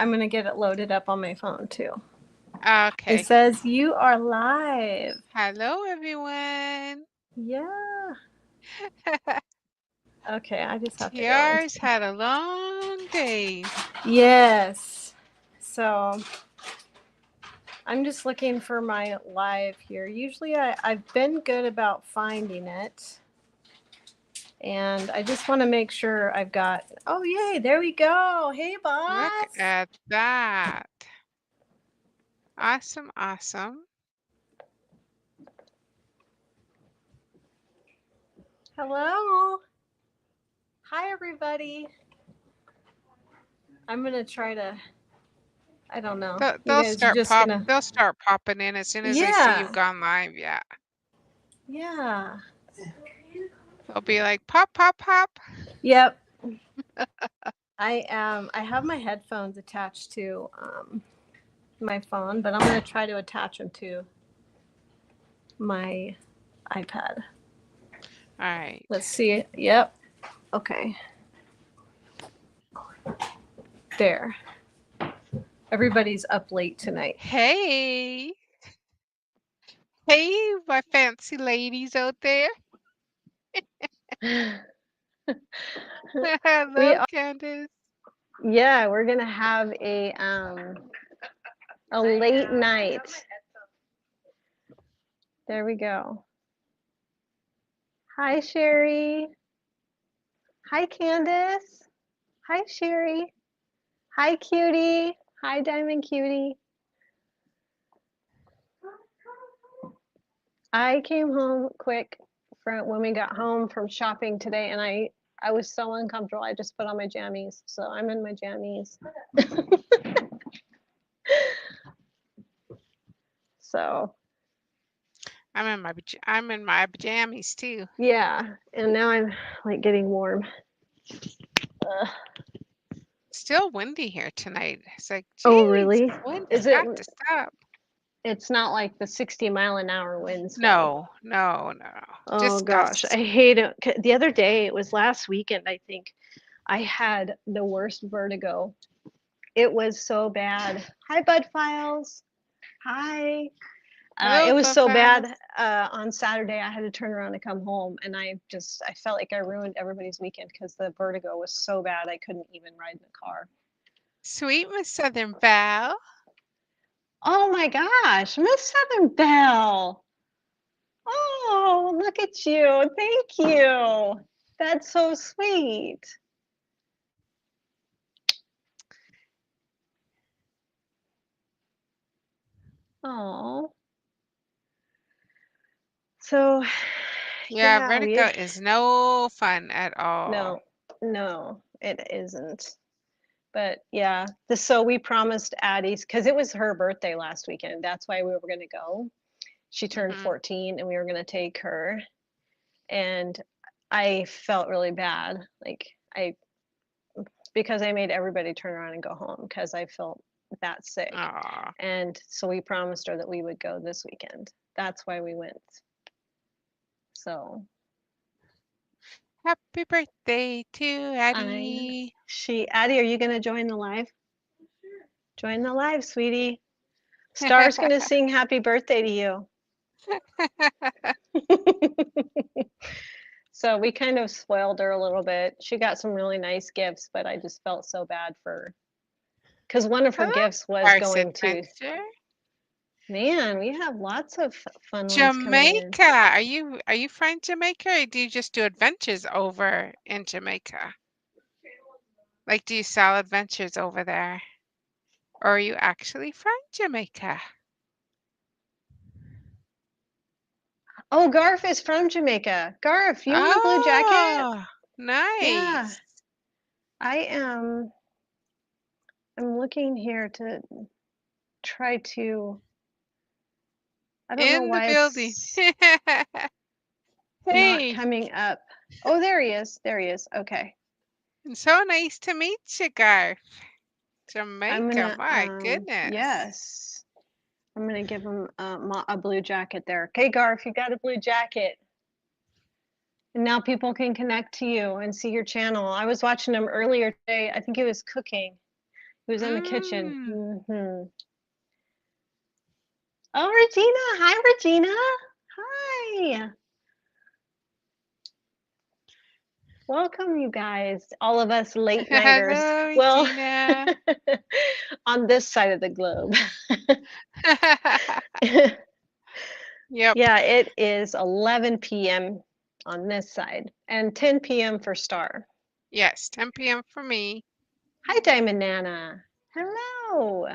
I'm going to get it loaded up on my phone too. Okay. It says you are live. Hello, everyone. Yeah. Okay, I just have to go into... TR's had a long day. Yes. So I'm just looking for my live here. Usually I've been good about finding it. And I just want to make sure I've got... Oh, yay. There we go. Hey, boss. Look at that. Awesome, awesome. Hello. Hi, everybody. I'm going to try to... I don't know. They'll start popping in as soon as they see you've gone live. Yeah. Yeah. They'll be like pop, pop, pop. Yep. I have my headphones attached to my phone, but I'm going to try to attach them to my iPad. All right. Let's see. Yep. Okay. There. Everybody's up late tonight. Hey. Hey, my fancy ladies out there. Hello, Candace. Yeah, we're going to have a late night. There we go. Hi, Sherry. Hi, Candace. Hi, Sherry. Hi, Cutie. Hi, Diamond Cutie. I came home quick from when we got home from shopping today, and I was so uncomfortable. I just put on my jammies, so I'm in my jammies. So I'm in my pajamas too. yeah, and now I'm like getting warm. Still windy here tonight. It's like, geez, oh really? Wind Is has it? got to stop. It's not like the 60-mile-an-hour winds. No. Oh Just gosh, gusts. I hate it. The other day, it was last weekend, I think, I had the worst vertigo. It was so bad. Hi, Bud Files. Hi. It was so bad on Saturday. I had to turn around and come home, and I felt like I ruined everybody's weekend because the vertigo was so bad I couldn't even ride in the car. Sweet Miss Southern Belle. Oh my gosh, Miss Southern Belle. Oh, look at you. Thank you. That's so sweet. Oh. So, Yeah, vertigo is no fun at all. No, it isn't. But yeah, so we promised Addie's, because it was her birthday last weekend. That's why we were going to go. She turned 14 and we were going to take her. And I felt really bad. Because I made everybody turn around and go home because I felt that sick. Aww. And so we promised her that we would go this weekend. That's why we went. So. Happy birthday to Addie. Addie, are you going to join the live? Sure. Join the live, sweetie. Star's going to sing happy birthday to you. So we kind of spoiled her a little bit. She got some really nice gifts, but I just felt so bad for her. Because one of her gifts was going to... Man, we have lots of fun ones coming in. Jamaica. Are you from Jamaica, or do you just do adventures over in Jamaica? Like, do you sell adventures over there? Or are you actually from Jamaica? Oh, Garth is from Jamaica. Garth, you want a blue jacket? Nice. Yeah. I'm looking here to try to... I don't know why it's not coming up. Oh, there he is. There he is. Okay. So nice to meet you, Garth. Jamaica, my goodness. Yes. I'm going to give him a blue jacket there. Okay, Garth, you got a blue jacket. And now people can connect to you and see your channel. I was watching him earlier today. I think he was cooking. who's in the kitchen. Mm. Hmm. Oh, Regina. Hi, Regina. Hi. Welcome, you guys. All of us late nighters. Hello, Well, Regina. on this side of the globe. Yep. Yeah, it is 11 p.m. on this side and 10 p.m. for Star. Yes, 10 p.m. for me. Hi, Diamond Nana. Hello.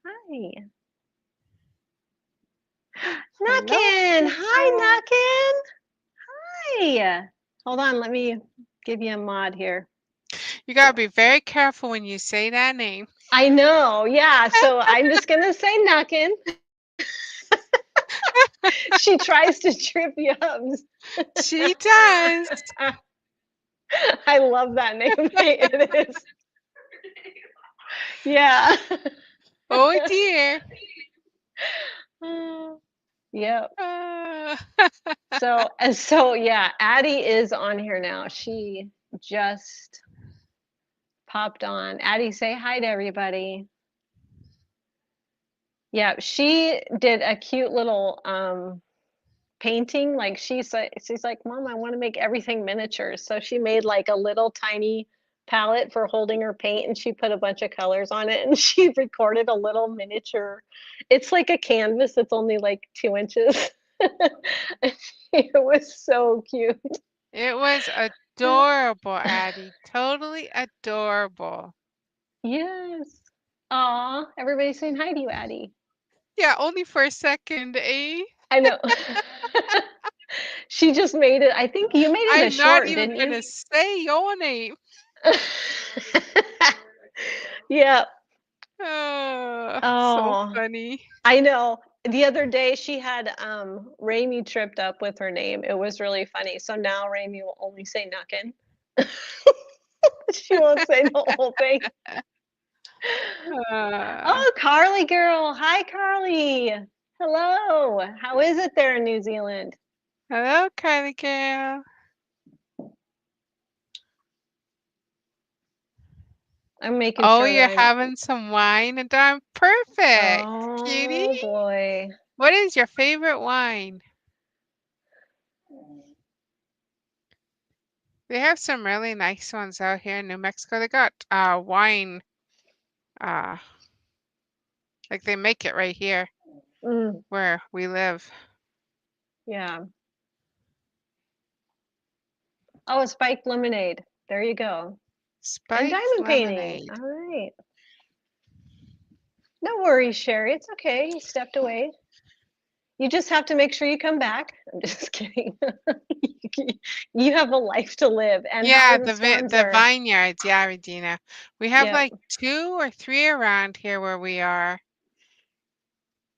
Hi. Hello, Knockin'. Hi, Lisa. Knockin'. Hi. Hold on, let me give you a mod here. You gotta be very careful when you say that name. I know, yeah. So I'm just gonna say Knockin'. She tries to trip you up. She does. I love that name. It is. Yeah. Oh dear. Yep. Uh, So yeah, Addie is on here now. She just popped on. Addie, say hi to everybody. Yeah, she did a cute little painting. Like she's like, Mom, I want to make everything miniatures. So she made like a little tiny palette for holding her paint and she put a bunch of colors on it and she recorded a little miniature. It's like a canvas, it's only like 2 inches. It was so cute. it was adorable, Addie. Totally adorable. Yes. Aw, everybody's saying hi to you, Addie. Yeah, only for a second, eh? I know. She just made it. I think you made it a I'm not short, even didn't you? gonna say your name. Yeah. So Oh, funny. I know. The other day she had Raimi tripped up with her name. It was really funny. So now Raimi will only say Nuckin. She won't say the whole thing. Uh, Oh, Carly girl. Hi, Carly. Hello. How is it there in New Zealand? hello, Kylie girl. I'm making Oh, sure that you're I'm. having some wine and I'm perfect, cutie. Oh boy. What is your favorite wine? They have some really nice ones out here in New Mexico. They got wine, uh, like they make it right here Mm, where we live. yeah. Oh, a spiked lemonade. There you go. And Spiked diamond painting. lemonade. All right. No worries, Sherry. It's okay. You stepped away. You just have to make sure you come back. I'm just kidding. You have a life to live. And how Yeah, are the storms the there? vineyards. Yeah, Regina. We have Yep. like 2 or 3 around here where we are.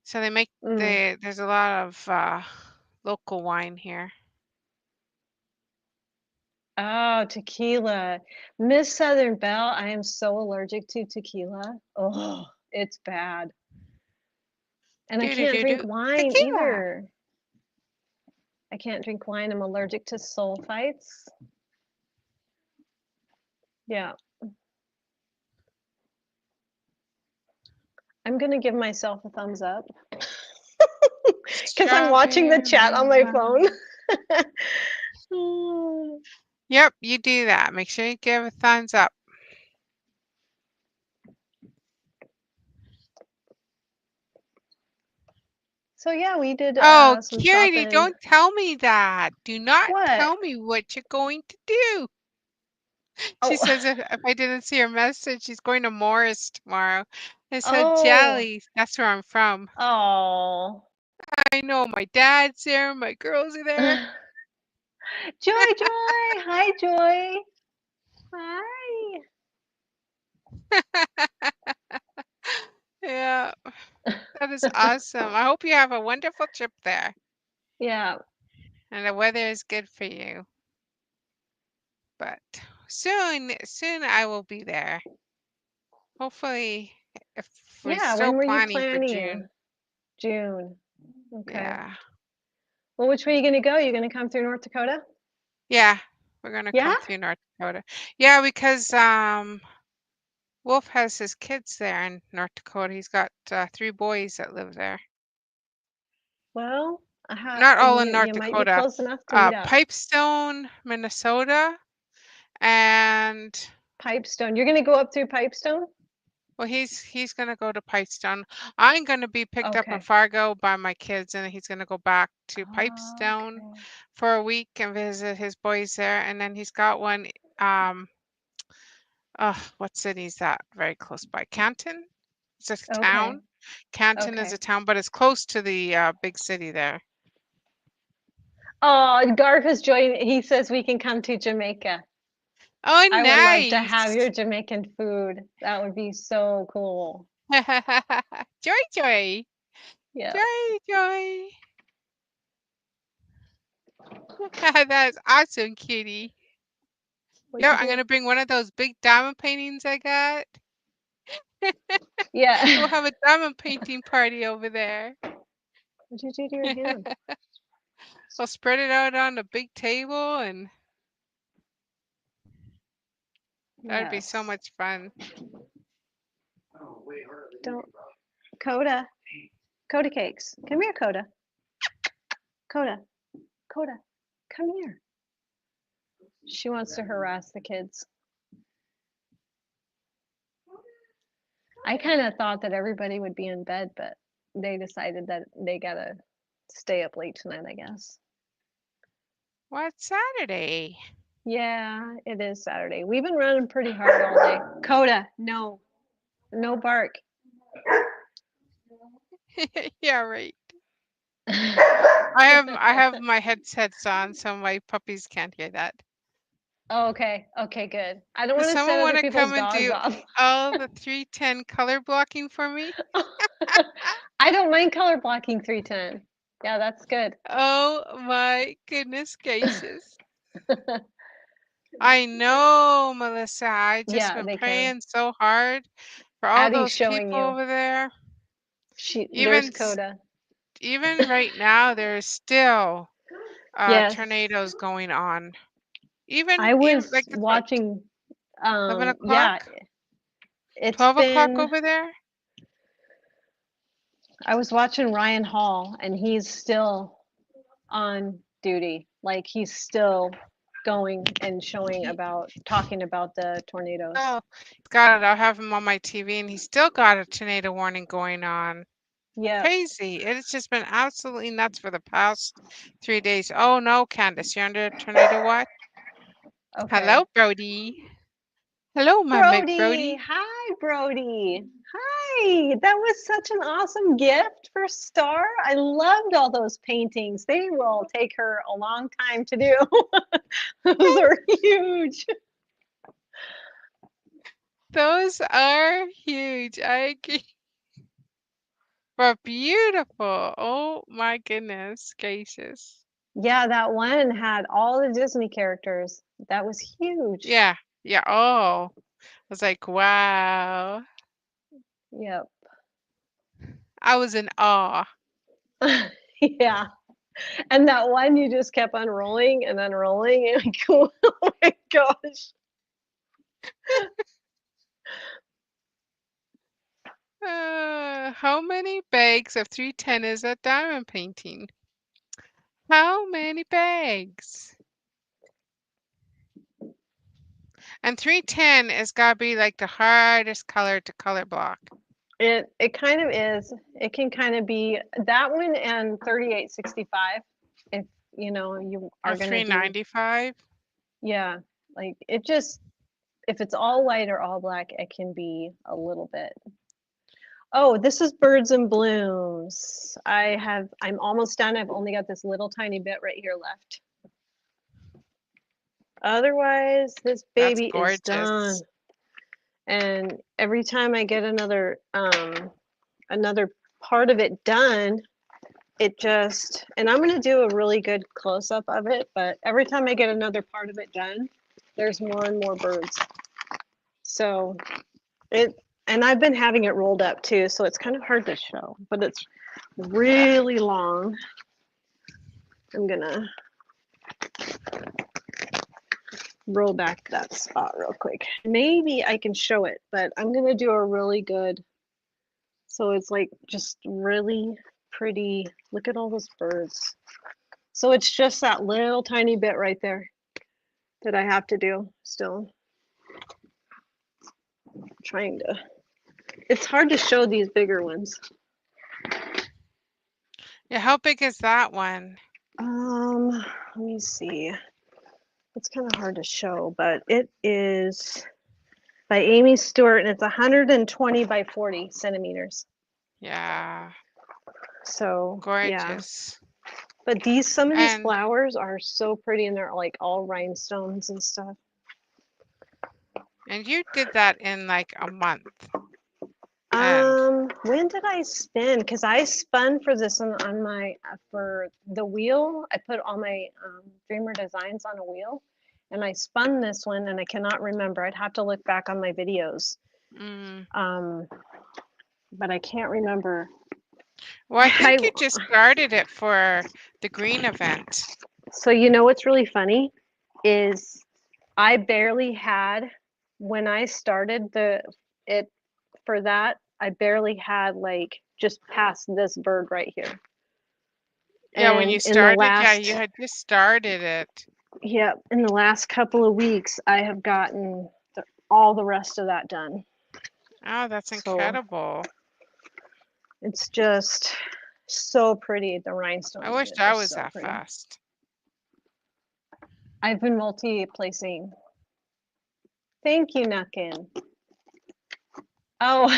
So they make Mm. there's a lot of local wine here. Oh, tequila. Miss Southern Belle, I am so allergic to tequila. Oh, it's bad. And I Do do can't do drink do. wine Tequila. either. I can't drink wine. I'm allergic to sulfites. Yeah. I'm gonna give myself a thumbs up because I'm watching the chat Strawberry on my phone. wine. Yep, you do that. Make sure you give a thumbs up. So yeah, we did Oh, some Cutie, shopping. don't tell me that. Do not What? tell me what you're going to do. She Oh, says if I didn't see her message, she's going to Morris tomorrow. I'm so oh, jelly. That's where I'm from. oh. I know my dad's there, my girls are there. Joy, Joy. Hi, Joy. Hi. Yeah, that is awesome. I hope you have a wonderful trip there Yeah, and the weather is good for you. But soon I will be there. Hopefully, if we're yeah. still When were you planning for planning? June. June. Okay. Yeah. Well, which way are you gonna go? You gonna come through North Dakota? Yeah, we're gonna Yeah? come through North Dakota. Yeah, because Wolf has his kids there in North Dakota. He's got 3 boys that live there. Well, Not all in you North might be Dakota. close enough to meet up. Pipestone, Minnesota, and Pipestone. You're gonna go up through Pipestone? well, he's gonna go to Pipestone. I'm gonna be picked up in Okay. Fargo by my kids, and he's gonna go back to Pipestone Okay. for a week and visit his boys there. And then he's got one. What city is that? Very close by. Canton. It's a Okay. town. Canton is Okay. a town, but it's close to the big city there. Oh, Garth is joining. He says we can come to Jamaica. Oh, I would love to have nice. your Jamaican food. That would be so cool. Joy, joy, Yeah. joy, joy. That's awesome, cutie. What'd Yo, you I'm do? gonna bring one of those big diamond paintings I got. We'll Yeah. have a diamond painting party over there. What'd you do to your hand? I'll spread it out on the big table, and that would be so Yes. much fun. Don't. Coda. Coda cakes. Come here, Coda. Coda. Coda. Come here. She wants to harass the kids. I kind of thought that everybody would be in bed, but they decided that they gotta stay up late tonight, I guess. What's Saturday? Yeah, it is Saturday. We've been running pretty hard all day. Coda, no. No bark. Yeah, right. I have my headsets on, so my puppies can't hear that. Oh, okay. Okay, good. I don't Does want to someone set want other to people's come and dogs do off. all the 310 color blocking for me? I don't mind color blocking 310. Yeah, that's good. Oh my goodness gracious. I know, Melissa. I just Yeah, been they can. praying so hard for all Addie's those showing people you. over there. There's Even Coda. even right now, there's still Yes. tornadoes going on. I Even was like it's what, watching 11 yeah, o'clock, it's 12 o'clock been over there. I was watching Ryan Hall and he's still on duty. Like he's still going and He talking about the tornadoes. still got it. I'll have him on my TV, and he's still got a tornado warning going on. Yep. Crazy. It's just been absolutely nuts for the past 3 days. Oh no, Candace, you're under a tornado watch? Okay. Hello, Brody. Hello, my mate Brody. Brody. Hi, Brody. Hi. That was such an awesome gift for Star. I loved all those paintings. They will take her a long time to do. Those are huge. Those are huge. I agree. But beautiful. Oh my goodness gracious. Yeah, that one had all the Disney characters. That was huge. Yeah. Yeah. Oh, I was like, wow. Yep. I was in awe. Yeah. And that one you just kept unrolling and unrolling. And like, oh my gosh. How many bags of 310 is a diamond painting? How many bags? And 310 is gotta be like the hardest color to color block. It kind of is. It can kind of be that one and 3865 if you Or are gonna do 395. yeah, like it just if it's all white or all black, it can be a little bit. Oh, this is birds and blooms. I'm almost done. I've only got this little tiny bit right here left. Otherwise, this That's baby is done. gorgeous. And every time I get another part of it done, and I'm gonna do a really good close up of it, but every time I get another part of it done, there's more and more birds. So and I've been having it rolled up too, so it's kind of hard to show, but it's really long. I'm gonna roll back that spot real quick. Maybe I can show it, but I'm gonna do a really good, so it's like just really pretty. Look at all those birds. So it's just that little tiny bit right there that I have to do still. Trying to, it's hard to show these bigger ones. Yeah, how big is that one? Let me see. It's kind of hard to show, but it is by Amy Stewart, and it's 120 by 40 centimeters. Yeah, So yeah, gorgeous. but some of these And flowers are so pretty, and they're like all rhinestones and stuff. you did that in like a month. And When did I spin? Because I spun for this one on my for the wheel. I put all my Dreamer designs on a wheel, and I spun this one, and I cannot remember. I'd have to look back on my videos. But I can't remember. well, I think you just started it for the green event. So you know what's really funny is I barely had, when I started it for that, I barely had like just past this bird right here. Yeah, when And you in the started, yeah, last, you had just started it. yeah, in the last couple of weeks, I have gotten all the rest of that done. Oh, that's So incredible. it's just so pretty. The rhinestones. I wish I was that fast. I've been multi-placing. Thank you, Nuckin. Oh,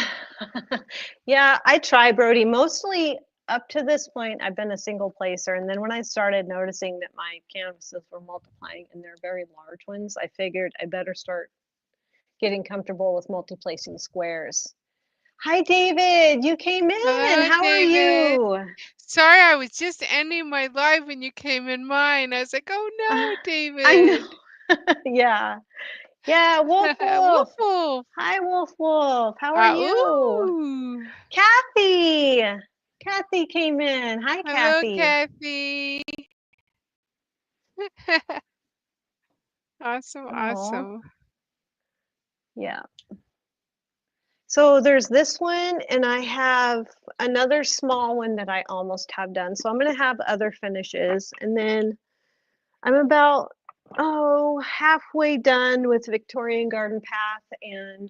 yeah, I try, Brody. Mostly up to this point, I've been a single placer. And then when I started noticing that my canvases were multiplying and they're very large ones, I figured I better start getting comfortable with multi-placing squares. Hi, David. You came in. Hello, How are David. you? Sorry, I was just ending my live when you came in mine. I was like, oh no, I know. David. Yeah. Yeah, Wolf Woof Wolf. woof. Hi, Wolf Wolf. How are you? Ooh. Kathy. Kathy came in. Hi, Hello, Kathy. Kathy. Awesome, Oh, awesome. yeah. So there's this one, and I have another small one that I almost have done. So I'm going to have other finishes, and then I'm about, halfway done with Victorian Garden Path, and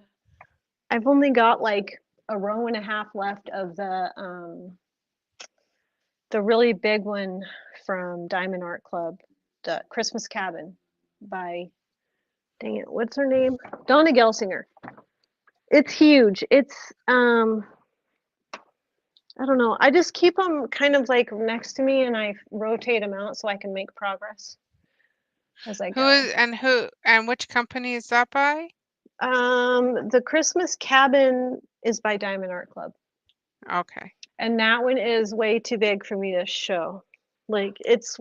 I've only got like a row and a half left of the really big one from Diamond Art Club, the Christmas Cabin by, dang it, what's her name? Donna Gelsinger. It's huge. It's I don't know. I just keep them kind of like next to me, and I rotate them out so I can make progress as I go. Who and which company is that by? The Christmas Cabin is by Diamond Art Club, Okay. and that one is way too big for me to show. Like it's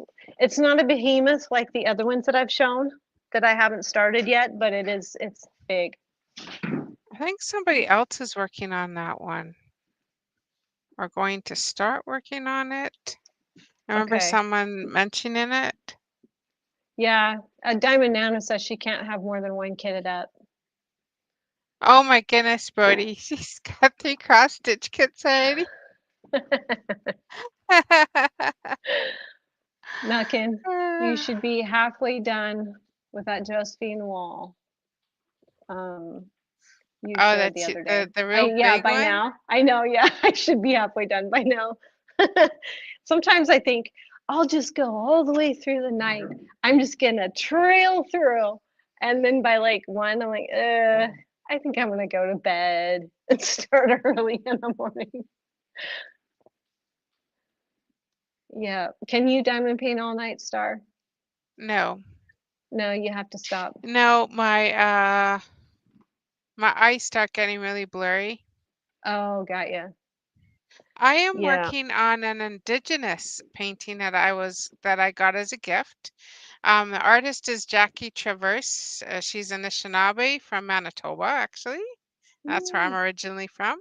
not a behemoth like the other ones that I've shown that I haven't started yet, but it's big. I think somebody else is working on that one. Or going to start working on it. I remember Okay. someone mentioning it. Yeah, Diamond Nano says she can't have more than one kitted up. Oh my goodness, Brody. She's got 3 cross stitch kits already. Nuckin, you should be halfway done with that Josephine wall. You Oh, showed the that's other day. the real Yeah, big by one? now. I know, yeah, I should be halfway done by now. Sometimes I think I'll just go all the way through the night. I'm just gonna trail through. And then by like 1, I'm like, I think I'm gonna go to bed and start early in the morning. Yeah. Can you diamond paint all night, Star? No. No, you have to stop. No, my eyes start getting really blurry. Oh, got you. I am Yeah. working on an indigenous painting that I got as a gift. The artist is Jackie Traverse. She's an Anishinaabe from Manitoba, actually. That's where I'm originally from.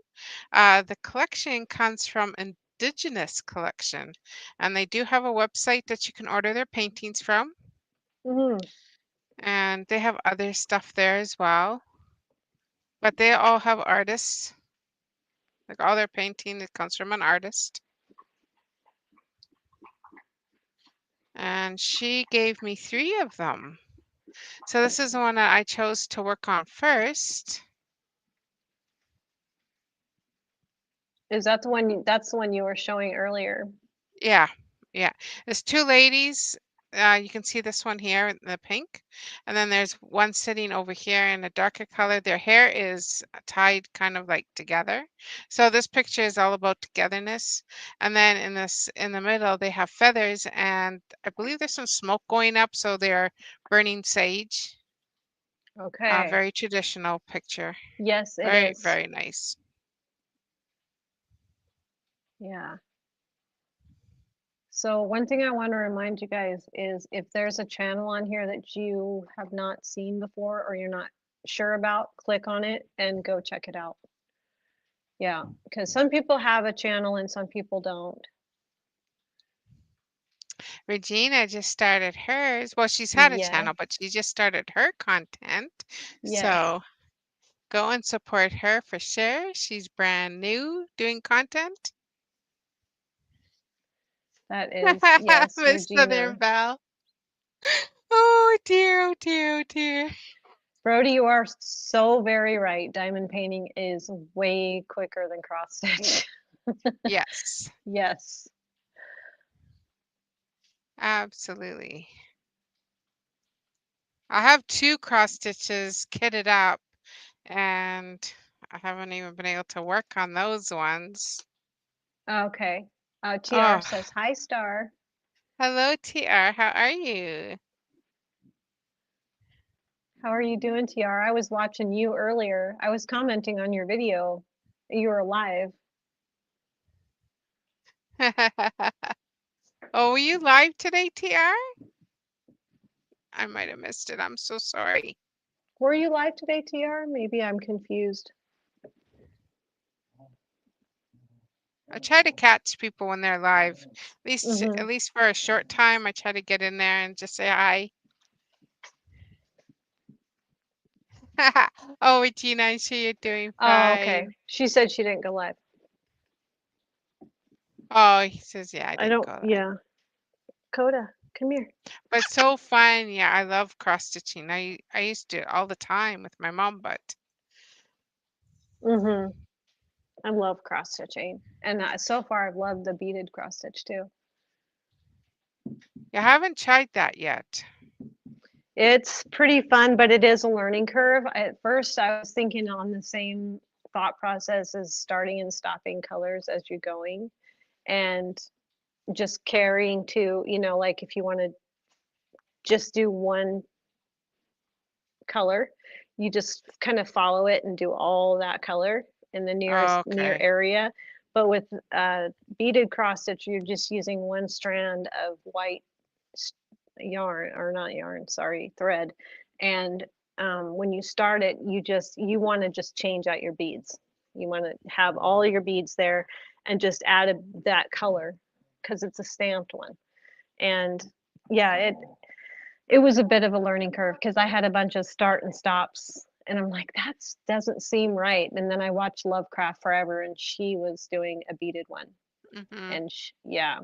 The collection comes from Indigenous Collection, and they do have a website that you can order their paintings from. Mm-hmm. And they have other stuff there as well. But they all have artists. Like all their painting, it comes from an artist. And she gave me 3 of them. So this is the one that I chose to work on first. Is that the one? That's the one you were showing earlier. Yeah, yeah. There's 2 ladies. You can see this one here in the pink. And then there's one sitting over here in a darker color. Their hair is tied kind of like together. So this picture is all about togetherness. And then in the middle, they have feathers, and I believe there's some smoke going up, so they're burning sage. Okay. Very traditional picture. Yes, it Very, is. very nice. Yeah. So one thing I want to remind you guys is if there's a channel on here that you have not seen before or you're not sure about, click on it and go check it out. Yeah, because some people have a channel and some people don't. Regina just started hers. Well, she's had a Yeah. channel, but she just started her content. Yes, So go and support her for sure. She's brand new doing content. that is, yes, Miss Southern Regina. Belle. Oh dear, oh dear, oh dear. Brody, you are so very right. Diamond painting is way quicker than cross stitch. Yes, Yes. absolutely. I have 2 cross stitches kitted up, and I haven't even been able to work on those ones. Okay. TR Oh, says, hi, Star. hello, TR. How are you? How are you doing, TR? I was watching you earlier. I was commenting on your video. You were live. Oh, were you live today, TR? I might have missed it. I'm so sorry. Were you live today, TR? Maybe I'm confused. I try to catch people when they're live. Mm-hmm. At least for a short time, I try to get in there and just say hi. Oh, Regina, I'm sure you're doing Oh, okay. fine. She said she didn't go live. Oh, he says, yeah, I I didn't don't, go live. yeah. Coda, come here. But so fun. Yeah, I love cross stitching. I used to do it all the time with my mom, but Mm-hmm. I love cross stitching. And so far I've loved the beaded cross stitch too. I haven't tried that yet. It's pretty fun, but it is a learning curve. At first I was thinking on the same thought process as starting and stopping colors as you're going and just carrying to, like if you want to just do one color, you just kind of follow it and do all that color in the nearest near Okay. area. But with beaded cross stitch, you're just using one strand of white yarn, or not yarn, sorry, thread. And when you start it, you want to just change out your beads. You want to have all your beads there and just add that color because it's a stamped one. And yeah, it was a bit of a learning curve because I had a bunch of start and stops and I'm like, that doesn't seem right. And then I watched Lovecraft Forever and she was doing a beaded one. Hmm. And yeah,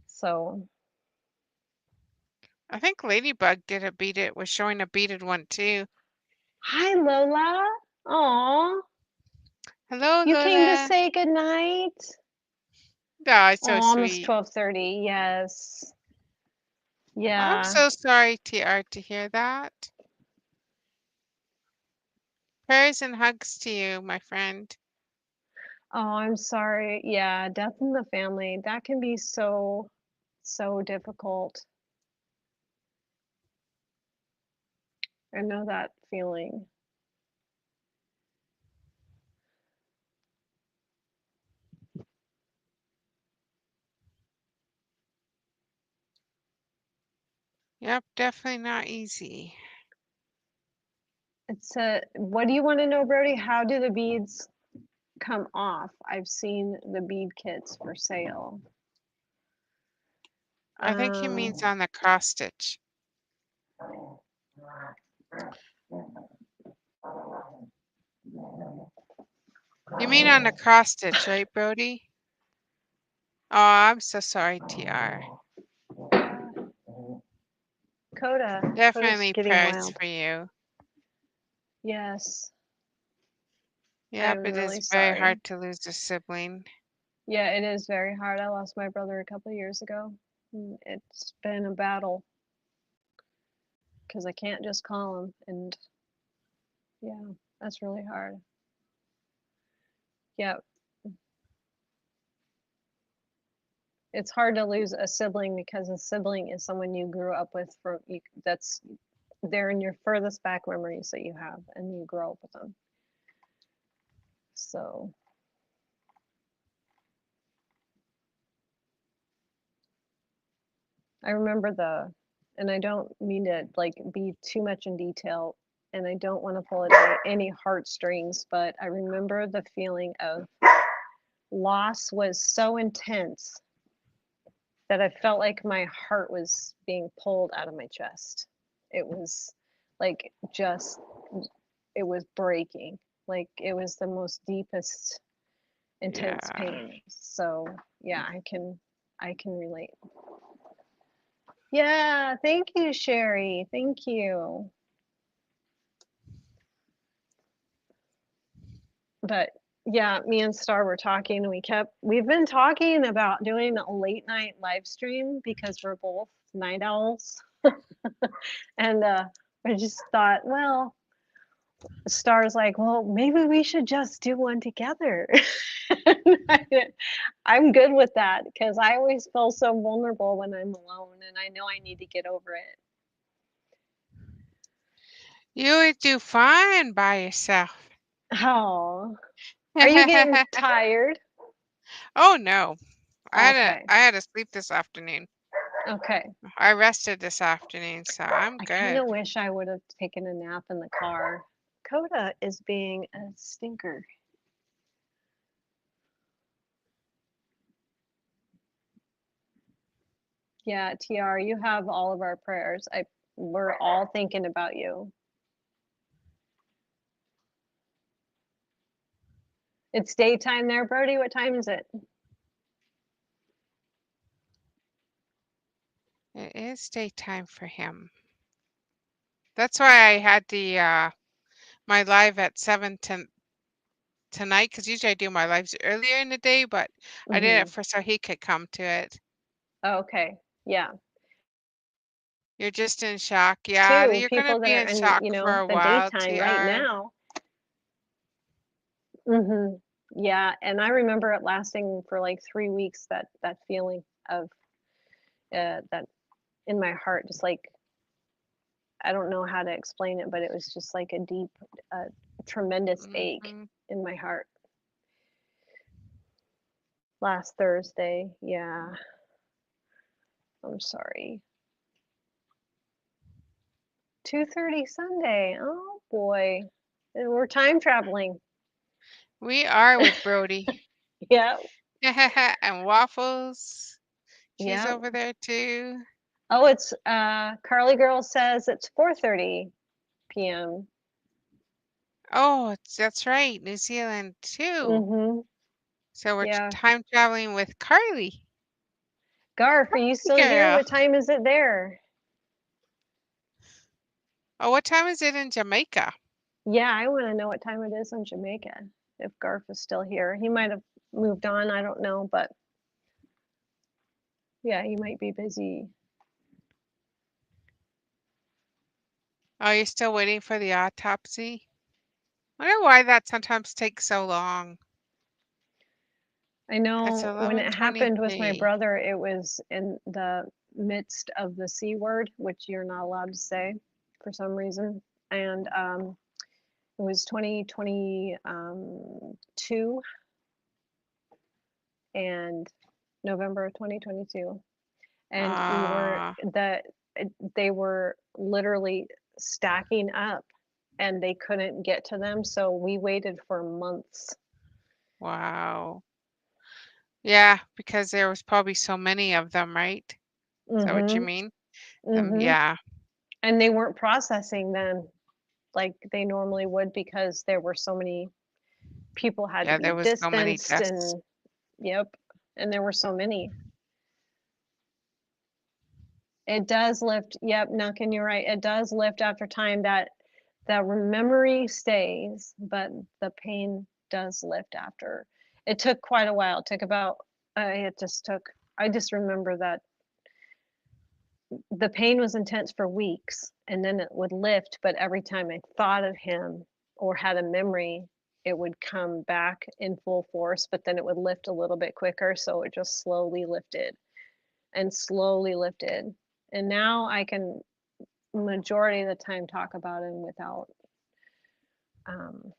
so I think Ladybug did a beaded, was showing a beaded one too. hi Lola. Aw, Hello, you came to Lola. say good night. Oh, it's Oh, so almost sweet. 12:30. Yes. I'm Yeah. so sorry, TR, to hear that. Prayers and hugs to you, my friend. Oh, I'm sorry. Yeah, death in the family. That can be so difficult. I know that feeling. Yep, definitely not easy. It's a, what do you want to know, Brody? How do the beads come off? I've seen the bead kits for sale. I think he means Um, on the cross stitch. You mean on the cross stitch, right, Brody? Oh, I'm so sorry, TR. Coda's Definitely getting prayers wild. for you. Yes, Yep, I'm it really is very sorry. hard to lose a sibling. Yeah, it is very hard. I lost my brother a couple of years ago. It's been a battle because I can't just call him, and yeah, that's really hard. Yeah, it's hard to lose a sibling because a sibling is someone you grew up with for you, that's they're in your furthest back memories that you have, and you grow up with them. So I remember and I don't mean to like be too much in detail, and I don't want to pull at any heartstrings, but I remember the feeling of loss was so intense that I felt like my heart was being pulled out of my chest. It was like just, it was breaking. Like it was the most deepest, intense Yeah. pain. So yeah, I can relate. Yeah, thank you, Sherry. Thank you. But yeah, me and Star were talking, and we've been talking about doing a late night live stream because we're both night owls. And I just thought, well, Star's like, well, maybe we should just do one together. I'm good with that because I always feel so vulnerable when I'm alone, and I know I need to get over it. You would do fine by yourself. Oh, are you getting tired? Oh no. Okay, I had to sleep this afternoon. okay. I rested this afternoon, so I'm I kind good. of wish I would have taken a nap in the car. Coda is being a stinker. Yeah, TR, you have all of our prayers. We're all thinking about you. It's daytime there, Brody. What time is it? It is daytime for him. That's why I had the my live at 7 tonight, because usually I do my lives earlier in the day, but I did it for so he could come to it. Oh, okay. Yeah. You're just in shock. Yeah, Two you're gonna people that be are in in, shock for a the while, daytime right TR. now. Yeah, and I remember it lasting for like 3 weeks. That feeling of that in my heart, just like I don't know how to explain it, but it was just like a deep, tremendous ache Hmm. in my heart. Last Thursday, yeah. I'm sorry. 2:30 Sunday. Oh boy. And we're time traveling. We are with Brody. Yeah. And Waffles. She's Yeah. over there too. Oh, it's Carly Girl says it's 4:30 p.m. Oh, that's right, New Zealand too. Mhm. So we're Yeah. time traveling with Carly. Garf, are you Hey, still here? girl. What time is it there? Oh, what time is it in Jamaica? Yeah, I want to know what time it is in Jamaica. If Garf is still here. He might have moved on, I don't know, but yeah, he might be busy. Oh, you're still waiting for the autopsy? I wonder why that sometimes takes so long. I It's know when it happened with my 11:23. brother, it was in the midst of the C word, which you're not allowed to say for some reason. And it was 2022 and November of 2022. And Ah, they were literally stacking up and they couldn't get to them. So we waited for months. wow. Yeah, because there was probably so many of them, right? Is that what you Mm-hmm. mean? Mm-hmm. Yeah. And they weren't processing then like they normally would because there were so many people had to Yeah, be there was so many distanced deaths. and yep, and there were so many. It does lift, yep, Nuckin, you're right. It does lift after time. That memory stays, but the pain does lift after. It took quite a while. It took about it just took I just remember that the pain was intense for weeks and then it would lift, but every time I thought of him or had a memory, it would come back in full force, but then it would lift a little bit quicker. So it just slowly lifted and slowly lifted. And now I can majority of the time talk about him without um,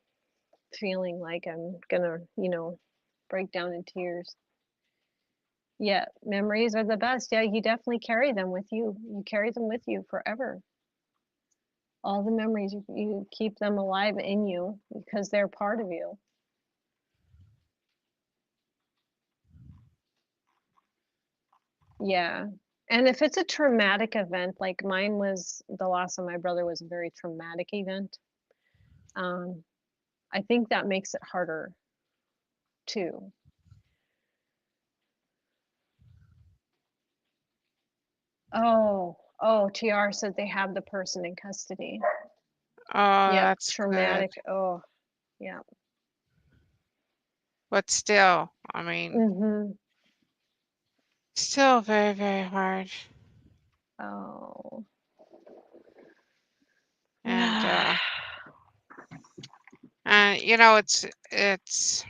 feeling like I'm gonna, break down in tears. Yeah, memories are the best. Yeah, you definitely carry them with you. You carry them with you forever. All the memories, you keep them alive in you because they're part of you. Yeah. And if it's a traumatic event, like mine was the loss of my brother was a very traumatic event. Um, I think that makes it harder too. Oh, TR said they have the person in custody. Oh, Yep, that's good. traumatic. Oh, yeah. But still, I mean, Mhm. still very, very hard. Oh. And Yeah. it's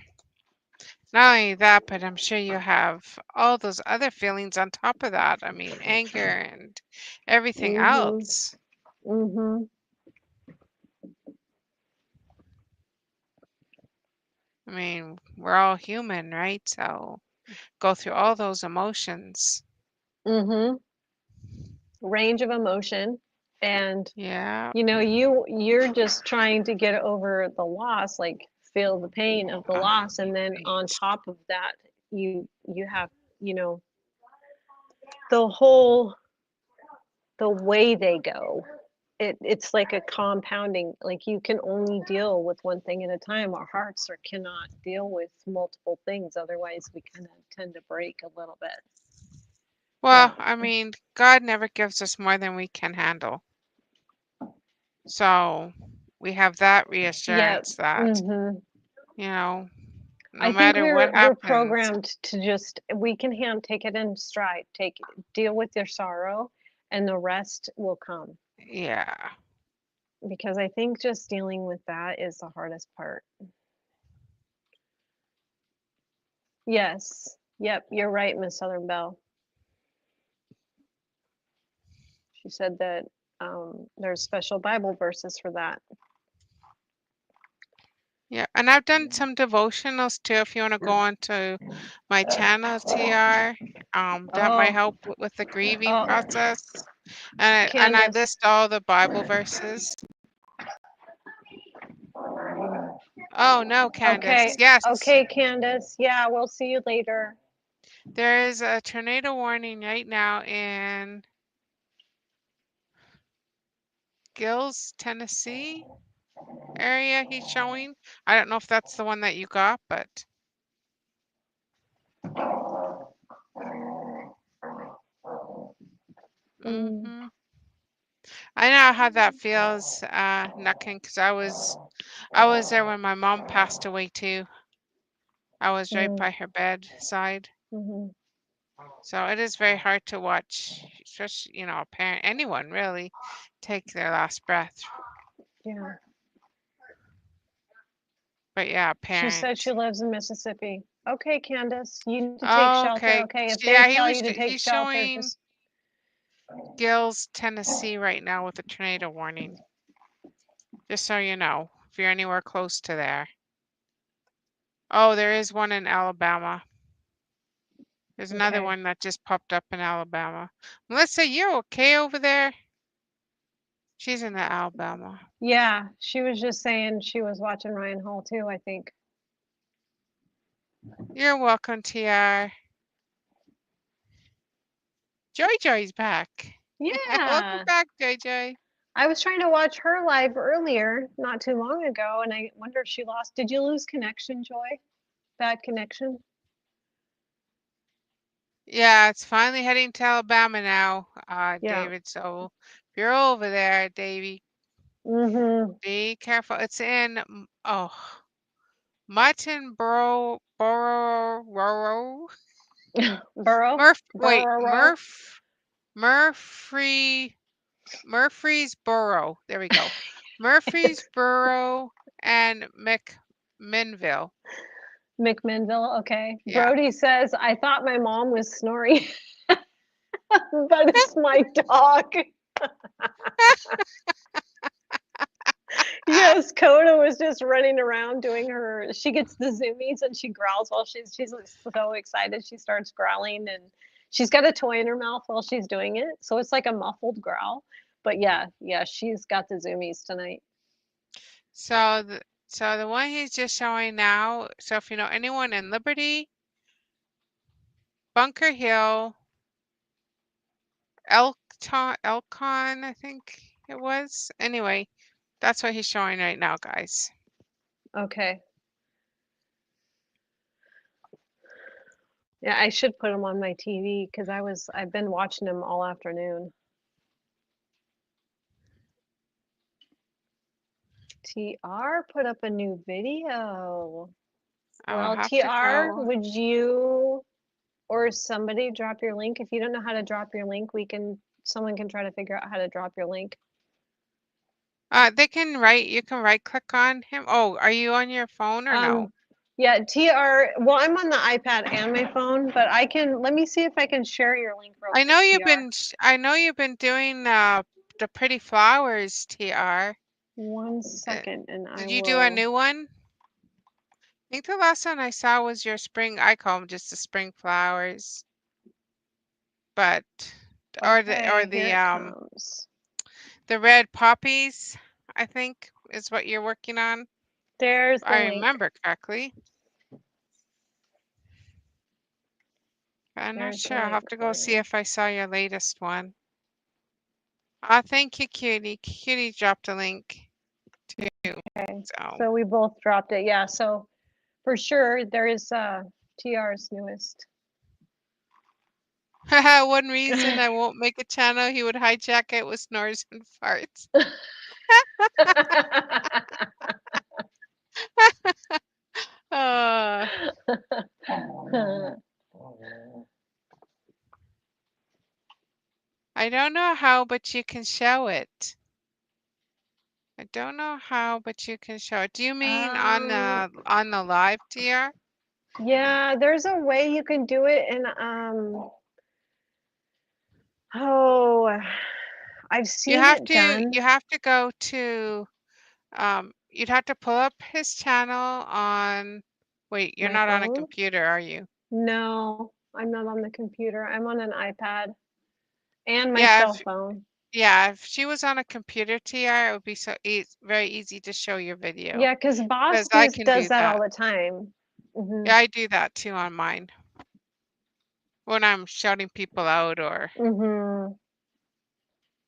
not only that, but I'm sure you have all those other feelings on top of that. I mean, anger and everything Mhm. else. Mhm. I mean, we're all human, right? So go through all those emotions. Mhm. Range of emotion and Yeah, you're just trying to get over the loss, like feel the pain of the loss, and then on right. top of that, you have, you know, the whole the way they go. It's like a compounding, like you can only deal with one thing at a time. Our hearts are cannot deal with multiple things, otherwise we kind of tend to break a little bit. Yeah. Well, I mean, God never gives us more than we can handle. So we have that Yeah. reassurance that, Mhm. you know, no I think matter what we're happens, programmed to just we can take it in stride, deal with your sorrow, and the rest will come. yeah. Because I think just dealing with that is the hardest part. Yes. Yep, you're right, Miss Southern Belle. She said that there's special Bible verses for that. Yeah, and I've done some devotionals too. If you want to go on to my channel, TR, that might Oh, help with the grieving oh, process. And I Candace. list all the Bible verses. Oh no, Candace. Okay, Yes, okay, Candace. Yeah, we'll see you later. there is a tornado warning right now in Gills, Tennessee area he's showing. I don't know if that's the one that you got, but Mm, hmm I know how that feels, Nuckin, because I was there when my mom passed away too. I was right mm, by her bedside. mm-hmm. So it is very hard to watch, especially, a parent, anyone really, take their last breath. Yeah. But yeah, a She said she parent. lives in Mississippi. Okay, Candace, you need to take Oh, shelter. okay. Okay, if they Yeah, tell you to take he's shelter, showing just Gills, Tennessee right now with a tornado warning. Just so you know, if you're anywhere close to there. Oh, there is one in Alabama. There's another okay. one that just popped up in Alabama. Melissa, you okay over there? She's in the Alabama. Yeah, she was just saying she was watching Ryan Hall too, I think. You're welcome, TR. Joy Joy's back. Welcome Yeah. back, Joy Joy. I was trying to watch her live earlier, not too long ago, and I wonder if she lost. Did you lose connection, Joy? Bad connection? Yeah, it's finally heading to Alabama now, Yeah. David. So if you're over there, Davy, Mm-hmm. be careful. It's in Murfreesboro, Burrow? Burrow? Murphy, Murfreesboro. There we go. Murfreesboro and McMinnville. McMinnville, okay. Yeah. Brody says, I thought my mom was snoring, but it's my dog. Yes, Coda was just running around doing her. She gets the zoomies and she growls while she's like so excited. She starts growling and she's got a toy in her mouth while she's doing it. So it's like a muffled growl. But yeah, she's got the zoomies tonight. So the one he's just showing now, so if you know anyone in Liberty, Bunker Hill, Elcon, I think it was. Anyway, that's what he's showing right now, guys. Okay. Yeah, I should put them on my TV because I've been watching them all afternoon. TR put up a new video. I will Well, have to TR, go. would you or somebody drop your link? If you don't know how to drop your link, someone can try to figure out how to drop your link. You can right click on him. Oh, are you on your phone or no? Yeah, TR, well, I'm on the iPad and my phone, but let me see if I can share your link real I quick, know TR. I know you've been doing the pretty flowers, TR. 1 Uh, second and I did you do a will. new one? I think the last one I saw was your spring. I call them just the spring flowers, but Okay, here it comes. the red poppies, I think is what you're working on. There's the I link. remember correctly. I'm not There's the sure. I'll link have to for go see you. if I saw your latest one. Thank you, Cutie. Cutie dropped a link too. Okay, So so we both dropped it. Yeah, so for sure there is TR's newest. one reason I won't make a channel, he would hijack it with snores and farts. Uh, I don't know how, but you can show it. I don't know how, but you can show it. Do you mean on the live, TR? Yeah, there's a way you can do it and oh, I've seen it done. You have to go to you'd have to pull up his channel on wait, you're My not on a phone? computer, are you? No, I'm not on the computer. I'm on an iPad and my Yeah, cell if phone. if she was on a computer, TR, it would be very easy to show your video Yeah, because Boss because I can does do that all that. the time. Yeah, I do that too on mine when I'm shouting people out or Mm-hmm.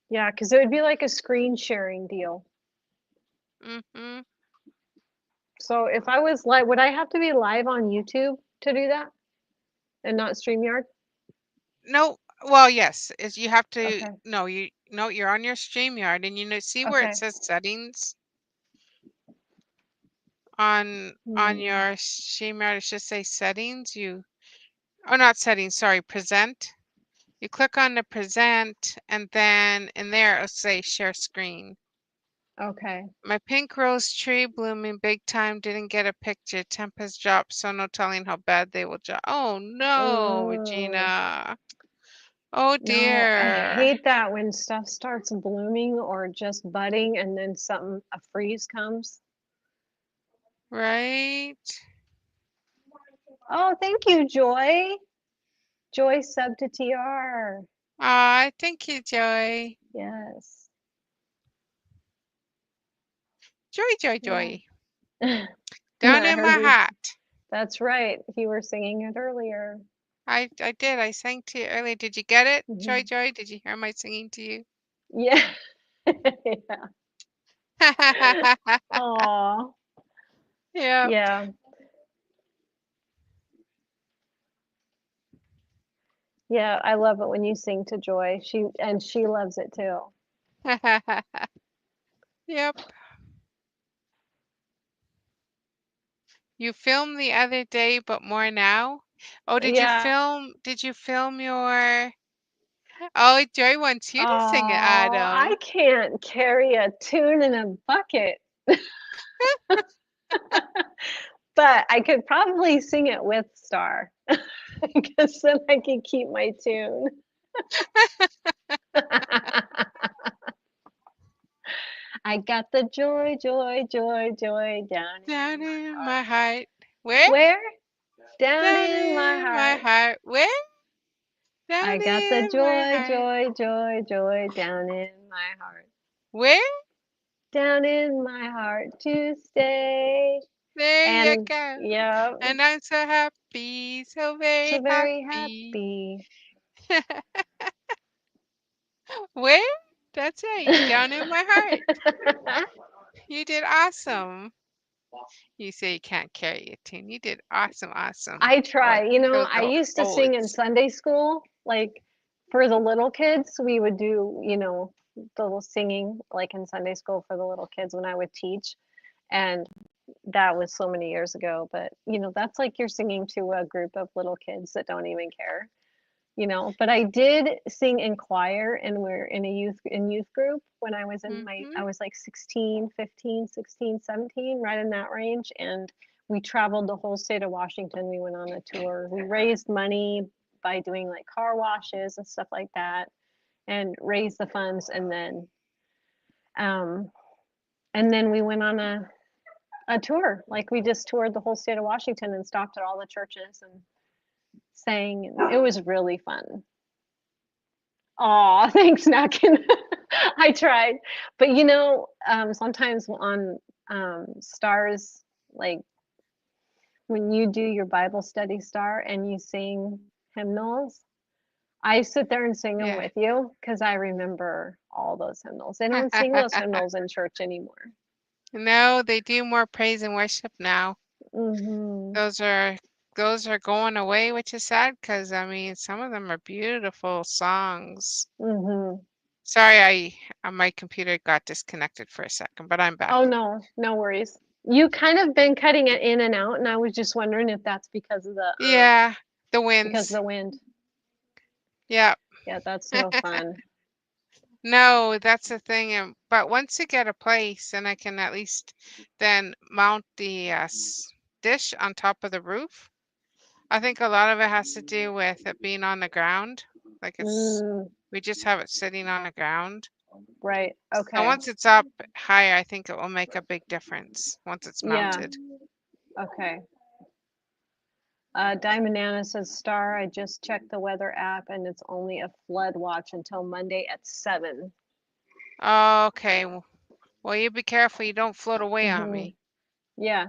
Yeah, because it would be like a screen sharing deal. mm-hmm. So if I was live, would I have to be live on YouTube to do that and not StreamYard? No, well, yes, is you have to Okay. no, you're on your StreamYard and see where it Okay. says settings on Hmm. your StreamYard, it should say settings. Not settings, sorry, present. You click on the present and then in there it'll say share screen. Okay. My pink rose tree blooming big time didn't get a picture. Temp has dropped, so no telling how bad they will drop. Oh no, Mm. Regina. Oh No, I dear. hate that when stuff starts blooming or just budding and then a freeze comes. Right? Oh, thank you, Joy. Joy sub to TR. Thank you, Joy. Yes. Joy, joy, Yeah. joy. Down I in heard my you. hat. That's right. You were singing it earlier. I did. I sang to you earlier. Did you get it? Joy, Mhm. joy. Did you hear my singing to you? Yeah. Yeah. Aw. Yep. Yeah. Yeah. I love it when you sing to Joy. She loves it too. Yep. You filmed the other day, but more now? Oh, Yeah. did you film your Oh, Joy wants you to sing it, Oh, I Adam. can't carry a tune in a bucket. But I could probably sing it with Star because then I can keep my tune. I got the joy, joy, joy, joy down Down in my in heart. my heart. Where? Where? Down Down in my in my heart. heart. Where? I Down got the in my joy, heart. joy, joy, joy down in my heart. Where? Down in my heart to stay. There you And go. yeah, And I'm so happy, so so very very happy. happy. Where? That's right, down in my heart. You did awesome. You say you can't carry a tune. You did awesome, awesome. I Oh, I try. think those I are used to sing in oats. Sunday school. Like for the little kids, we would do, the little singing like in Sunday school for the little kids when I would teach. And that was so many years ago. But, that's like you're singing to a group of little kids that don't even care. But I did sing in choir and we're in a youth group when I was I Mm-hmm. was like 16, 15, 16, 17, right in that range. And we traveled the whole state of Washington. We went on a tour. We raised money by doing like car washes and stuff like that and raised the funds. Um, and then we went on a tour. Like we just toured the whole state of Washington and stopped at all the churches and sang. And it was really fun. Aw, thanks, Mackin. I tried. But sometimes on stars, like when you do your Bible study star and you sing hymnals, I sit there and sing them Yeah. with you because I remember all those hymnals. They don't sing those hymnals in church anymore. No, they do more praise and worship now. Mm-hmm. Those are those are going away, which is sad because I mean some of them are beautiful songs. Mm-hmm. Sorry, my computer got disconnected for a second, but I'm back. Oh no, no worries. You kind of been cutting it in and out, and I was just wondering if that's because of Yeah, the the winds. wind. Yeah. Yeah, that's no fun. No, that's the thing. But once you get a place, and I can at least then mount the dish on top of the roof. I think a lot of it has to do with it being on the ground. Like Mm, we just have it sitting on the ground. right. And Okay. once it's up higher, I think it will make a big difference once it's Yeah. mounted. Okay. Diamond Nana says, Star, I just checked the weather app and it's only a flood watch until Monday at 7. Okay. Well, you be careful you don't float away on Mm-hmm. me. Yeah.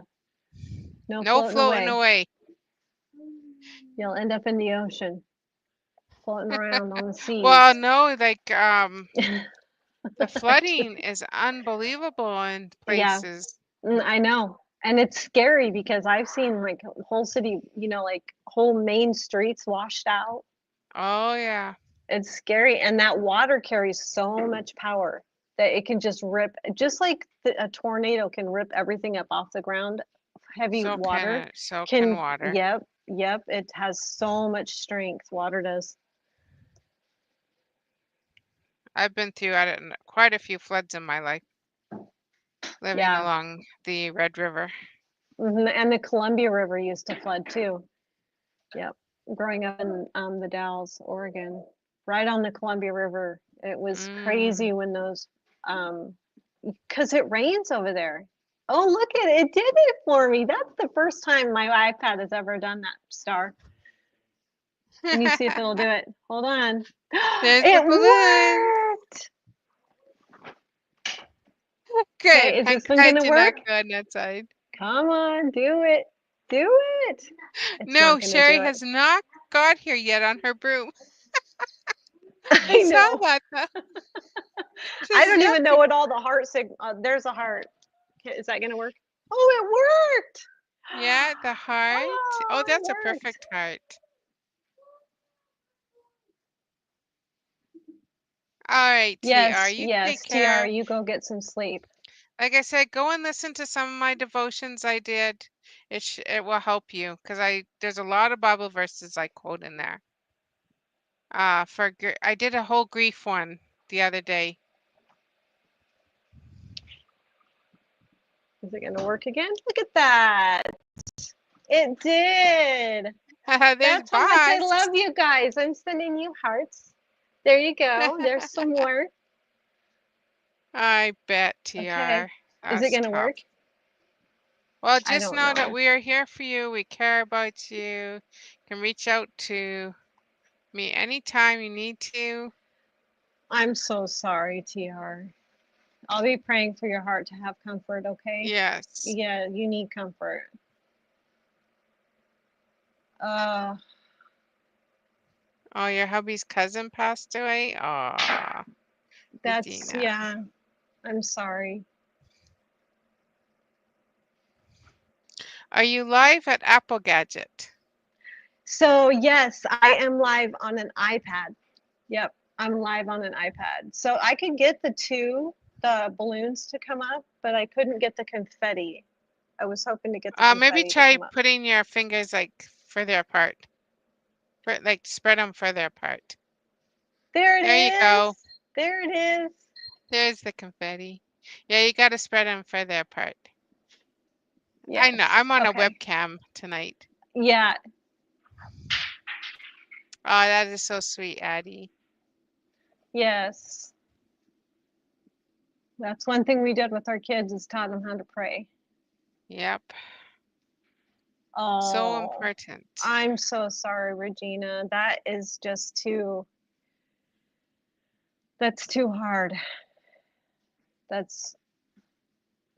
No No floating floating away. away. You'll end up in the ocean, floating around on the Well, seas. no, like the flooding is unbelievable in Yeah. places. I know. And it's scary because I've seen like whole city, like whole main streets washed out. Oh yeah. It's scary, and that water carries so much power that it can just rip, just like a tornado can rip everything up off the ground. Heavy water So can can, water. yep, yep, it has so much strength. Water does. I've been through quite a few floods in my life, living Yeah. along the Red River. And the Columbia River used to flood too. Yep. Growing up in the Dalles, Oregon, right on the Columbia River, it was Mm. crazy when those, because it rains over there. Oh, look at it. It did it for me. That's the first time my iPad has ever done that, Star. Let me see if it'll do it. Hold on. There's the It balloon. worked. Okay, Good. is I'm this one glad gonna you're not work? going outside. Come on, do it. Do it. It's not No, gonna do Sherry it. has not got here yet on her broom. I I saw know. that though. I Just don't even know yucky. what all the heart there's a heart. Is that gonna work? Oh, it worked. Yeah, the heart. Oh, Oh, it that's a worked. perfect heart. All right, TR, Yes, you take yes, TR, care. you go get some sleep. Like I said, go and listen to some of my devotions I did. It will help you because there's a lot of Bible verses I quote in there. I did a whole grief one the other day. Is it gonna work again? Look at that. It did. There's That's how much I box. love you guys. I'm sending you hearts. There you go. There's some more. I bet, Okay. TR. Is it That's gonna tough. work? Well, I just don't know that know. we are here for you. We care about you. You can reach out to me anytime you need to. I'm so sorry, TR. I'll be praying for your heart to have comfort, okay? Yes. Yeah, you need comfort. Uh, Oh, your hubby's cousin passed away? Aw, that's, Regina. yeah, I'm sorry. Are you live at Apple Gadget? So, yes, I am live on an iPad. Yep, I'm live on an iPad. So I could get the balloons to come up, but I couldn't get the confetti. I was hoping to get the Maybe confetti to try come up. putting your fingers like further apart. Like spread them further apart. There it There you is. go. There it is. There's the confetti. Yeah, you got to spread them further apart. I know. Yes. I'm on a Okay. webcam tonight. Yeah. Oh, that is so sweet, Addie. Yes. That's one thing we did with our kids is taught them how to pray. Yep. So Oh, important. I'm so sorry, Regina. That is just that's too hard. That's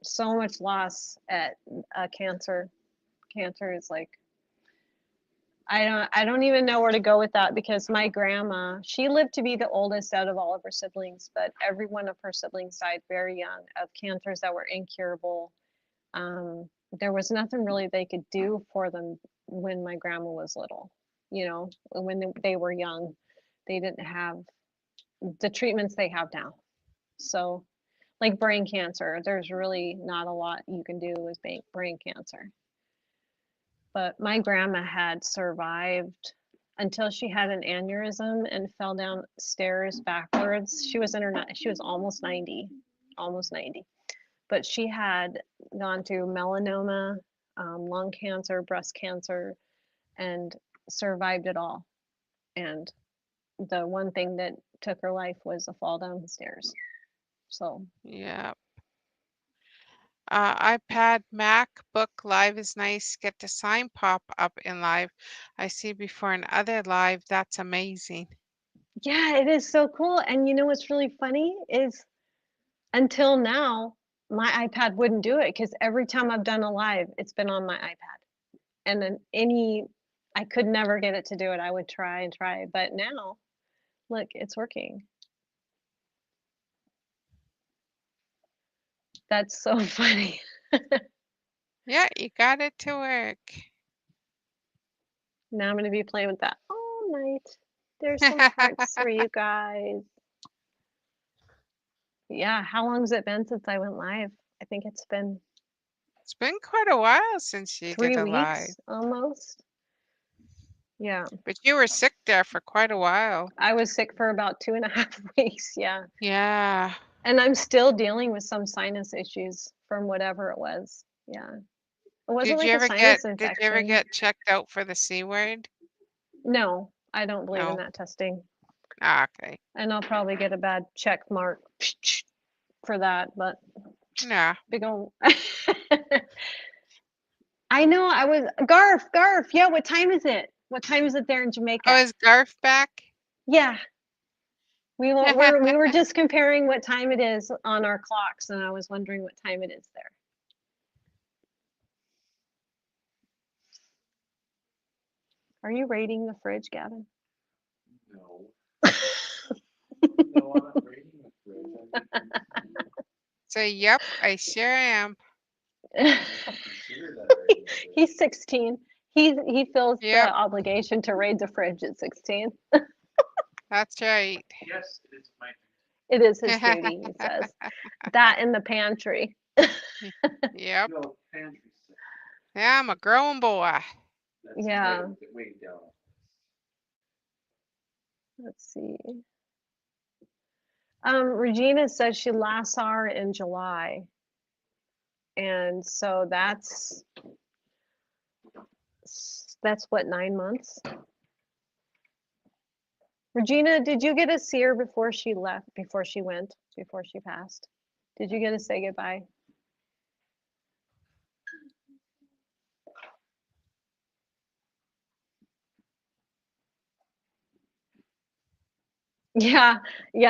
so much loss at cancer. Cancer is like I don't even know where to go with that because my grandma, she lived to be the oldest out of all of her siblings, but every one of her siblings died very young of cancers that were incurable. There was nothing really they could do for them when my grandma was little. When they were young, they didn't have the treatments they have now. So, like brain cancer, there's really not a lot you can do with brain cancer. But my grandma had survived until she had an aneurysm and fell down stairs backwards. She was almost 90. But she had gone through melanoma, lung cancer, breast cancer, and survived it all. And the one thing that took her life was a fall down the stairs. So, Yep. iPad, MacBook Live is nice. Get the sign pop up in live. I see before in other live. That's amazing. yeah, it is so cool. And you know what's really funny is until now, my iPad wouldn't do it because every time I've done a live, it's been on my iPad. And then I could never get it to do it. I would try and try, but now, look, it's working. That's so funny. Yeah, you got it to work. Now I'm gonna be playing with that all night. There's some hearts for you guys. Yeah, how long has it been since I went live? I think it's been It's been quite a while since you did 3 a live, weeks almost. Yeah, but you were sick there for quite a while. I was sick for about 2.5 weeks. Yeah. Yeah. And I'm still dealing with some sinus issues from whatever it was. Yeah. It wasn't like a sinus Did you ever infection. get checked out for the C word? No, I don't believe in No. that testing. Ah, okay. And I'll probably get a bad check mark for that, but Yeah. big ol' I know I was Garf. Yeah, what time is it? What time is it there in Oh, Jamaica? is Garf back? Yeah. We were just comparing what time it is on our clocks and I was wondering what time it is there. Are you raiding the fridge, Gavin? No. No, I'm not raiding the fridge. So, yep, I sure am. Consider that a raiding the fridge. He's 16. He feels the Yep, obligation to raid the fridge at 16. that's right. Yes, it is my It is his duty, he says. That in the pantry. Yep. no pantry set. Yeah, I'm a grown boy. That's Yeah. way down. Let's see. Regina says she last saw her in July. And so that's what, 9 months? Regina, did you get to see her before she left, before she passed? Did you get to say goodbye? Yeah,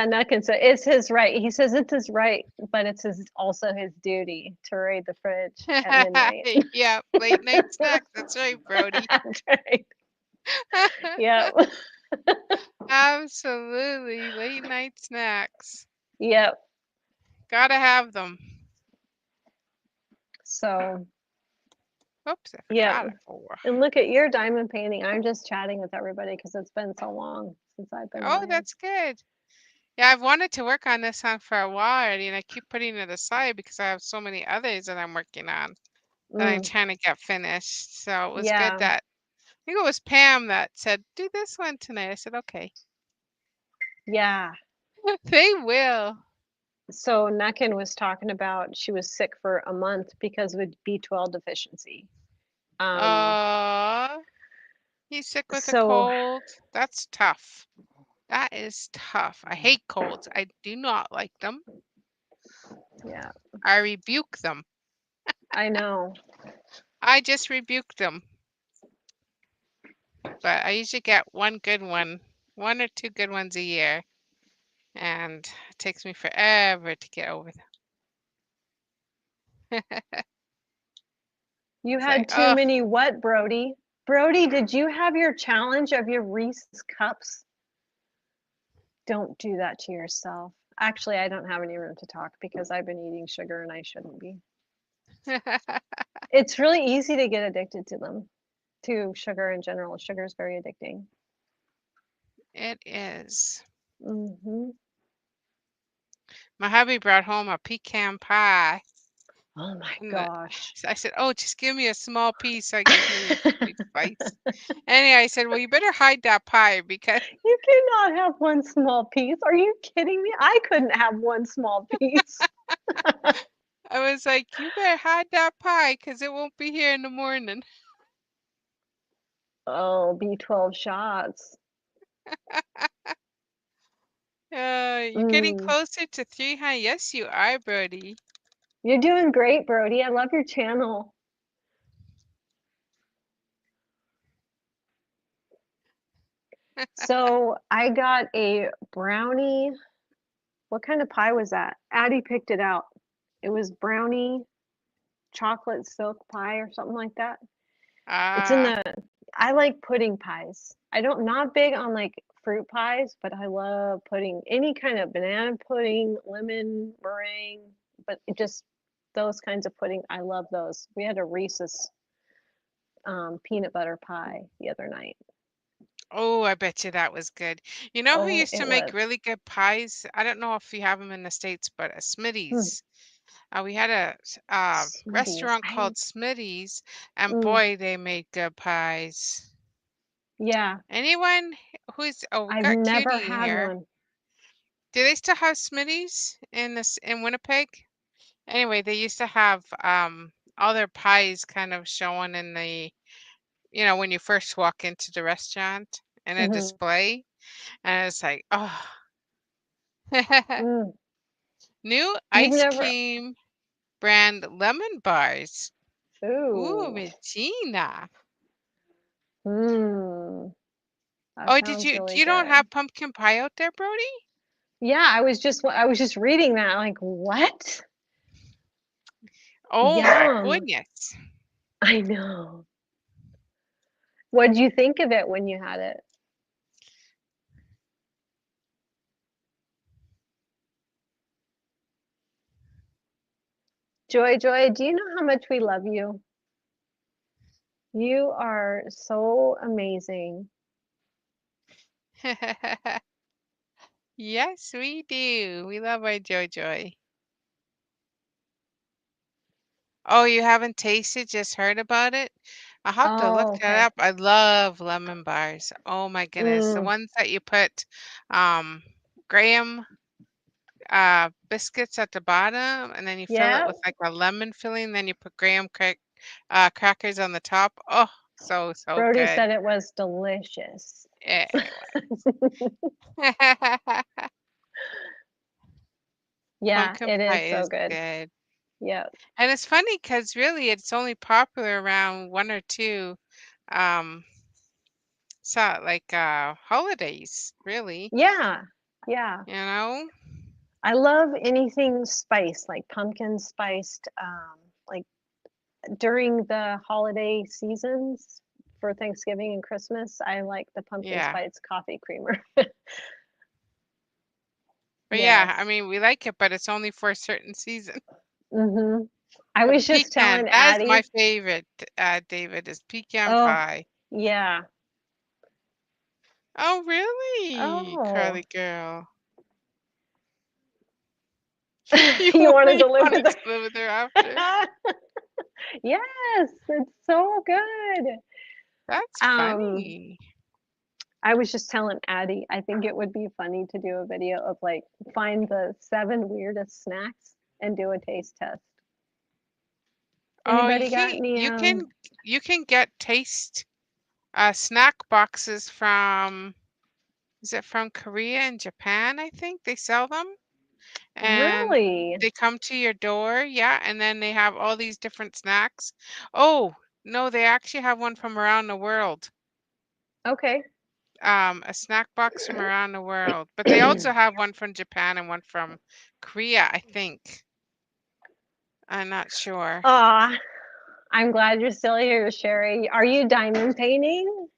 Nuckin said it's his right. He says it's his right, but it's also his duty to raid the fridge at midnight. Yep, late night snacks. That's right, Brody. That's right. Yep. Absolutely, late night snacks. Yep. Gotta have them. So, Oops, I yep. forgot it for. And look at your diamond painting. I'm just chatting with everybody because it's been so long since I've been Oh, live. that's good. Yeah, I've wanted to work on this song for a while already, and I keep putting it aside because I have so many others that I'm working on that I'm trying to get finished. So it was good Yeah. that I think it was Pam that said, "Do this one tonight." I said, "Okay." Yeah. They will. So Nuckin was talking about she was sick for a month because of B12 deficiency. He's sick with a So cold. That's tough. That is tough. I hate colds. I do not like them. yeah, I rebuke them. I know. I just rebuke them. But I usually get one good one or two good ones a year. And it takes me forever to get over them. You It's had like, too oh, many what, Brody? Brody, did you have your challenge of your Reese's cups? Don't do that to yourself. Actually, I don't have any room to talk because I've been eating sugar and I shouldn't be. It's really easy to get addicted to them, to sugar in general. Sugar is very addicting. it is. Hmm. My hubby brought home a pecan pie. Oh my And gosh. I said, "Oh, just give me a small piece so I can hear your advice." Anyway, I said, "Well, you better hide that pie because You cannot have one small piece. Are you kidding me? I couldn't have one small piece. I was like, you better hide that pie because it won't be here in the morning." Oh, B12 shots. You're getting Mm. closer to 300. Yes, you are, Brody. You're doing great, Brody. I love your channel. So I got a brownie. What kind of pie was that? Addie picked it out. It was brownie chocolate silk pie or something like that. It's in Ah, the, I like pudding pies. Not big on like fruit pies, but I love pudding. Any kind of banana pudding, lemon meringue, but just those kinds of pudding. I love those. We had a Reese's peanut butter pie the other night. oh, I bet you that was good. You know who Oh, used to it make was. really good pies? I don't know if you have them in the States, but a Hmm. Smitty's. We had a Smoothies. restaurant called Smitty's, and Mm, boy, they made good pies. yeah, Anyone who's, oh, we I've got never Cutie in had here. one. Do they still have Smitty's in Winnipeg? Anyway, they used to have all their pies kind of showing in the, when you first walk into the restaurant in a Hmm. display. And it's like, oh, Mm. new You've ice never. cream brand lemon bars. Ooh, Ooh. Regina. Hmm. That Oh, sounds really you don't good. have pumpkin pie out there, Brody? Yeah, I was just reading that. Like, what? Oh my Yum. goodness. I know. What did you think of it when you had it? Joy, do you know how much we love you? You are so amazing. Yes, we do. We love our Joy. Oh, you haven't tasted, just heard about it? I'll have to look Oh, that okay. up. I love lemon bars. Oh my goodness. The Mm, ones that you put graham biscuits at the bottom and then you fill it yeah. with like a lemon filling, then you put crackers on the top. Oh, so Brody good. said it was delicious. Yeah. Yeah, Pumpkin it pie is so is good. good. Yep. And it's funny because really it's only popular around one or two um holidays, really, Yeah. Yeah. you know? I love anything spiced, like pumpkin spiced, like during the holiday seasons for Thanksgiving and Christmas, I like the pumpkin Yeah. spice coffee creamer. But yeah, I Yes. mean, we like it, but it's only for a certain season. Mhm. I A was just pecan, telling that is my Addie. favorite, David, is pecan Oh, pie. yeah. Oh, really? Oh. Curly girl. You want to You deliver wanted the to live with her after? Yes, it's so good. That's Um, funny. I was just telling Addie, I think it would be funny to do a video of like find the 7 weirdest snacks and do a taste test. Oh, Anybody got any you can get taste snack boxes from, is it from Korea and Japan, I think they sell them? And really? they come to your door, yeah, and then they have all these different snacks. Oh, no, they actually have one from around the world. Okay. A snack box from around the world. But they also have one from Japan and one from Korea, I think. I'm not sure. Aw, I'm glad you're still here, Sherry. Are you diamond painting?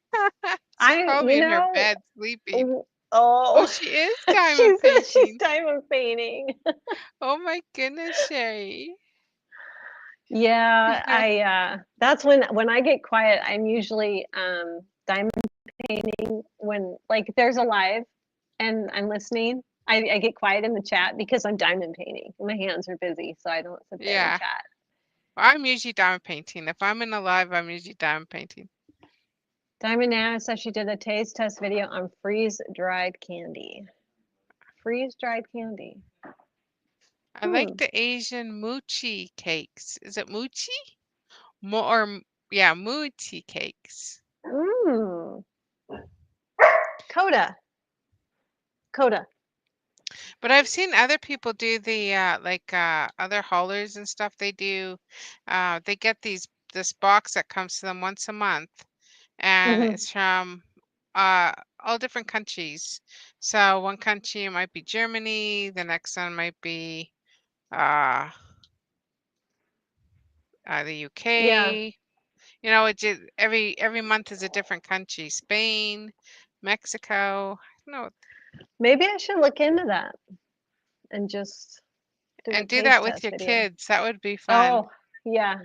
She's You probably in her know, bed sleeping. Oh, oh, she is diamond she's painting. diamond painting. Oh my goodness, Sherry. Yeah, that's when I get quiet, I'm usually diamond painting when like there's a live and I'm listening. I get quiet in the chat because I'm diamond painting. My hands are busy, so I don't sit there and Yeah. chat. I'm usually diamond painting. If I'm in a live, I'm usually diamond painting. Diamond Nana says she did a taste test video on freeze dried candy. Freeze dried candy. I like Hmm. the Asian mochi cakes. Is it mochi? Yeah, mochi cakes. Mmm. Coda. Coda. But I've seen other people do the other haulers and stuff. They get this box that comes to them once a month, and Hmm. it's from uh all different countries. So one country might be Germany, the next one might be uh the Yeah. UK. You know, it just every month is a different country. Spain, Mexico. No, Maybe I should look into that and just do a and do that taste with test your video. kids. That would be fun. Oh, yeah.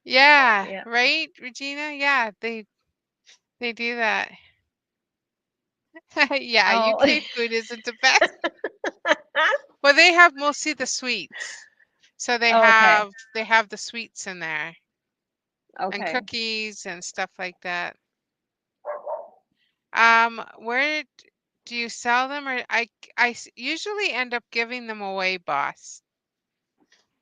Yeah, Yeah. right, Regina? Yeah, they do that. Yeah, Oh. UK food isn't the best. Well, they have mostly the sweets. So Okay. they have the sweets in there and Okay. cookies and stuff like that. Where do you sell them, or usually end up giving them away, boss.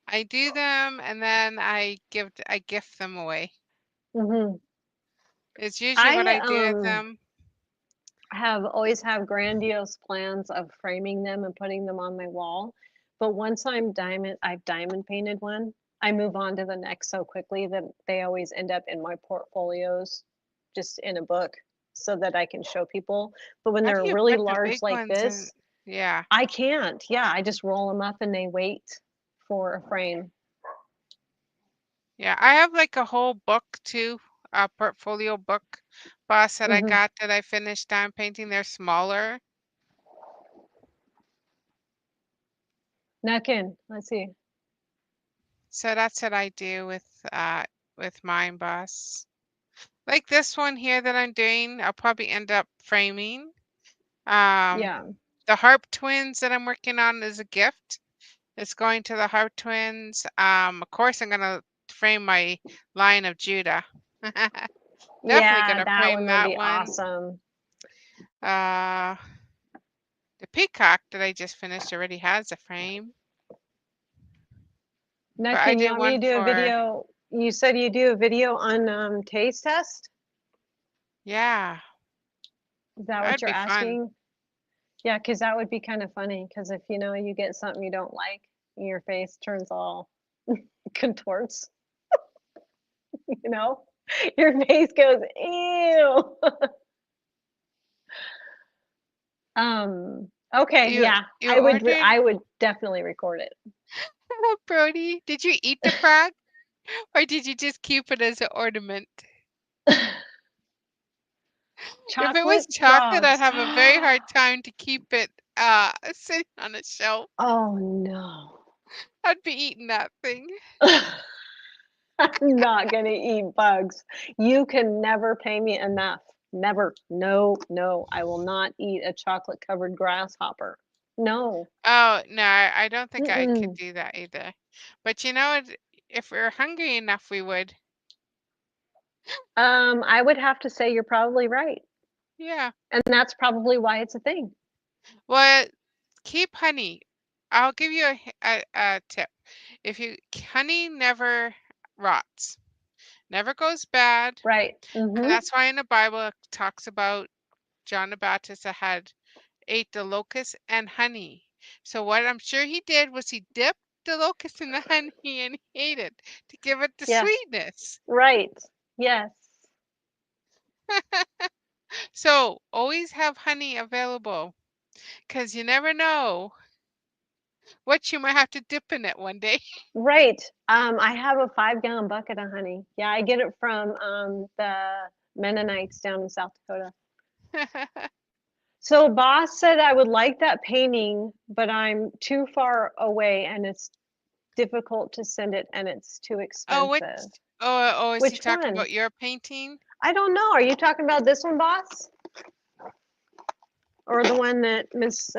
I do them and then I gift them away. Hmm. It's usually what I I do with them. have always have grandiose plans of framing them and putting them on my wall. But once I've diamond painted one, I move on to the next so quickly that they always end up in my portfolios, just in a book so that I can show people. But when How do they're you really put the large big like ones in? this, Yeah. I can't. Yeah, I just roll them up and they wait for a frame. Yeah, I have like a whole book too, a portfolio book, boss, that I Hmm. got that I finished down painting. They're smaller. Neck in. Let's see. So that's what I do with mine, boss. Like this one here that I'm doing, I'll probably end up framing. Yeah. The harp twins that I'm working on is a gift. It's going to the harp twins. Of course, I'm gonna frame my Lion of Judah. Definitely Yeah, gonna that frame one would that be one. awesome. The peacock that I just finished already has a frame, but I Nukin, you did want me to one do a for, video? You said you do a video on taste test? yeah, Is that what that'd you're be fun. asking? Yeah, because that would be kind of funny. Because if you know you get something you don't like, your face turns all contorts. You know, your face goes ew. Okay, You yeah, you ordered I would definitely record it. Brody, did you eat the frog or did you just keep it as an ornament? If it was Chocolate chocolate, I'd frogs. have a very hard time to keep it sitting on a shelf. Oh no. I'd be eating that thing. I'm not gonna eat bugs. You can never pay me enough. Never. No, no. I will not eat a chocolate covered grasshopper. No. Oh, no, I don't think I could Mm-mm. do that either. But you know what? If we were hungry enough, we would. I would have to say you're probably right. Yeah. And that's probably why it's a thing. Well, keep honey. I'll give you a tip. If you honey never rots, never goes bad, Right. and Mm-hmm. that's why in the Bible it talks about John the Baptist that had ate the locust and honey. So what I'm sure he did was he dipped the locust in the honey and he ate it to give it the Yes. sweetness. Right. Yes. So always have honey available because you never know what you might have to dip in it one day. Right. I have a 5-gallon bucket of honey. Yeah, I get it from the Mennonites down in South Dakota. So boss said I would like that painting, but I'm too far away and it's difficult to send it and it's too Oh, what? expensive. Oh, is he Which talking one? about your painting? I don't know. Are you talking about this one, boss? Or the one that Miss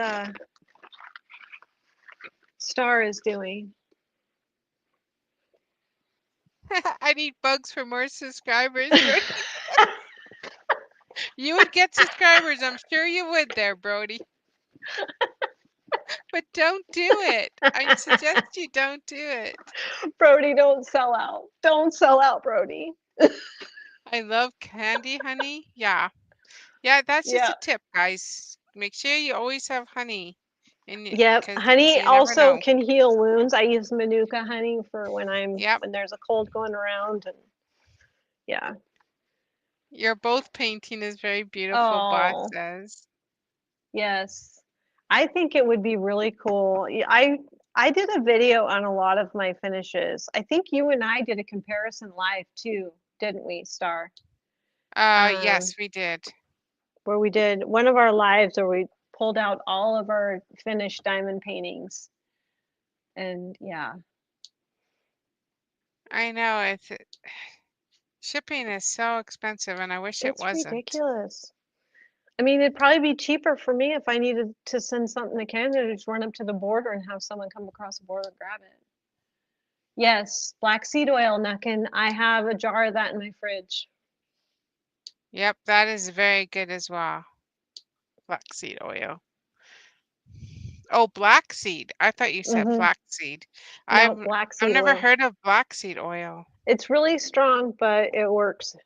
Star is doing? I need bugs for more subscribers, Brody. You would get subscribers. I'm sure you would there, Brody. But don't do it. I suggest you don't do it. Brody, don't sell out. Don't sell out, Brody. I love candy honey. Yeah. Yeah, that's just Yeah. a tip, guys. Make sure you always have honey in it Yep. because Honey you never also know. can heal wounds. I use Manuka honey for Yep. when there's a cold going around and yeah. Your both painting is very beautiful, Boss Oh, says. yes. I think it would be really cool. I did a video on a lot of my finishes. I think you and I did a comparison live too, didn't we, Star? Yes, we did. Where we did one of our lives where we pulled out all of our finished diamond paintings. And yeah, I know shipping is so expensive and I wish it it's wasn't. ridiculous. I mean, it'd probably be cheaper for me if I needed to send something to Canada to just run up to the border and have someone come across the border and grab it. Yes, black seed oil, Nuckin. I have a jar of that in my fridge. Yep, that is very good as well. Flaxseed oil. Oh, black seed. I thought you said Mm-hmm. flaxseed. No, I've black I've seed never oil. heard of black seed oil, It's really strong, but it works.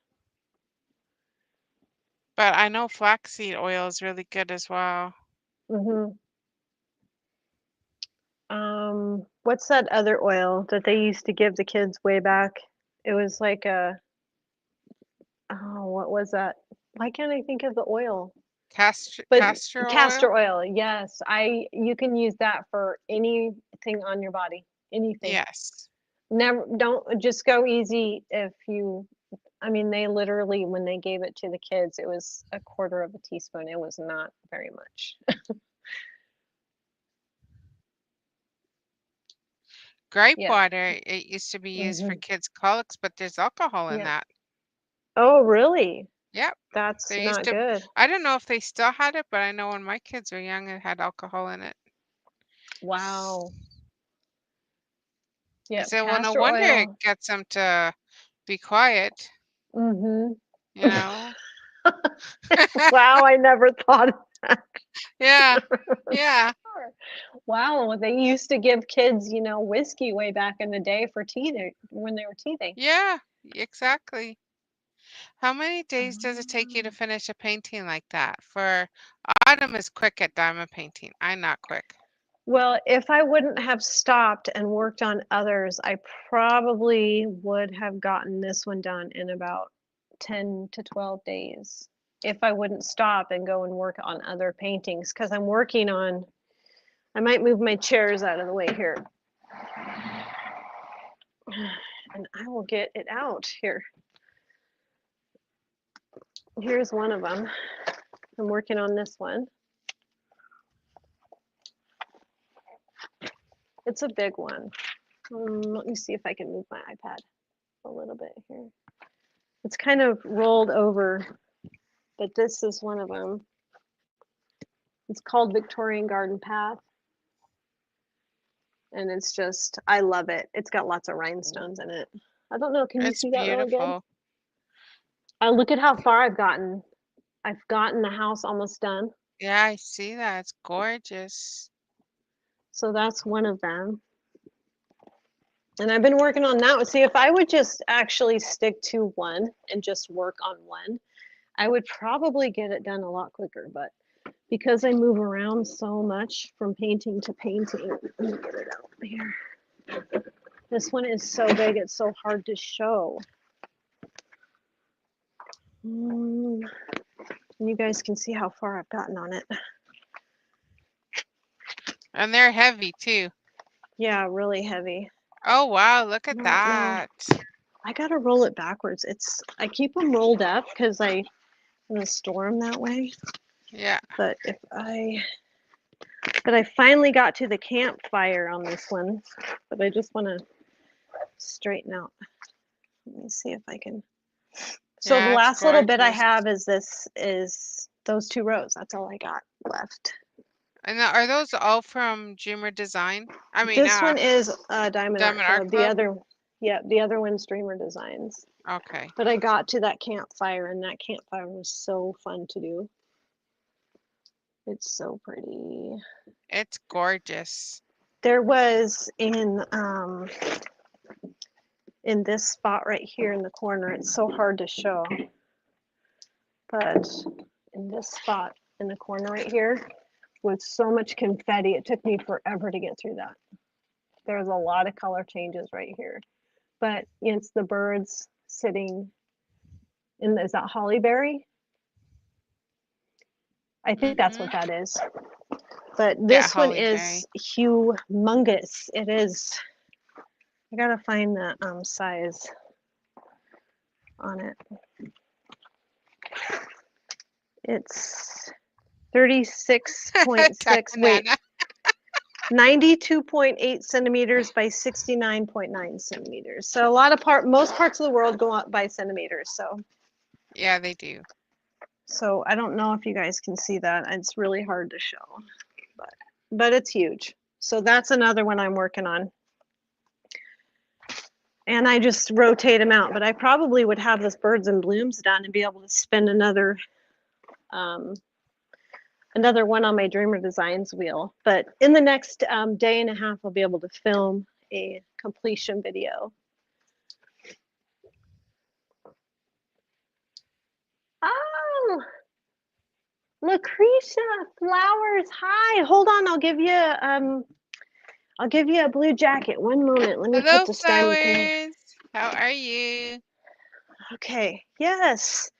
but I know flaxseed oil is really good as well. Mm-hmm. What's that other oil that they used to give the kids way back? It was like what was that? Why can't I think of the oil? But Castor castor oil? oil, yes. You can use that for anything on your body. Anything. Yes. Never don't just go easy if you I mean they literally when they gave it to the kids it was a quarter of a teaspoon. It was not very much. gripe Yeah. water, it used to be used for kids' colics, but there's alcohol in Yeah. that. Oh, really? Yep. That's They used not to, good. I don't know if they still had it, but I know when my kids were young, it had alcohol in it. Wow. Yeah, So well, no castor wonder it oil. gets them to be quiet, Mm-hmm. you know? Wow, I never thought of that. Yeah. Yeah. Wow, they used to give kids, whiskey way back in the day for teething when they were teething. Yeah, exactly. How many days does it take you to Oh. finish a painting like that? For Autumn is quick at diamond painting. I'm not quick. Well, if I wouldn't have stopped and worked on others, I probably would have gotten this one done in about 10 to 12 days. If I wouldn't stop and go and work on other paintings, because I'm working on, I might move my chairs out of the way here. And I will get it out here. Here's one of them. I'm working on this one. It's a big one. Let me see if I can move my iPad a little bit here. It's kind of rolled over, but this is one of them. It's called Victorian Garden Path. And it's just, I love it. It's got lots of rhinestones in it. I don't know, can you It's see that really good? beautiful. Look at how far I've gotten. I've gotten the house almost done. Yeah, I see that. It's gorgeous. So that's one of them. And I've been working on that one. See, if I would just actually stick to one and just work on one, I would probably get it done a lot quicker. But because I move around so much from painting to painting, let me get it out here. This one is so big, it's so hard to show. And you guys can see how far I've gotten on it. And they're heavy too. Yeah, really heavy. Oh, wow. Look at No, that. I gotta roll it backwards. I keep them rolled up because I'm gonna store them that way. Yeah. But I finally got to the campfire on this one, but I just want to straighten out. Let me see if I can. So the Yeah, it's last little bit I gorgeous. have is those 2 rows. That's all I got left. And are those all from Dreamer Design? I mean, This one is Diamond Art Diamond Art Club. Club? The other one's Dreamer Designs. Okay. But I got to that campfire, and that campfire was so fun to do. It's so pretty. It's gorgeous. There was in this spot right here in the corner. It's so hard to show, but in this spot in the corner right here with so much confetti, it took me forever to get through that. There's a lot of color changes right here, but it's the birds sitting in, is that hollyberry? I think that's what that is. But Yeah, this one hollyberry. is humongous. It is. I gotta find the size on it. It's 36.6. Wait, Diana. 92.8 centimeters by 69.9 centimeters. So most parts of the world go up by centimeters. Yeah, they do. So I don't know if you guys can see that. It's really hard to show, but it's huge. So that's another one I'm working on. And I just rotate them out, but I probably would have this birds and blooms done and be able to spend another one on my Dreamer Designs wheel. But in the next day and a half, I'll be able to film a completion video. Oh, Lucretia, flowers. Hi, hold on. I'll give you a blue jacket. One moment. Let me Hello, put the stand thing. flowers. How are you? Okay. Yes.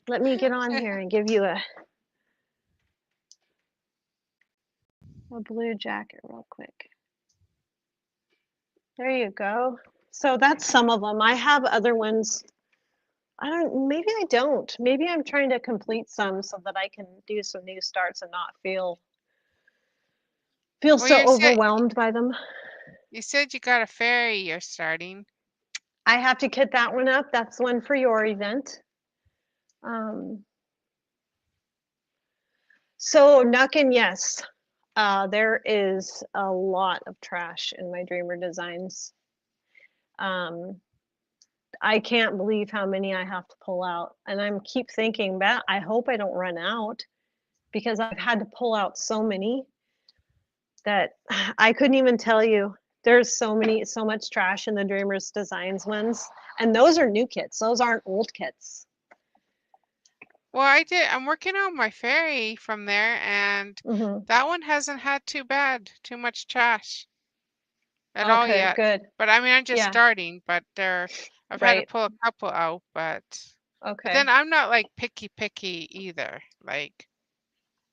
Let me get on here and give you a blue jacket real quick. There you go. So that's some of them. I have other ones. Maybe I don't. Maybe I'm trying to complete some so that I can do some new starts and not feel Well, so overwhelmed by them. You said you got a fairy you're starting. I have to kit that one up. That's one for your event. So Nuckin, yes, there is a lot of trash in my Dreamer designs. I can't believe how many I have to pull out, and I'm keep thinking that I hope I don't run out because I've had to pull out so many that I couldn't even tell you. There's so much trash in the Dreamers Designs ones, and those are new kits. Those aren't old kits. Well, I'm working on my fairy from there, and that one hasn't had too much trash at all Okay, yet. good. But I mean, I'm just Yeah. starting, but I've had to Right. pull a couple out, but Okay. then I'm not like picky either. Like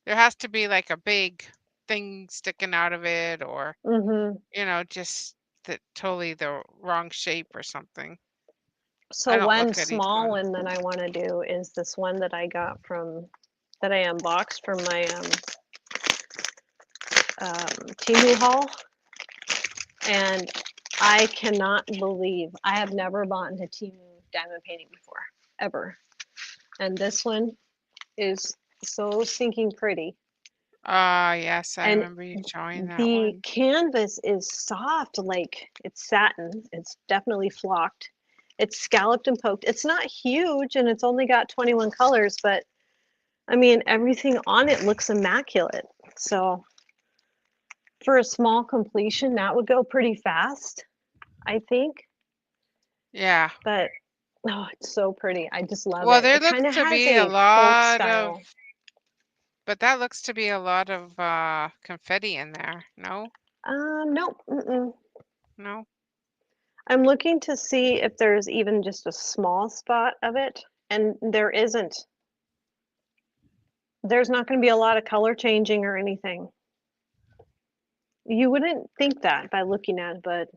there has to be like a big thing sticking out of it, or you know, just totally the wrong shape or something. So I don't one look at each small one. one that I want to do is this one that I got that I unboxed from my Temu haul, and I cannot believe I have never bought into Temu diamond painting before, ever. And this one is so stinking pretty. Yes, I And remember you showing that the one. canvas is soft, like it's satin. It's definitely flocked. It's scalloped and poked. It's not huge, and it's only got 21 colors, but I mean, everything on it looks immaculate. So for a small completion, that would go pretty fast, I think. Yeah. But oh, it's so pretty. I just love Well, it. there It kind looks of to has be a a folk lot style. of, but that looks to be a lot of confetti in there. No? Nope. No? I'm looking to see if there's even just a small spot of it, and there isn't. There's not going to be a lot of color changing or anything. You wouldn't think that by looking at it, but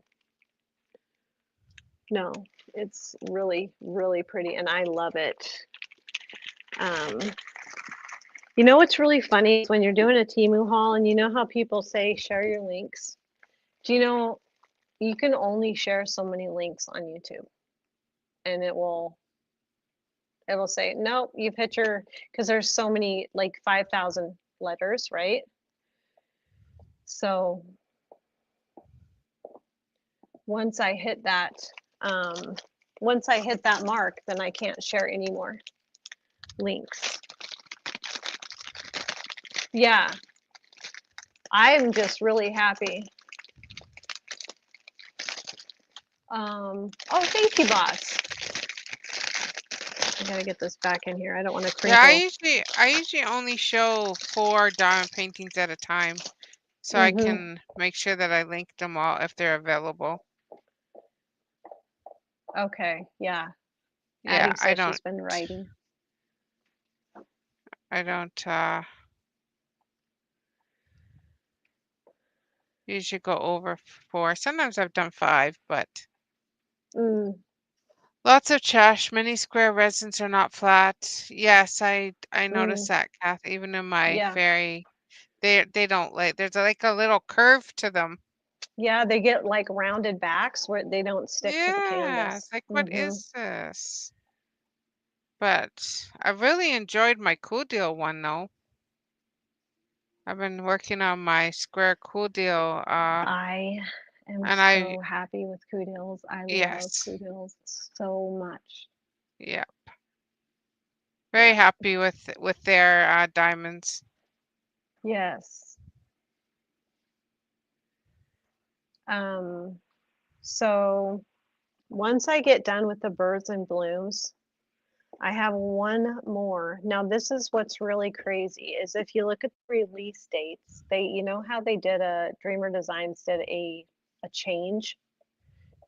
no, it's really, really pretty, and I love it. You know what's really funny is when you're doing a Temu haul, and you know how people say share your links? Do you know you can only share so many links on YouTube, and it'll say, nope, you've hit your, because there's so many, like 5,000 letters, right? So once I hit that, mark, then I can't share any more links. Yeah, I'm just really happy. Oh, thank you, boss. I gotta get this back in here. I don't want to crinkle. Yeah, I usually only show 4 diamond paintings at a time, so I can make sure that I link them all if they're available. Okay, yeah. Yeah, Addie says she's been writing. I don't usually go over 4. Sometimes I've done 5, but lots of trash. Many square resins are not flat. Yes, I noticed that, Kath. Even in my fairy, they don't like. There's like a little curve to them. Yeah, they get like rounded backs where they don't stick to the canvas. Yeah, it's like, what is this? But I really enjoyed my Cool Deal one, though. I've been working on my square Cool Deal. I am so happy with Cool Deals. I love Cool Deals so much. Yep. Very happy with their diamonds. Yes. So once I get done with the birds and blooms, I have one more. Now this is what's really crazy is if you look at the release dates, you know how they did Dreamer Designs did a change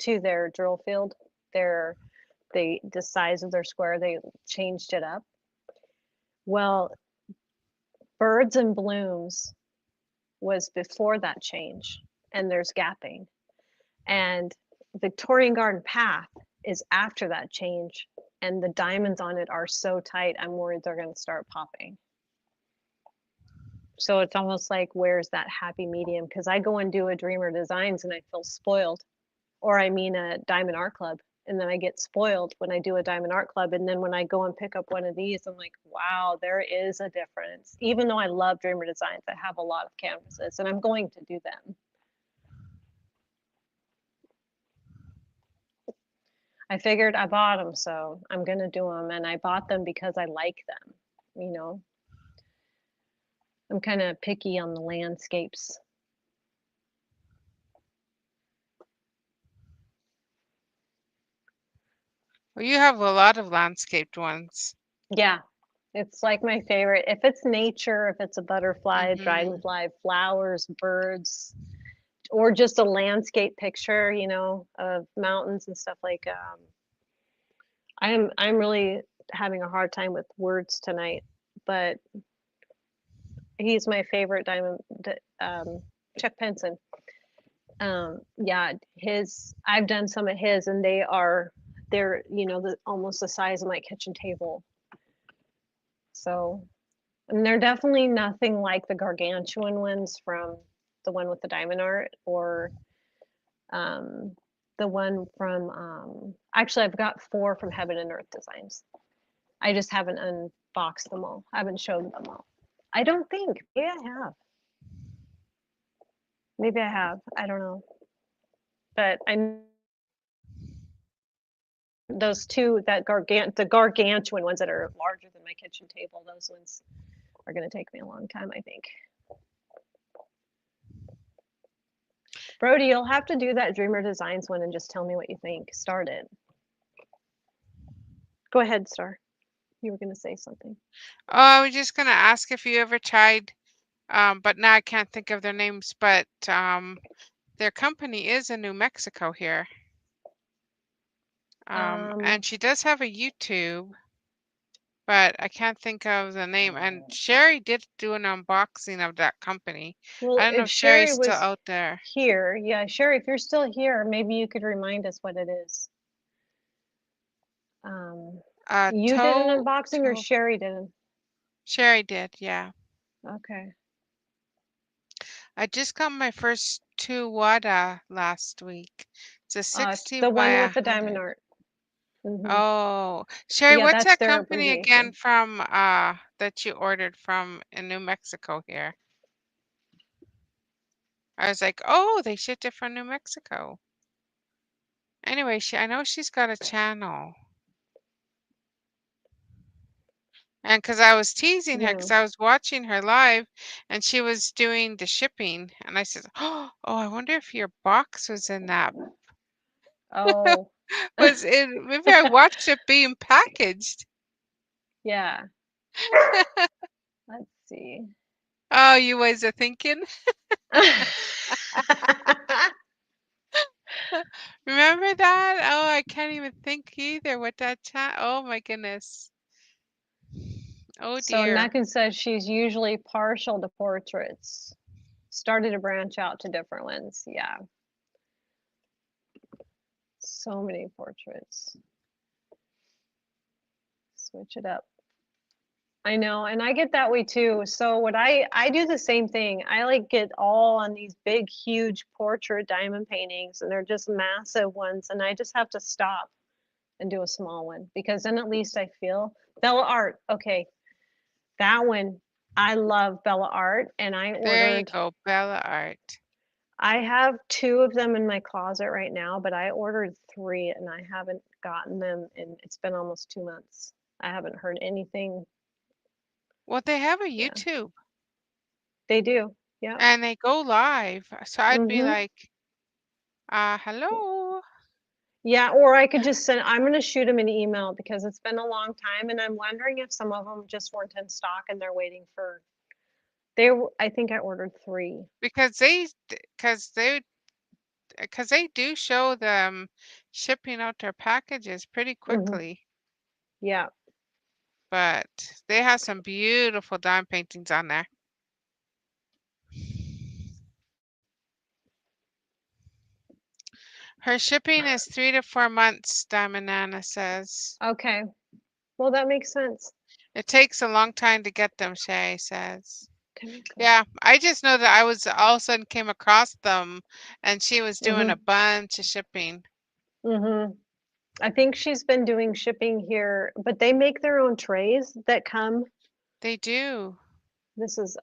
to their drill field, the size of their square, they changed it up. Well, birds and blooms was before that change, and there's gapping. And Victorian Garden Path is after that change, and the diamonds on it are so tight, I'm worried they're going to start popping. So it's almost like, where's that happy medium? Because I go and do a Dreamer Designs and I feel spoiled, or I mean a Diamond Art Club, and then I get spoiled when I do a Diamond Art Club, and then when I go and pick up one of these, I'm like, wow, there is a difference. Even though I love Dreamer Designs, I have a lot of canvases, and I'm going to do them. I figured I bought them, so I'm gonna do them, and I bought them because I like them. You know, I'm kind of picky on the landscapes. Well, you have a lot of landscaped ones. Yeah, it's like my favorite. If it's nature, if it's a butterfly, Mhm. dragonfly, flowers, birds, or just a landscape picture, you know, of mountains and stuff like. I'm really having a hard time with words tonight, but he's my favorite Chuck Penson. Yeah, his I've done some of his, and they're almost the size of my kitchen table. So, and they're definitely nothing like the gargantuan ones from the one with the diamond art, or the one from actually I've got 4 from Heaven and Earth Designs. I just haven't unboxed them all. I haven't shown them all. I don't think. Maybe I have. Maybe I have. I don't know. But I those 2 the gargantuan ones that are larger than my kitchen table, those ones are going to take me a long time, I think. Brody, you'll have to do that Dreamer Designs one and just tell me what you think. Start it. Go ahead, Star. You were going to say something. Oh, I was just gonna ask if you ever tried, but now I can't think of their names, but their company is in New Mexico here. And she does have a YouTube, but I can't think of the name. And Sherry did do an unboxing of that company. Well, I don't know if if Sherry's Sherry still was out there. here, yeah, Sherry, if you're still here, maybe you could remind us what it is. You did an unboxing, or Sherry did? Sherry did, yeah. Okay. I just got my first 2 WADA last week. It's a 60 The by one with the diamond 100. art. Oh, Sherry, Yeah, what's that's that their company again abbreviation. from that you ordered from in New Mexico here? I was like, oh, they shipped it from New Mexico. Anyway, I know she's got a channel. And because I was teasing her, because Yeah. I was watching her live and she was doing the shipping. And I said, oh, I wonder if your box was in that. Oh. Maybe I watched it being packaged. Yeah. Let's see. Oh, you guys are thinking? Remember that? Oh, I can't even think either what that chat. Oh my goodness. Oh So dear. Nucken says she's usually partial to portraits. Started to branch out to different ones. Yeah. So many portraits. Switch it up. I know, and I get that way too. So what I do the same thing. I like get all on these big, huge portrait diamond paintings, and they're just massive ones, and I just have to stop and do a small one, because then at least I feel Bella Art. Okay, that one, I love Bella Art, and There you go, Bella Art. I have 2 of them in my closet right now, but I ordered 3 and I haven't gotten them, and it's been almost 2 months. I haven't heard anything. Well, they have a Yeah. YouTube They do. Yeah. and they go live. So I'd be Mhm. like, hello. Yeah, or I could just I'm gonna shoot them an email, because it's been a long time, and I'm wondering if some of them just weren't in stock and they're waiting for. I think I ordered 3. Because they do show them shipping out their packages pretty quickly. Yeah. But they have some beautiful diamond paintings on there. Her shipping is 3 to 4 months, Diamond Nana says. Okay. Well, that makes sense. It takes a long time to get them, Shay says. Yeah, I just know that I was all of a sudden came across them, and she was doing a bunch of shipping. Mm-hmm. I think she's been doing shipping here, but they make their own trays that come. They do.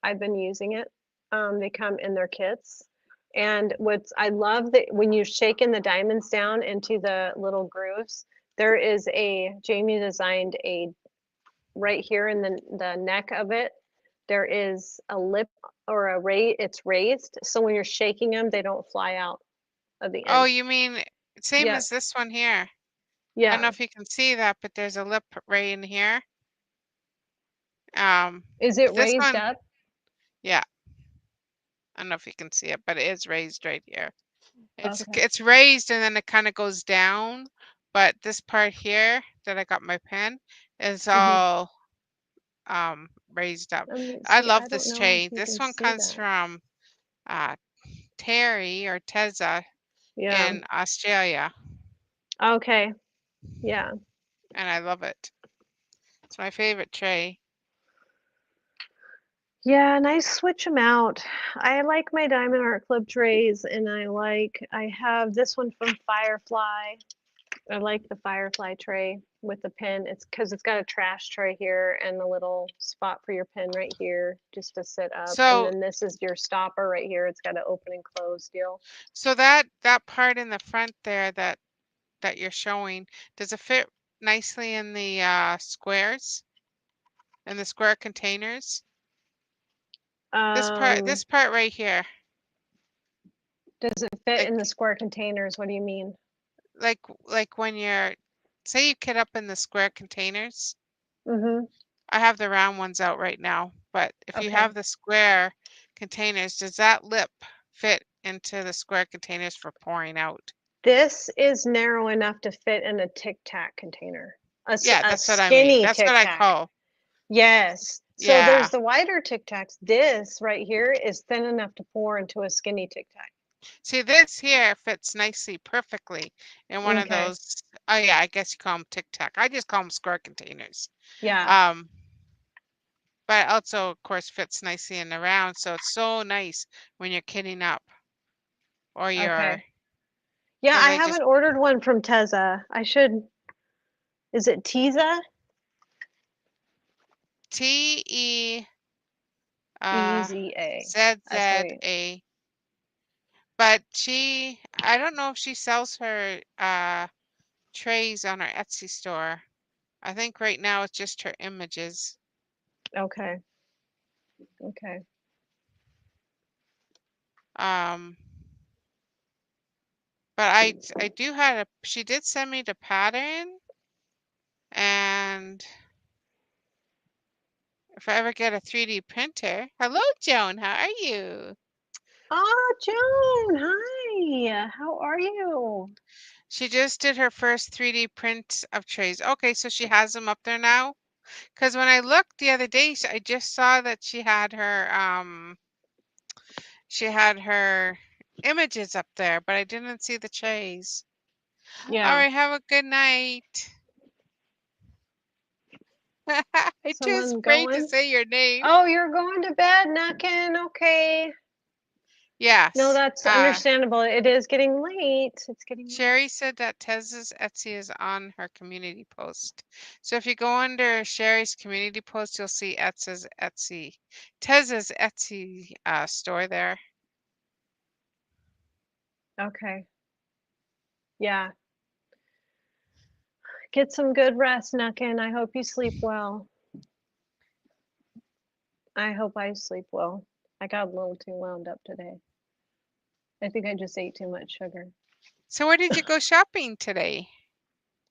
I've been using it. They come in their kits. And I love that when you're shaking the diamonds down into the little grooves, Jamie designed right here in the neck of it, there is a lip or it's raised. So when you're shaking them, they don't fly out of the Oh, end. you mean same Yeah. as this one here? I don't know Yeah. if you can see that, but there's a lip right in here. Is it This raised one, up? yeah. I don't know if you can see it, but it is raised right here. Okay. It's raised and then it kind of goes down, but this part here that I got my pen is all raised up. I See, I love don't this know tray. if you This can one see comes that. from Terry or Teza Yeah. in Australia, Okay. Yeah. and I love it. It's my favorite tray. Yeah, and I switch them out. I like my diamond art clip trays, and I have this one from Firefly. I like the Firefly tray with the pin. It's because it's got a trash tray here and a little spot for your pin right here just to sit up. And So, then this is your stopper right here. It's got an open and close deal. so that part in the front there that you're showing, does it fit nicely in the squares, in the square containers? This Um, part right here, does it fit in the like square containers? What do you mean? like when you're, say you kit up in the square containers. Mm-hmm. I have the round ones out right now, but if you Okay. have the square containers, does that lip fit into the square containers for pouring out? This is narrow enough to fit in a Tic Tac container, Yeah, a that's what I mean. skinny That's what Tic I Tac. call. Yes. So Yeah. there's the wider Tic Tacs. This right here is thin enough to pour into a skinny Tic Tac. See, this here fits nicely, perfectly in one of Okay. those. Oh yeah, I guess you call them Tic Tac. I just call them square containers. Yeah. Um, but also, of course, fits nicely in the round. So it's so nice when you're kitting up or you're, Okay. Yeah, because I I just haven't ordered one from Teza. I should. Is it Teza? TE EZA. That's how you. ZZA. But I don't know if she sells her trays on her Etsy store. I think right now it's just her images. Okay. Okay. Um, but I do have she did send me the pattern, and if I ever get a 3D printer. Hello, Joan, how are you? Ah, Joan. Hi. How are you? She just did her first 3D print of trays. Okay, so she has them up there now. Because when I looked the other day, I just saw that she had her images up there, but I didn't see the trays. All Yeah. right, have a good night. I just Someone afraid to going? say your name. Oh, you're going to bed, Nuckin. Okay. No, Yes. that's understandable. It is getting late. It's getting late. Sherry said that Tez's Etsy is on her community post. So if you go under Sherry's community post, you'll see Tez's Etsy store there. Okay. Yeah. Get some good rest, Nuckin. I hope you sleep well. I hope I sleep well. I got a little too wound up today. I think I just ate too much sugar. So where did you go shopping today?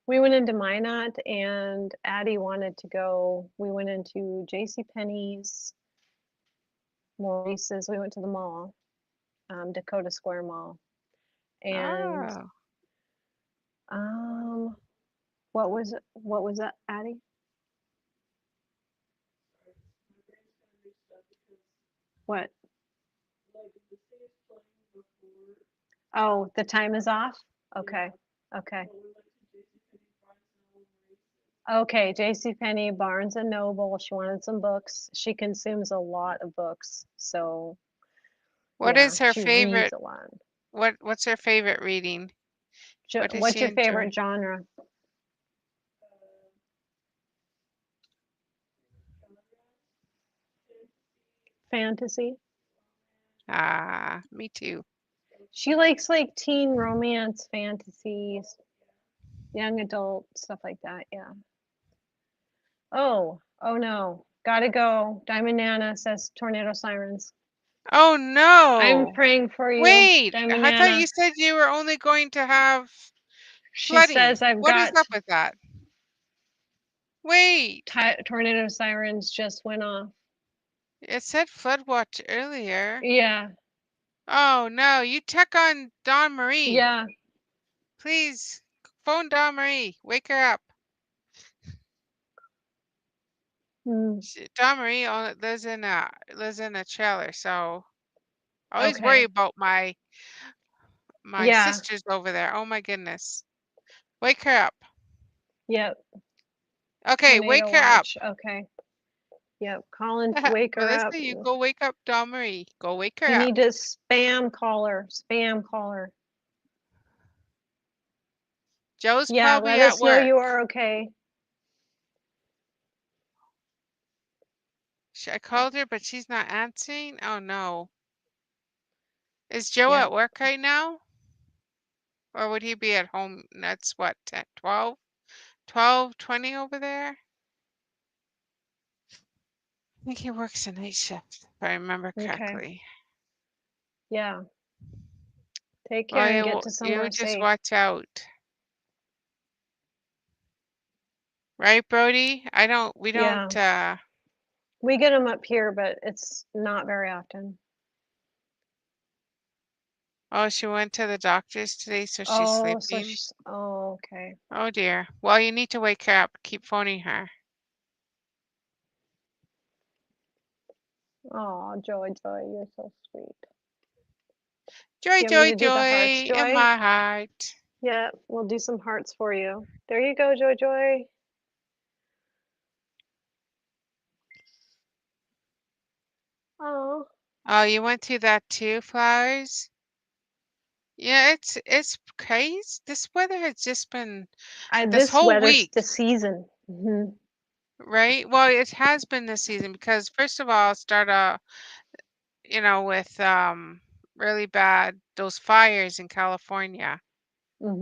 We went into Minot and Addie wanted to go. We went into J.C. Penney's, Maurice's. We went to the mall, Dakota Square Mall. And Oh, um, what was it? What was that, Addie? What? Oh, the time is off? Okay. Okay. Okay, JCPenney, Barnes and Noble. She wanted some books. She consumes a lot of books, so What yeah, is her she reads favorite? a lot. What's her favorite reading? What does What's she your enjoy? favorite genre? Fantasy. Ah, me too. She likes like teen romance, fantasies, young adult stuff like that. Yeah. Oh no. Gotta go. Diamond Nana says tornado sirens. Oh I'm no. praying for you, Wait, Diamond I thought Nana. you said you were only going to have She flooding. says I've What is got up with that? Wait, tornado sirens just went off. it said flood watch earlier. Yeah. Oh no, you check on Dawn Marie. Yeah. Please phone Dawn Marie. Wake her up. Mm, Dawn Marie lives in a trailer, so I always worry okay. about my Yeah. sisters over there. Oh my goodness. Wake her up. Yep. Okay, wake Tornado her up. watch. Okay. Yep. Colin, wake her up. Melissa, you go wake up Dawn Marie. Go wake her You up. need to spam call her. Spam call her. Joe's Yeah, probably let at us know work. you are okay. I called her, but she's not answering. Oh no. Is Joe Yeah. at work right now? Or would he be at home? That's what, 10, 12? 12, 20 over there? I think he works a night shift, if I remember Okay. correctly. Yeah. Take Well, care and get to you somewhere just safe. watch out. Right, Brody? We Yeah. don't, We get them up here, but it's not very often. oh, she went to the doctor's today, so she's Oh, so sleeping. she's, oh, okay. Oh dear. Well, you need to wake her up. Keep phoning her. Oh, Joy, you're so sweet. Joy, You want me joy, to do the hearts, joy in Joy? my heart. Yeah, we'll do some hearts for you. There you go, Joy. Oh, Oh, you went through that too, Flowers? Yeah, it's crazy. This weather has just been this this whole weather's week, the season. Hmm. right? Well, it has been this season because first of all, start off, with really bad those fires in California.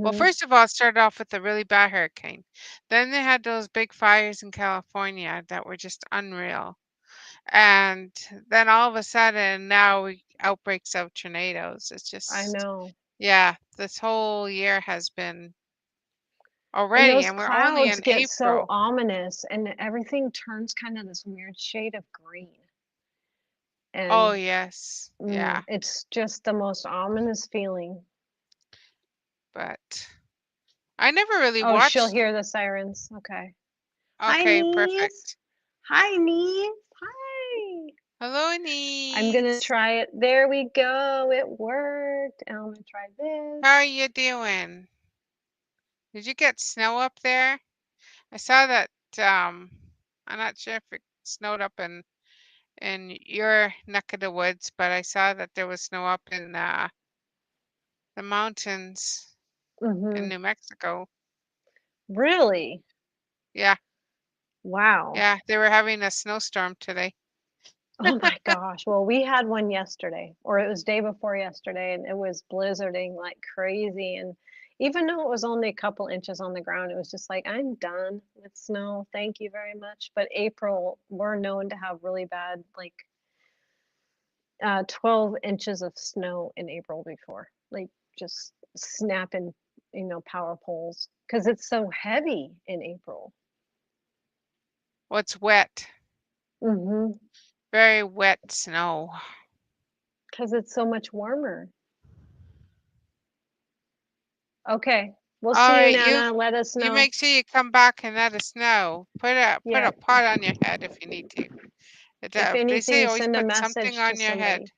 Well, Hmm. first of all, it started off with a really bad hurricane. Then they had those big fires in California that were just unreal. And then all of a sudden now outbreaks of tornadoes. It's I just, know. yeah, this whole year has been And already, those and we're only clouds in get so April. ominous and everything turns kind of this weird shade of green. Oh, And yes. Yeah. it's just the most ominous feeling. But I never really Oh, she'll watched. hear the sirens. Okay. Hi, Okay, niece. perfect. Hi, niece. Hi. Hello, I'm gonna niece. try it. There we go. It worked. And I'm gonna try this. How are you doing? Did you get snow up there? I saw that, I'm not sure if it snowed up in your neck of the woods, but I saw that there was snow up in the mountains in Hmm. New Mexico. Really? Yeah, Wow. yeah, they were having a snowstorm today. Oh my gosh. Well, we had one yesterday, or it was day before yesterday, and it was blizzarding like crazy. And even though it was only a couple inches on the ground, it was just like, I'm done with snow. Thank you very much. But April, we're known to have really bad, like 12 inches of snow in April before, like just snapping, power poles because it's so heavy in April. What's wet? Mm-hmm. Very wet snow. Because it's so much warmer. Okay. We'll All see you, right, you Nana. Let us you know. make sure you come back and let us know. Put Yeah. a pot on your head if you need to. If They say anything, always send a put something message to on your head. somebody.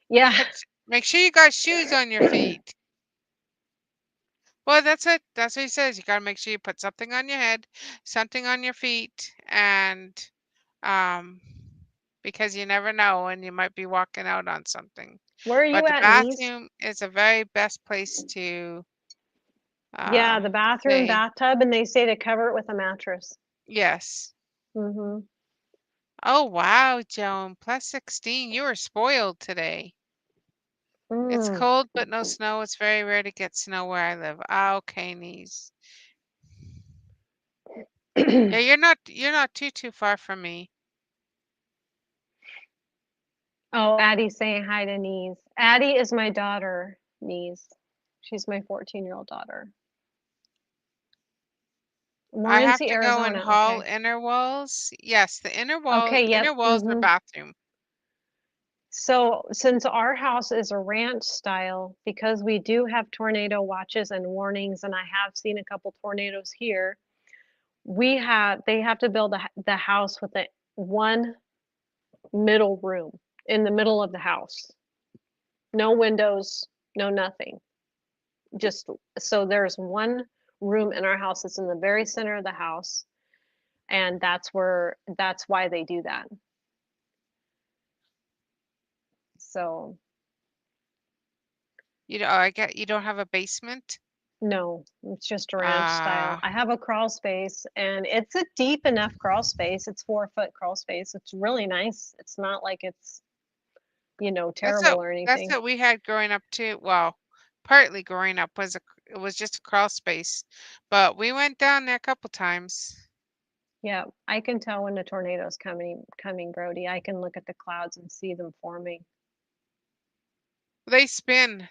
Yeah. Make sure you got shoes on your feet. Well, that's what he says. You gotta make sure you put something on your head, something on your feet, and um, because you never know, and you might be walking out on something. Where are But you the at, Niece? bathroom is a very best place to Yeah, the bathroom, stay. bathtub, and they say to cover it with a mattress. Yes. Mm-hmm. Oh wow, Joan, plus 16. You were spoiled today. It's Mm. cold but no snow. It's very rare to get snow where I live. Ah, okay, niece. Yeah, you're not too far from me. Oh, Addie's saying hi to Niece. Addie is my daughter, Niece. She's my 14-year-old daughter. I have Morenci, to go and Arizona. haul Okay. inner walls. Yes, the Okay, inner yep. walls are bathroom. So since our house is a ranch style, because we do have tornado watches and warnings, and I have seen a couple tornadoes here, they have to build the house with one middle room in the middle of the house. No windows, no nothing. Just so there's one room in our house that's in the very center of the house, and that's why they do that. So You don't have a basement? no, it's just a ranch style. I have a crawl space, and it's a deep enough crawl space. It's 4-foot crawl space. It's really nice. It's not like it's, That's terrible or that's anything. what we had growing up too. Well, partly growing up it was just a crawl space, but we went down there a couple times. Yeah, I can tell when the tornado's coming, Brody. I can look at the clouds and see them forming. They spin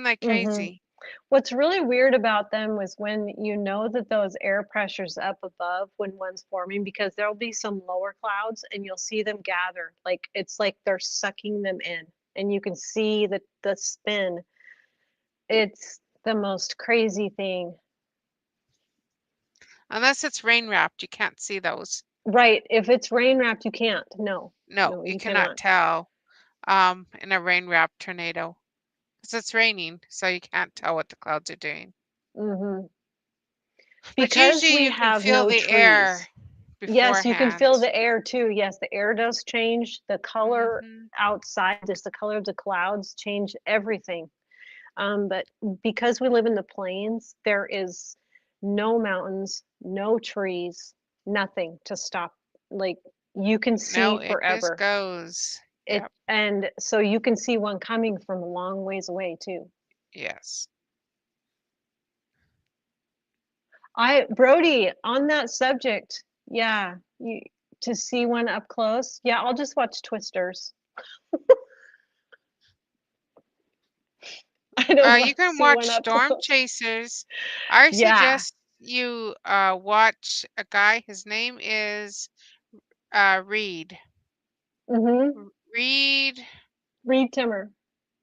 like Hmm. crazy. What's really weird about them was when you know that those air pressures up above when one's forming, because there'll be some lower clouds and you'll see them gather. Like it's like they're sucking them in, and you can see the spin. It's the most crazy thing. Unless it's rain wrapped, you can't see those. Right. If it's rain wrapped, you can't. No, No, no, you you cannot cannot. tell in a rain wrapped tornado because it's raining, so you can't tell what the clouds are doing. Hmm. But Because usually we you can have feel no the air trees. Yes, you can beforehand. feel the air too. Yes, the air does change. The color Hmm. outside, just the color of the clouds change everything. But because we live in the plains, there is no mountains, no trees, nothing to stop. Like you can No, see it just forever. goes. Yep. And so you can see one coming from a long ways away too. Yes. Brody, on that subject, yeah, to see one up close. Yeah, I'll just watch Twisters. I don't You want to can see watch one up Storm close. Chasers. I Yeah. suggest you watch a guy. His name is Reed. Mm-hmm. Reed Reed Timmer.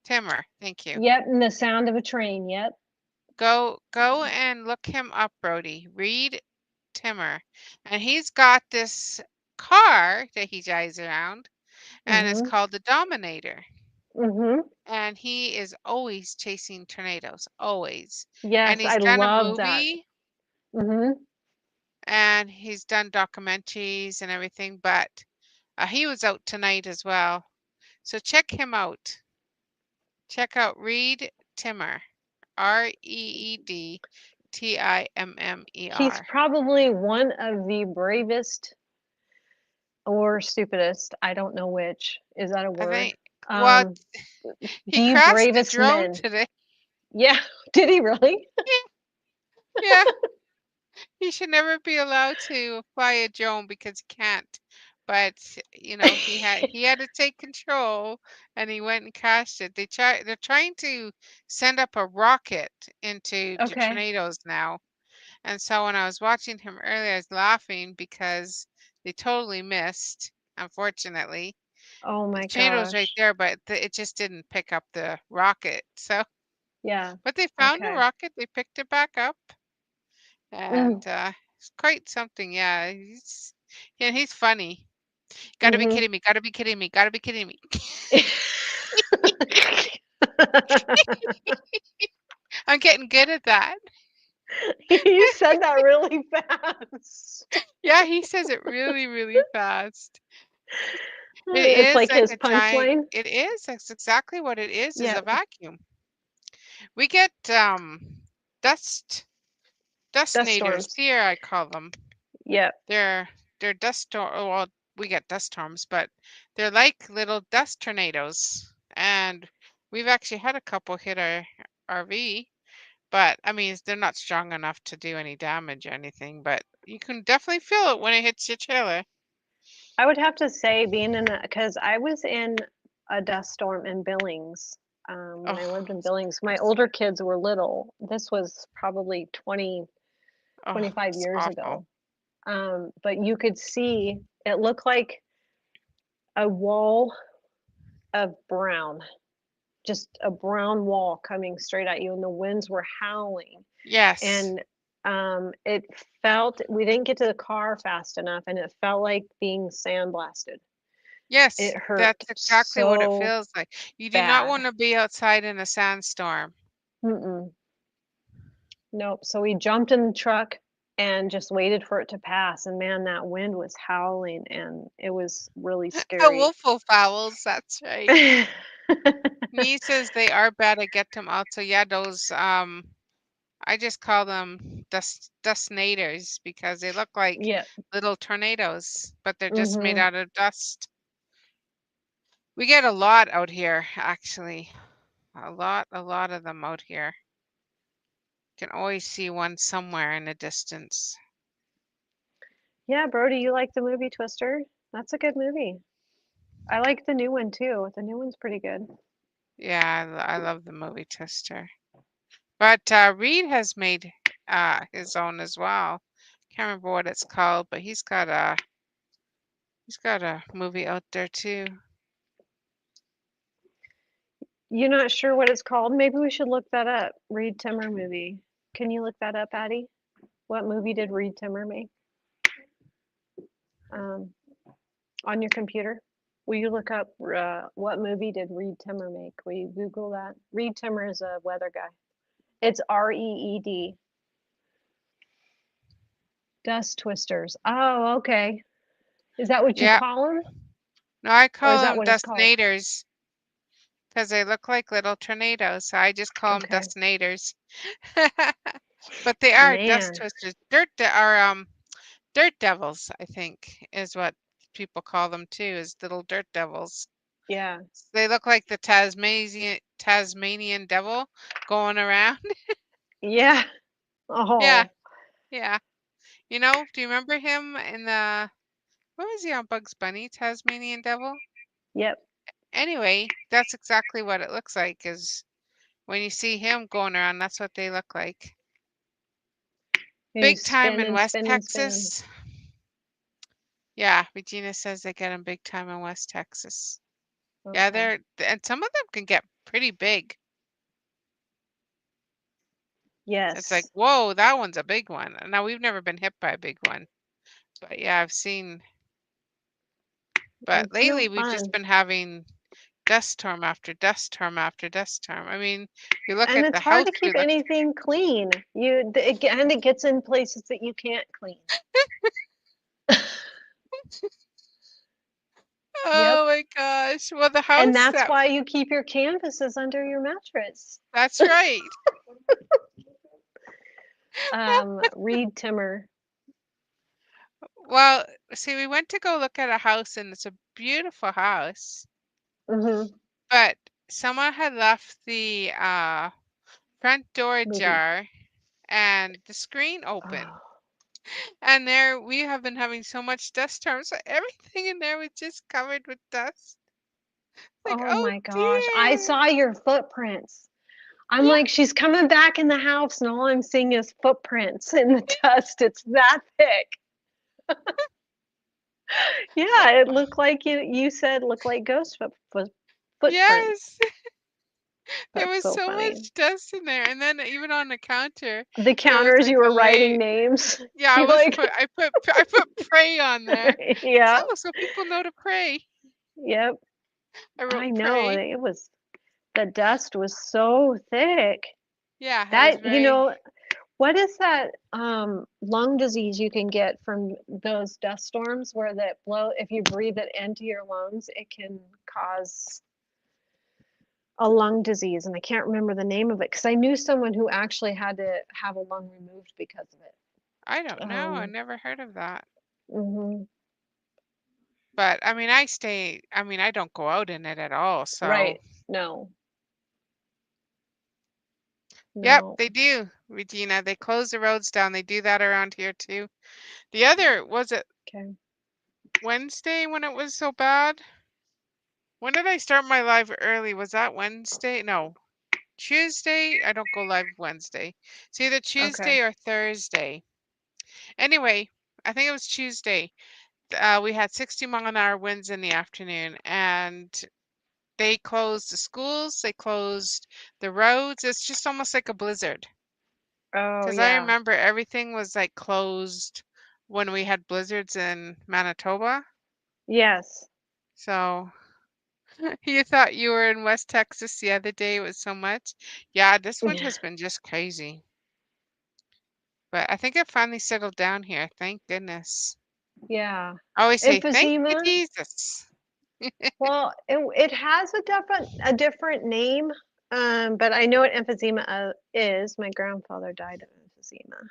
Timmer. Thank you. Yep, and the sound of a train. Yep. Go and look him up, Brody. Reed Timmer. And he's got this car that he drives around, and it's Mm-hmm. called the Dominator. Mm-hmm. And he is always chasing tornadoes, always. And Yes, I he's done a love that. movie Mm-hmm. and he's done documentaries and everything, but he was out tonight as well. So check him out. Check out Reed Timmer. He's ReedTimmer. probably one of the bravest or stupidest. I don't know which. Is that a I word? think, well, Um, he the crashed the bravest drone men. today. Yeah. Did he really? Yeah, he should never be allowed to fly a drone because he can't. But he had to take control and he went and crashed it. They're trying to send up a rocket into the Okay. tornadoes now. And so when I was watching him earlier, I was laughing because they totally missed, unfortunately. Oh The my tornado's right gosh. there, but it just didn't pick up the rocket. So, Yeah. but they found the Okay. rocket, they picked it back up, Mm. and it's quite something. Yeah, he's funny. Gotta be Mm-hmm. kidding me! Gotta be kidding me! Gotta be kidding me! I'm getting good at that. You said that really fast. Yeah, he says it really, really fast. It It's is like like his a giant. punchline. It is. That's exactly what it is Yeah. a vacuum. We get dust Dust naters storms. here, I call them. Yep. They're dust storm. Well, we get dust storms, but they're like little dust tornadoes. And we've actually had a couple hit our RV, but I mean, they're not strong enough to do any damage or anything, but you can definitely feel it when it hits your trailer. I would have to say being in because I was in a dust storm in Billings when I lived Oh, in Billings. My older kids were little. This was probably 20, oh, 25 it's years awful. ago. But you could see it looked like a wall of brown, just a brown wall coming straight at you, and the winds were howling. Yes. And it felt, we didn't get to the car fast enough, and it felt like being sandblasted. Yes, It hurt that's exactly what it so feels like. You do not bad. want to be outside in a sandstorm. Mm-mm. Nope. So we jumped in the truck and just waited for it to pass. And man, that wind was howling and it was really A scary. wolf fowls, that's right. Nee says they are bad at get them out. So yeah, those I just call them dustnators because they look like Yeah. little tornadoes, but they're just made Mm-hmm. out of dust. We get a lot out here, actually. A lot of them out here. Can always see one somewhere in the distance. Yeah, Brody, you like the movie Twister? That's a good movie. I like the new one too. The new one's pretty good. Yeah, I love the movie Twister. But Reed has made his own as well. Can't remember what it's called, but he's got a movie out there too. You're not sure what it's called? Maybe we should look that up. Reed Timmer movie. Can you look that up, Addie? What movie did Reed Timmer make? On your computer? Will you look up what movie did Reed Timmer make? Will you Google that? Reed Timmer is a weather guy. It's REED. Dust Twisters. Oh, okay. Is that what you Yeah, call them? no, I Or is call that them what it's called? dustnators because they look like little tornadoes. So I just call them Okay. dustnators. But they are dust Man. twisters. Dirt devils, I think, is what people call them too, is little dirt devils. Yeah. They look like the Tasmanian devil going around. Yeah. Yeah, Oh, yeah. You know, do you remember him in the what was he on Bugs Bunny, Tasmanian devil? yep. Anyway, that's exactly what it looks like is when you see him going around, that's what they look like. Big He's time in spinning, West spinning, spinning. Texas. Yeah, Regina says they get them big time in West Texas. Yeah, Okay. and some of them can get pretty big. It's like, Yes. whoa, that one's a big one. Now we've never been hit by a big one, but yeah, I've seen. But It's no lately we've just fun. been having dust storm after dust storm after dust storm. I mean, you look And at it's the hard house to we keep look. anything clean. And it gets in places that you can't clean. Yep. Oh my gosh. Well, the And house that's that why you keep your canvases under your mattress. that's right. Reed Timmer. Well, see, we went to go look at a house and it's a beautiful house, Mm-hmm. but someone had left the front door Movie. ajar and the screen open. Oh. And there we have been having so much dust storms, so everything in there was just covered with dust. Like, Oh oh my gosh. I dear. saw your footprints. I'm Yeah, like, she's coming back in the house, and all I'm seeing is footprints in the dust. It's that thick. Yeah, it looked like you said looked like ghost footprints. yes. There That's was so so funny. much dust in there. And then even on the counter, The there was counters like you were a writing way. names. Yeah, You like, I put pray on there. yeah, So people know to pray. yep. I I wrote know. pray. It was the dust was so thick. Yeah, it was That, very What is that lung disease you can get from those dust storms where that blow, if you breathe it into your lungs, it can cause a lung disease, and I can't remember the name of it because I knew someone who actually had to have a lung removed because of it. I don't know. I never heard of that. Mhm. But I mean, I don't go out in it at all. So, Right. No. yep, No. they do, Regina. They close the roads down. They do that around here too. The other, was it Okay. Wednesday when it was so bad? When did I start my live early? Was that Wednesday? No, Tuesday. I don't go live Wednesday. It's either Okay. Tuesday or Thursday. Anyway, I think it was Tuesday. We had 60-mile-an-hour winds in the afternoon, and they closed the schools, they closed the roads. It's just almost like a blizzard. Oh Because I yeah. remember everything was like closed when we had blizzards in Manitoba. Yes. So you thought you were in West Texas the other day. It was so much. Yeah, this one Yeah. has been just crazy. But I think it finally settled down here. Thank goodness. Yeah. I always say, thank you, Emphysema. Jesus. Well, it has a different name, but I know what emphysema is. My grandfather died of emphysema.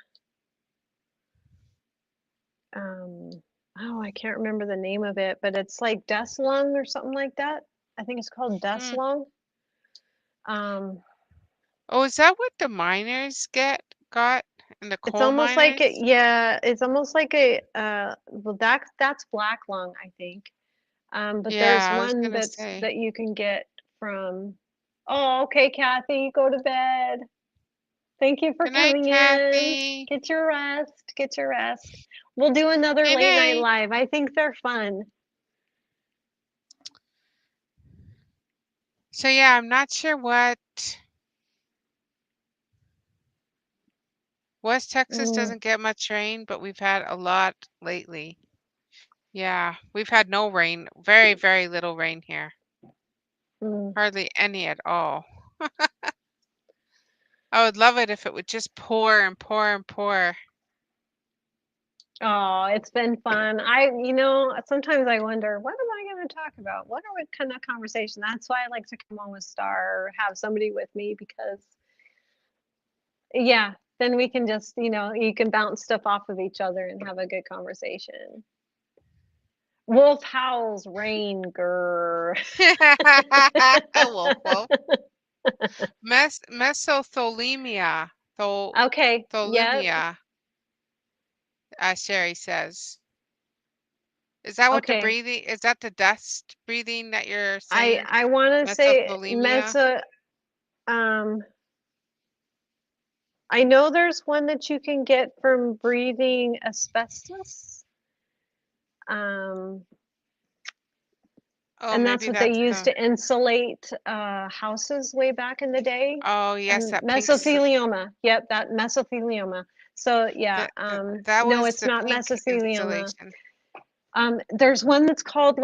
Um, oh, I can't remember the name of it, but it's like dust lung or something like that. I think it's called dust Mm. lung. Um, Oh, is that what the miners got and the it's coal almost like miners? it's almost like well, that's black lung, I think. But there's Yeah, I was one gonna say. that you can get from. Oh, okay, Kathy, go to bed. Thank you for Good night, coming in. Kathy. Get your rest. Get your rest. We'll do another Good late night night. live. I think they're fun. So yeah, I'm not sure what West Texas Mm, doesn't get much rain, but we've had a lot lately. Yeah, we've had no rain, very, very little rain here. mm. Hardly any at all. I would love it if it would just pour and pour and pour. Oh, it's been fun. Sometimes I wonder, what am I going to talk about? What are we kind of conversation? That's why I like to come on with Star or have somebody with me because, yeah, then we can just, you can bounce stuff off of each other and have a good conversation. Wolf howls, rain, grrr. Wolf, wolf. Mesothelioma. Okay, yep, Tholumia, Sherry says. Is that what the okay. breathing, is that the dust breathing that you're I saying? I want to say Mesothelioma? um I know there's one that you can get from breathing asbestos. Um, Oh, and that's maybe what they that's used the, to insulate houses way back in the day. oh yes, And that pink, mesothelioma. Yep, that mesothelioma. So yeah, that no, was it's the not pink mesothelioma. installation. There's one that's called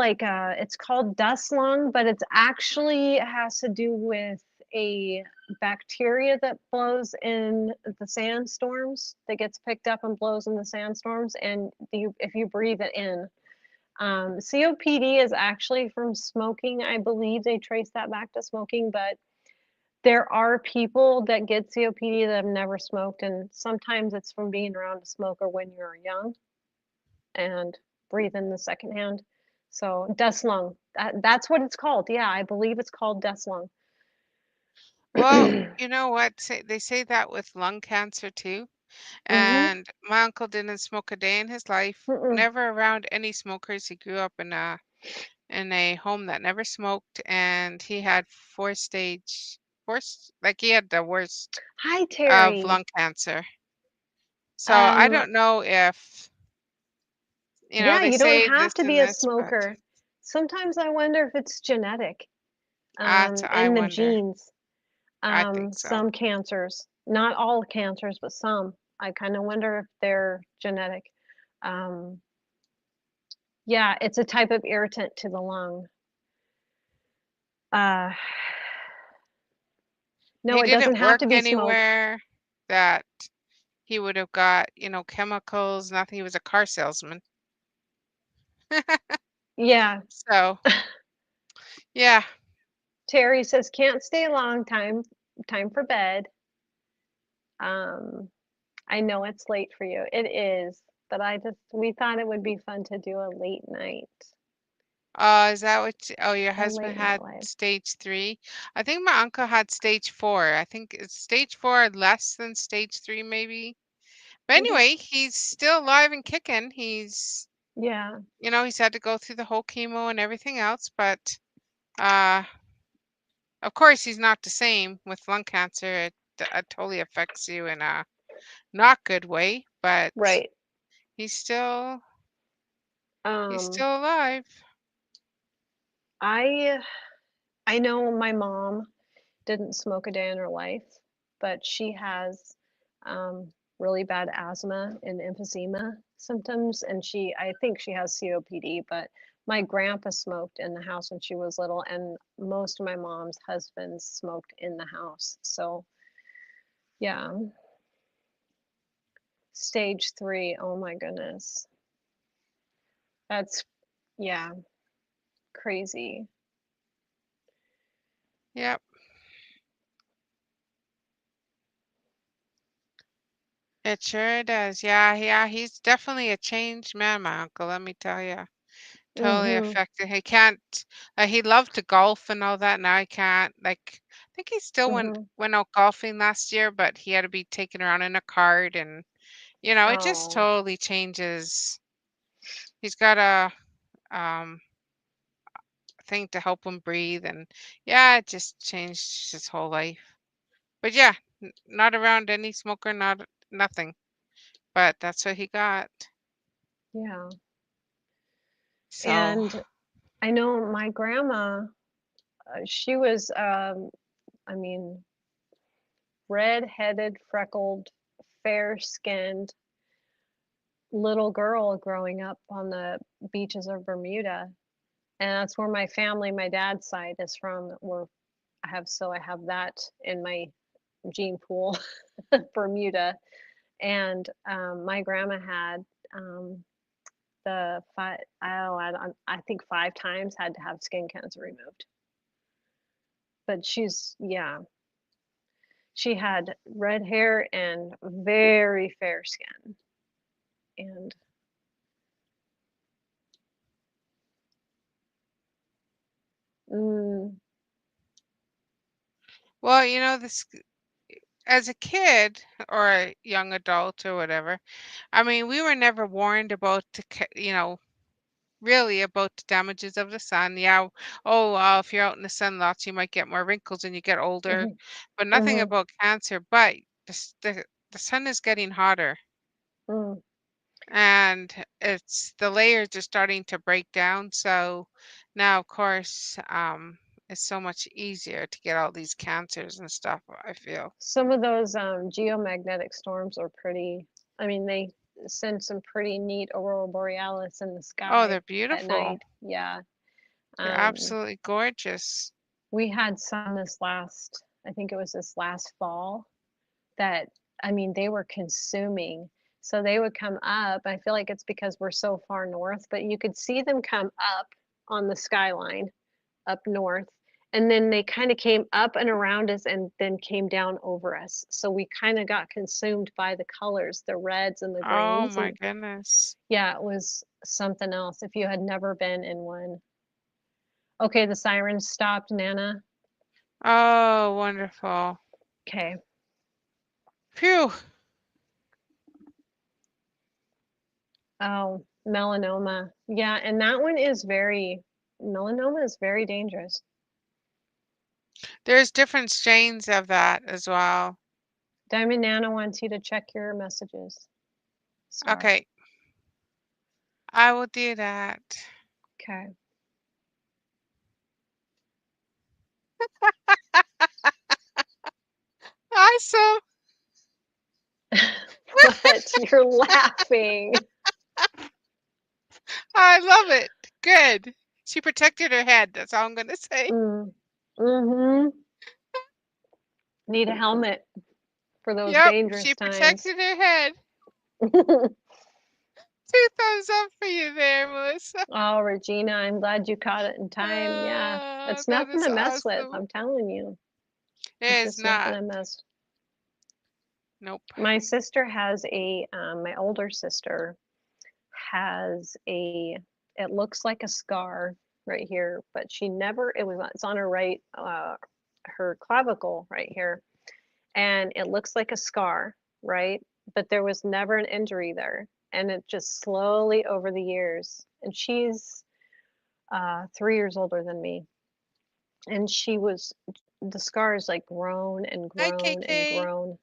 it's called dust lung, but it's actually has to do with a bacteria that blows in the sandstorms that gets picked up and blows in the sandstorms, and if you breathe it in. COPD is actually from smoking. I believe they trace that back to smoking, but there are people that get COPD that have never smoked, and sometimes it's from being around a smoker when you're young and breathe in the secondhand. So dust lung, that's what it's called. Yeah, I believe it's called dust lung. Well, you know what? They say that with lung cancer too. Mm-hmm. And my uncle didn't smoke a day in his life, Mm-mm. never around any smokers. He grew up in a home that never smoked, and he had like he had the worst Hi, of Terry. lung cancer. So I Um, don't know if, yeah, they you don't say have this to be and a this, but smoker. Sometimes I wonder if it's genetic, I in the wonder. genes. I think so. Some cancers, not all cancers, but some. I kind of wonder if they're genetic. Um, yeah, it's a type of irritant to the lung. Uh, no, He it doesn't didn't have work to be smoke. anywhere that he would have got, chemicals, nothing. He was a car salesman. Yeah. So, yeah. Terry says can't stay long. Time for bed. I know it's late for you. It is, but we thought it would be fun to do a late night. Is that what? Your A husband late night had live. stage 3. I think my uncle had stage 4. I think it's stage 4 less than stage 3, maybe. But Maybe. anyway, he's still alive and kicking. He's, Yeah. he's had to go through the whole chemo and everything else, but uh, of course, he's not the same with lung cancer. It totally affects you in a not good way, but Right. he's still he's Um, still alive. I know my mom didn't smoke a day in her life, but she has really bad asthma and emphysema symptoms, and I think she has COPD. But my grandpa smoked in the house when she was little, and most of my mom's husbands smoked in the house. So yeah, stage 3. Oh my goodness, that's yeah, crazy. Yep. It sure does. Yeah, he's definitely a changed man, my uncle, let me tell you. Totally Mhm. affected. He can't, he loved to golf and all that. Now he can't. Like, I think he still Mhm. went out golfing last year, but he had to be taken around in a cart, and it just Oh, totally changes. He's got a um thing to help him breathe, and yeah, it just changed his whole life. But yeah, not around any smoker, not nothing. But that's what he got. yeah. So, And I know my grandma, she was, I mean, red-headed, freckled, fair-skinned little girl growing up on the beaches of Bermuda. And that's where my family, my dad's side is from. I have that in my gene pool, Bermuda. And my grandma had I think 5 times had to have skin cancer removed. But yeah, she had red hair and very fair skin. And mm, well, this as a kid or a young adult or whatever, I mean, we were never warned about really about the damages of the sun. Yeah, oh, if you're out in the sun lots, you might get more wrinkles when you get older, mhm, but nothing mhm, about cancer. But the sun is getting hotter, mm. and the layers are starting to break down. So now, of course, it's so much easier to get all these cancers and stuff, I feel. Some of those geomagnetic storms are pretty. I mean, they send some pretty neat aurora borealis in the Oh, sky they're at beautiful. night. Yeah. They're Um, absolutely gorgeous. we had some I think it was this last fall, that, I mean, they were consuming. So they would come up. I feel like it's because we're so far north, but you could see them come up on the skyline up north. And then they kind of came up and around us and then came down over us. So we kind of got consumed by the colors, the reds and the Oh greens. my And goodness. yeah, it was something else if you had never been in one. Okay, the sirens stopped, Nana. Oh, wonderful. Okay. Phew. Oh, melanoma. Yeah, and melanoma is very dangerous. There's different strains of that as well. Diamond Nana wants you to check your messages. Star. Okay, I will do that. Okay. Awesome. What? You're laughing. I love it. Good. She protected her head. That's all I'm going to say. Mm. Mm-hmm. Need a helmet. for those Yep, dangerous she times. protected her head. 2 thumbs up for you there, Melissa. Oh, Regina, I'm glad you caught it in time. Yeah, it's That nothing is to mess with. awesome. I'm telling you, It it's is just nothing not. to mess. Nope. My sister has my older sister has it looks like a scar right here, but it's on her right, her clavicle right here, and it looks like a scar, right? But there was never an injury there, and it just slowly over the years, and she's 3 years older than me, and the scar is like grown and Hi, grown and KK. grown,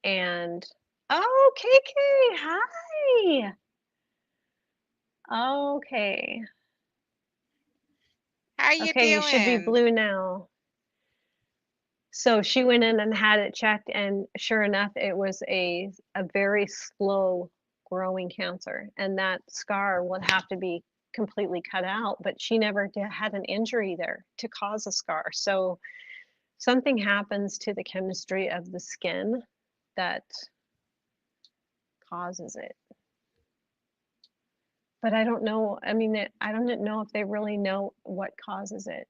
and oh, KK, hi. Okay. How you Okay, you should be doing? blue now. So she went in and had it checked, and sure enough, it was a very slow growing cancer, and that scar will have to be completely cut out. But she never had an injury there to cause a scar. So something happens to the chemistry of the skin that causes it. But I don't know. I mean, I don't know if they really know what causes it.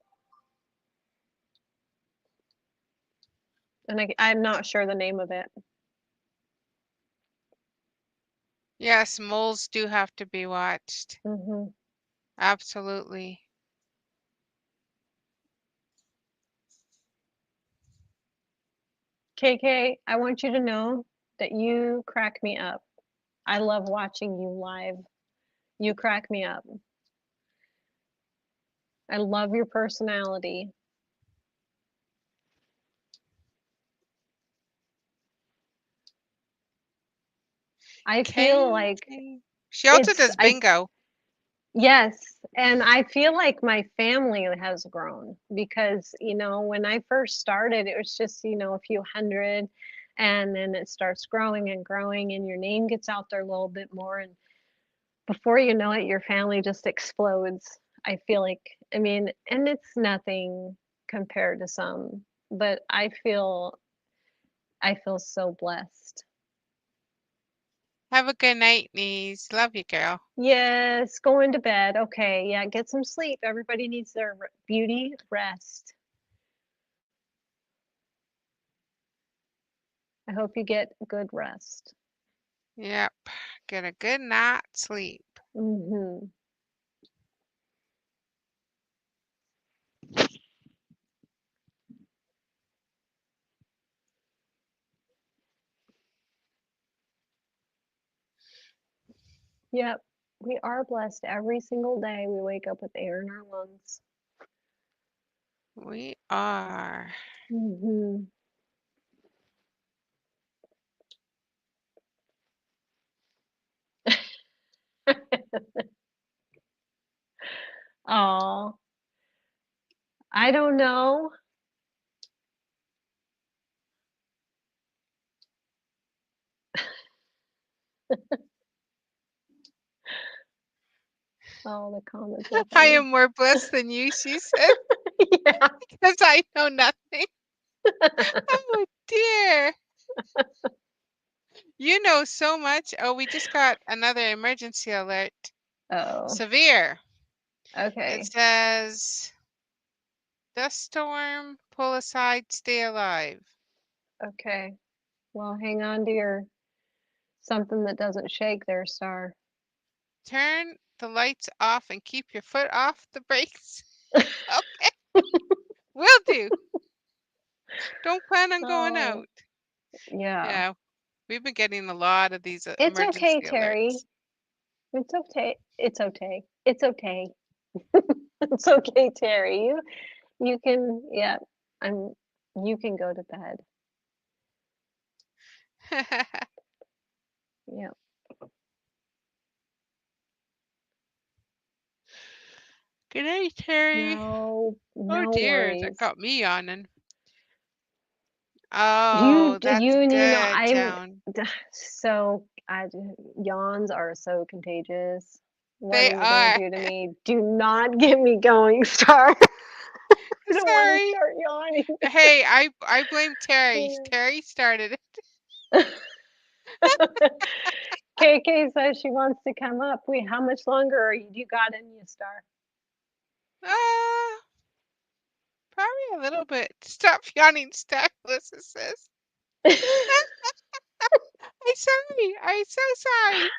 And I'm not sure the name of it. Yes, moles do have to be watched. Hmm. Absolutely. KK, I want you to know that you crack me up. I love watching you live. You crack me up. I love your personality. I feel like KK. She also it's does bingo. yes, and I feel like my family has grown because, when I first started, it was just, a few hundred, and then it starts growing and growing, and your name gets out there a little bit more, and before you know it, your family just explodes. I feel like, I mean, and it's nothing compared to some, but I feel so blessed. Have a good night, niece. Love you, girl. Yes, going to bed. Okay, yeah, get some sleep. Everybody needs their beauty rest. I hope you get good rest. Yep. Get a good night's sleep. Mhm. Yep. We are blessed every single day. We wake up with air in our lungs. We are. Mhm. Oh, I don't know. Oh, the comments are I funny. am more blessed than you, she said, Yeah. because I know nothing. Oh, dear. You know so much. Oh, we just got another emergency alert. Oh, Severe. It okay. says, dust storm, pull aside, stay alive. Okay. Well, hang on to your something that doesn't shake there, Star. Turn the lights off and keep your foot off the brakes. Okay, will do. Don't plan on going Oh, out. yeah. Yeah, we've been getting a lot of these It's okay, emergency Terry. alerts. It's okay. It's okay. It's okay. It's okay, Terry. You can, yeah. I'm you can go to bed. Yeah. Good night, Terry. No, Oh no dear, that worries. got me yawning. You Oh, that's good, I'm Joan. so yawns are so contagious. What They are you gonna are. do to me? Do not get me going, Star. I don't want to Sorry. start yawning. Hey, I blame Terry. Terry started it. KK says she wants to come up. Wait, how much longer are you got in you, Star? Probably a little bit. Stop yawning, Star. Melissa says. I'm sorry. I'm so sorry.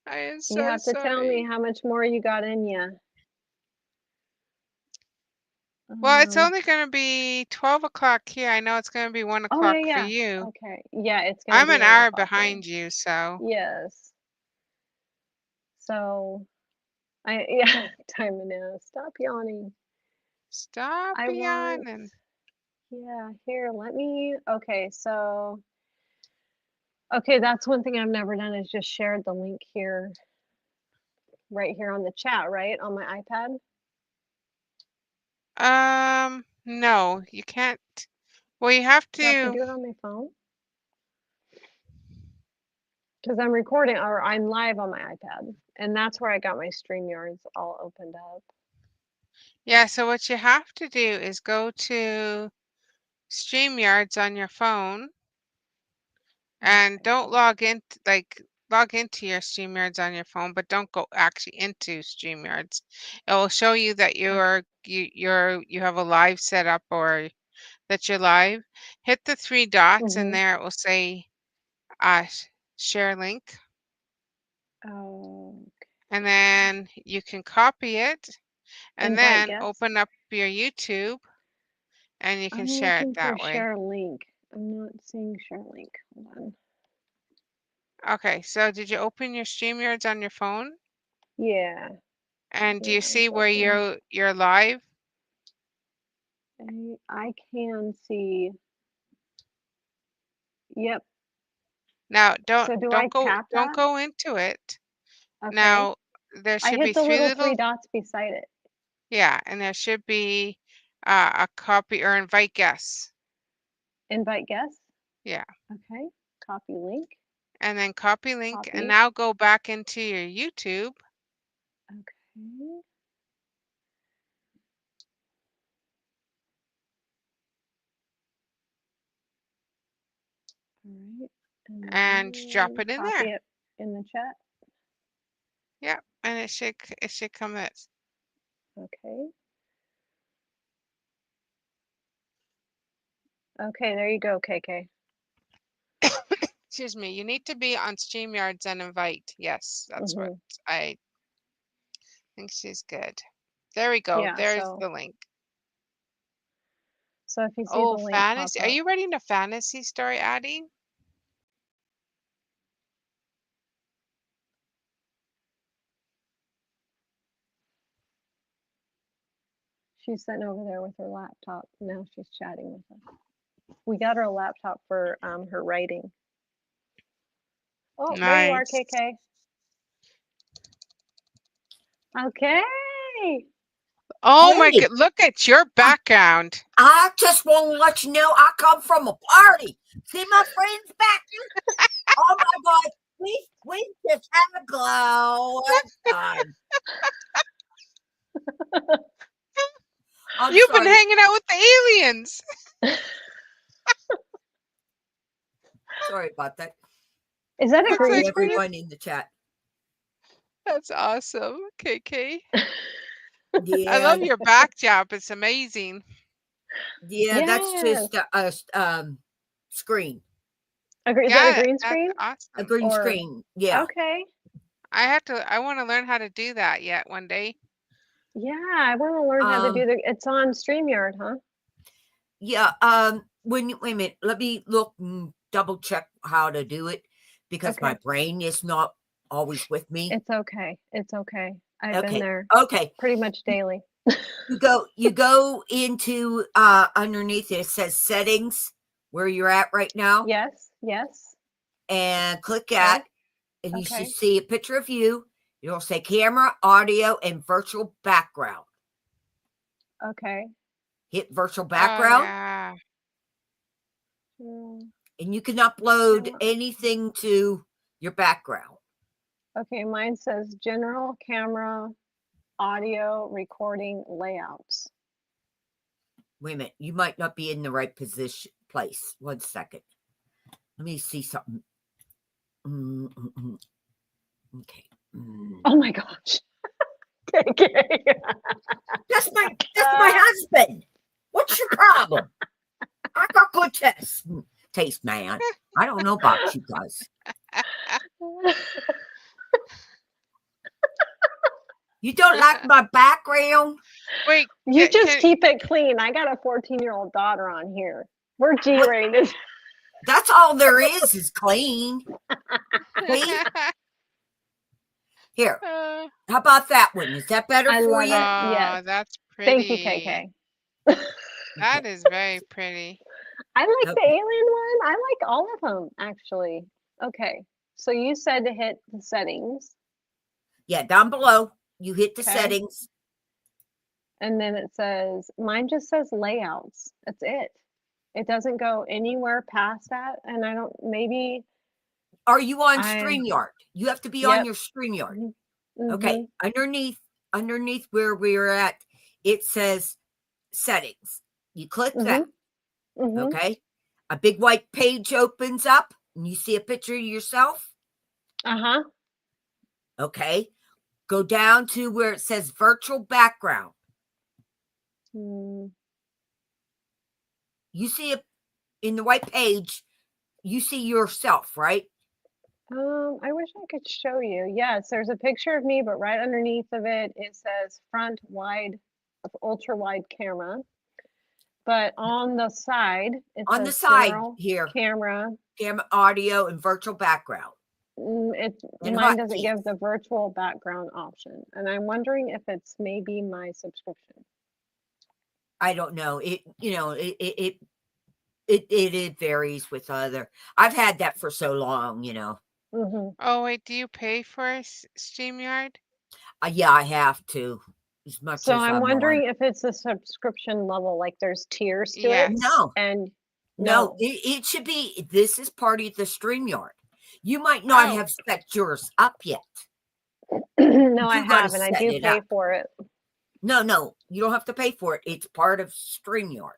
I am You so have to tell me sorry. how much more you got in you. Well, it's only going to be 12 o'clock here. I know it's going to be 1 Oh o'clock yeah, for yeah. you. Okay. Yeah, it's gonna I'm be an 1 hour o'clock here. behind you, so. Yes. So yeah, time now. Stop yawning. Stop I want yawning. yeah, here, let me okay, so okay, that's one thing I've never done is just shared the link here right here on the chat, right? On my iPad. No, you can't. Well, you have Do I have to to. do it on my phone? Because I'm recording or I'm live on my iPad. And that's where I got my StreamYards all opened up. Yeah, so what you have to do is go to StreamYards on your phone and Okay. don't log in, log into your StreamYards on your phone, but don't go actually into StreamYards. It will show you that you have a live setup or that you're live. Hit the 3 dots and there it will say share link. Oh. And then you can copy it and Invite then guests. open up your YouTube and you can share it I'm looking that for way. share link. I'm not seeing share link. Hold on. Okay, so did you open your StreamYards on your phone? Yeah. And do Yeah, you see it's where open. you're live? I can see. Yep. Now So do I tap don't that? go into it. Okay. Now there I should be hit the 3 little little 3 dots beside it. yeah, and there should be a copy or invite guests. Invite guests. Yeah. Okay. Copy link. And then copy link Copy. and now go back into your YouTube. Okay. All right. And drop it in copy there. it in the chat. Yeah, and it should come this. Okay. Okay, there you go, KK. Excuse me. You need to be on StreamYards and invite. Yes, that's what I think she's good. There we go. Yeah, There's the link. So if you see Oh, the link pop fantasy. Are up. you reading a fantasy story, Addie? She's sitting over there with her laptop. Now she's chatting with us. We got her a laptop for her writing. Oh, Nice. there you are, KK. Okay. Oh my Hey. god, look at your background. I just want to let you know I come from a party. See my friends back there? Oh my God. We just had a glorious time. You've been hanging out with the aliens. Sorry about that. Is that a That's green like screen? Everyone in the chat. That's awesome, KK. Yeah. I love your backdrop. It's amazing. Yeah, that's just a screen. Is that a green screen? Awesome. A green screen. Yeah. Okay. I want to learn how to do that yet one day. Yeah, I want to learn how to do it's on StreamYard, huh? Yeah. Wait a minute. Let me look and double check how to do it because my brain is not always with me. It's okay. It's okay. I've been there. Okay. Pretty much daily. You go into underneath it says settings where you're at right now. Yes. And click at and you should see a picture of you. It'll say camera, audio, and virtual background. Okay. Hit virtual background. Yeah. And you can upload anything to your background. Okay, mine says general camera, audio, recording, layouts. Wait a minute. You might not be in the right place. 1 second. Let me see something. Okay. Oh my gosh. Okay. That's my husband. What's your problem? I got good taste, man. I don't know about you guys. You don't like my background? Wait, You just can- keep it clean. I got a 14-year-old daughter on here. We're G-rated. That's all there is clean. See? Here. Uh, How about that one? Is that better I for love you? it. oh, Yes. that's pretty. Thank you, KK. That is very pretty. I like the Okay. alien one. I like all of them, actually. Okay. So you said to hit the settings, Yeah, down below. You hit the Okay. settings. and then it says, mine just says layouts. That's it. It doesn't go anywhere past that. And I don't, maybe. Are you on I- StreamYard? You have to be Yep. on your StreamYard. Mhm. Okay. Underneath where we're at, it says settings. You click that. Mhm. Okay. A big white page opens up and you see a picture of yourself. Uh-huh. Okay. Go down to where it says virtual background. Mm. You see it in the white page. You see yourself, right? I wish I could show you. Yes, there's a picture of me, but right underneath of it, it says front wide, ultra wide camera. But on the side, it On the says side general here, camera. camera, audio, and virtual background. And Mine doesn't give hotkeys. the virtual background option, and I'm wondering if it's maybe my subscription. I don't know. It varies with other. I've had that for so long, Hmm. Oh, wait, do you pay for StreamYard? Yeah, I have to. As much So as I'm I'm wondering on. if it's a subscription level, like there's tiers to Yes. it. No, And no, it should be. This is part of the StreamYard. You might not Oh. have set yours up yet. no, I You gotta haven't. I set do it pay up. for it. No, you don't have to pay for it. It's part of StreamYard.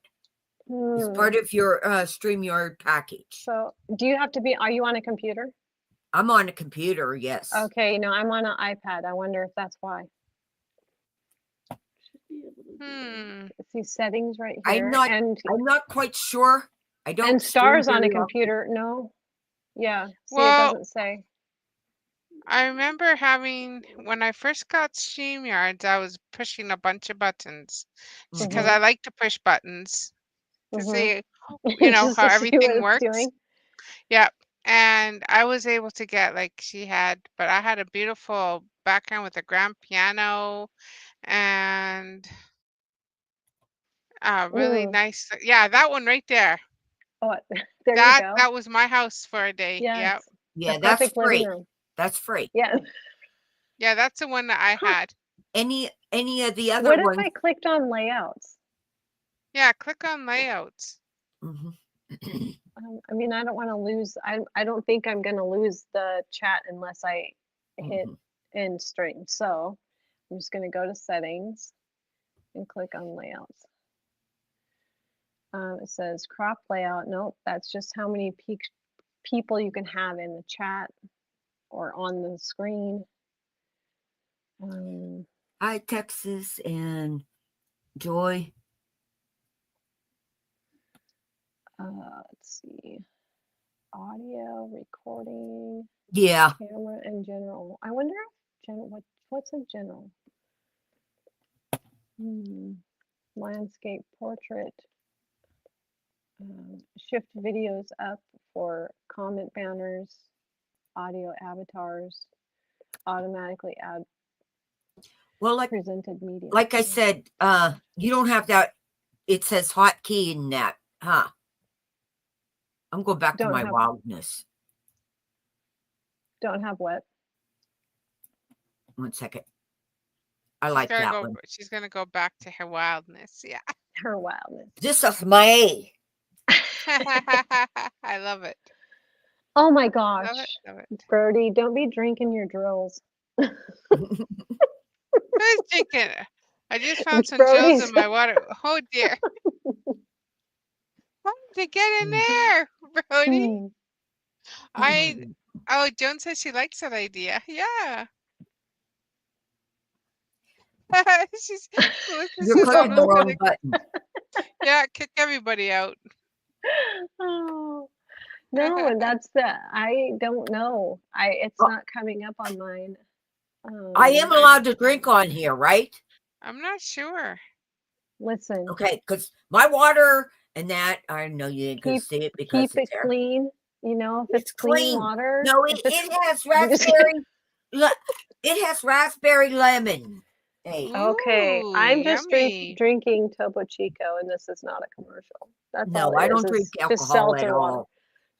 It's Hmm. part of your StreamYard package. So do you have to be, are you on a computer? I'm on a computer, yes. Okay, no, I'm on an iPad. I wonder if that's why. See settings right here. I'm not quite sure. I don't. And stars stream on a very often. computer. No. Yeah. See, Well, it doesn't say. I remember when I first got StreamYards, I was pushing a bunch of buttons because I like to push buttons to see, Just how to see what everything it's works. doing. Yep. And I was able to get but I had a beautiful background with a grand piano and really Ooh. nice. Yeah, that one right there. Oh, there you go. That was my house for a day. Yes. Yep. Yeah, The that's perfect living free. room. That's free. Yeah. Yeah, that's the one that I had. Any of the other What ones? if I clicked on layouts? Yeah, click on layouts. Mhm. I mean, I don't want to lose. I don't think I'm going to lose the chat unless I hit end stream. So I'm just going to go to settings and click on layouts. It says crop layout. Nope, that's just how many people you can have in the chat or on the screen. Hi, Texas and Joy. Let's see. Audio, recording, Yeah. camera, and general. I wonder if what's a general? Landscape, portrait. Shift videos up for comment banners, audio avatars, automatically add Well, presented media. like I said, you don't have that. It says hotkey in that, huh? I'm going back to my wildness. Don't have what? 1 second. I like that one. She's gonna go back to her wildness. Yeah. Her wildness. This is my. I love it. Oh my gosh. Love it. Birdie, don't be drinking your drills. Who's drinking? I just found It's some gels Brody's. in my water. Oh dear. How did it get in there, Brody? Hmm. Oh, Joan says she likes that idea. Yeah. She's Melissa's You're just clicking the moving wrong the button. yeah, kick everybody out. Oh, no, and that's I don't know. It's Oh, not coming up on mine. I am allowed to drink on here, right? I'm not sure. Listen, Okay, because my water and that, I know you ain't gonna keep see it because keep it it's there. clean. You know, if It's it's clean clean. water, No, if it it's has I'm just kidding. raspberry. It has raspberry lemon. Hey, Okay, Ooh, I'm just yummy. drinking Topo Chico, and this is not a commercial. That's all no, it I is. don't drink It's just alcohol at seltzer water. all.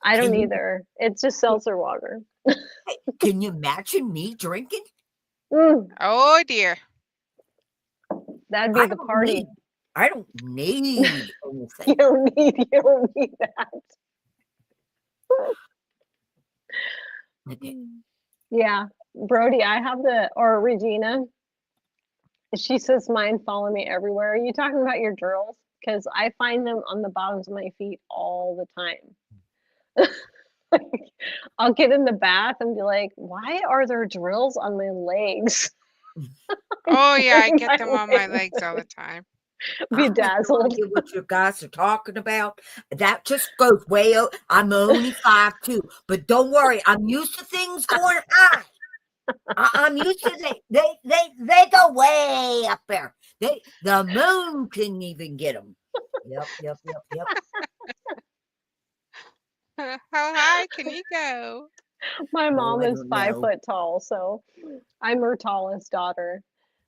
I don't Can you, either. It's just seltzer water. can you imagine me drinking? Mm, Oh dear. that'd I be the don't party. need. I don't need You anything. don't need that. Okay. Yeah, Brody, I have or Regina. She says mine follow me everywhere. Are you talking about your drills? Because I find them on the bottoms of my feet all the time. Like, I'll get in the bath and be like, why are there drills on my legs? Oh yeah, I Pulling get them on my legs all the time. I have no bedazzled. idea what you guys are talking about. That just goes way out. I'm only 5'2", but don't worry. I'm used to things going high. I'm used to they go way up there. The moon couldn't even get them. Yep. How high can you go? My Oh, mom I is don't 5 know. foot tall, so I'm her tallest daughter.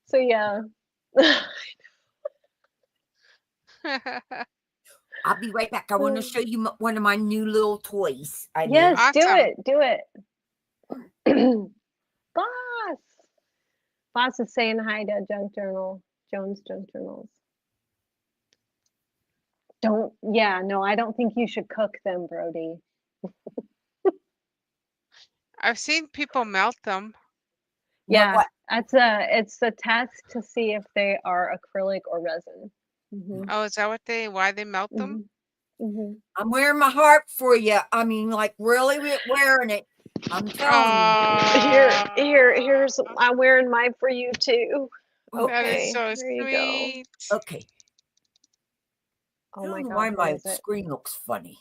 So yeah. I'll be right back. I want to show you one of my new little toys. I made. Yes, do Awesome. it. Do it. Boss. Boss is saying hi to Junk Journal. Jones Junk Journals. I don't think you should cook them, Brody. I've seen people melt them. Yeah, What? it's a test to see if they are acrylic or resin. Mhm. Oh, is that why they melt them? Mhm. Mhm. I'm wearing my heart for you. I mean, like really wearing it. I'm telling you. Here's I'm wearing mine for you too. That is Okay, so there you go. sweet. Okay. I Oh my don't know God, why what my is it? screen looks funny.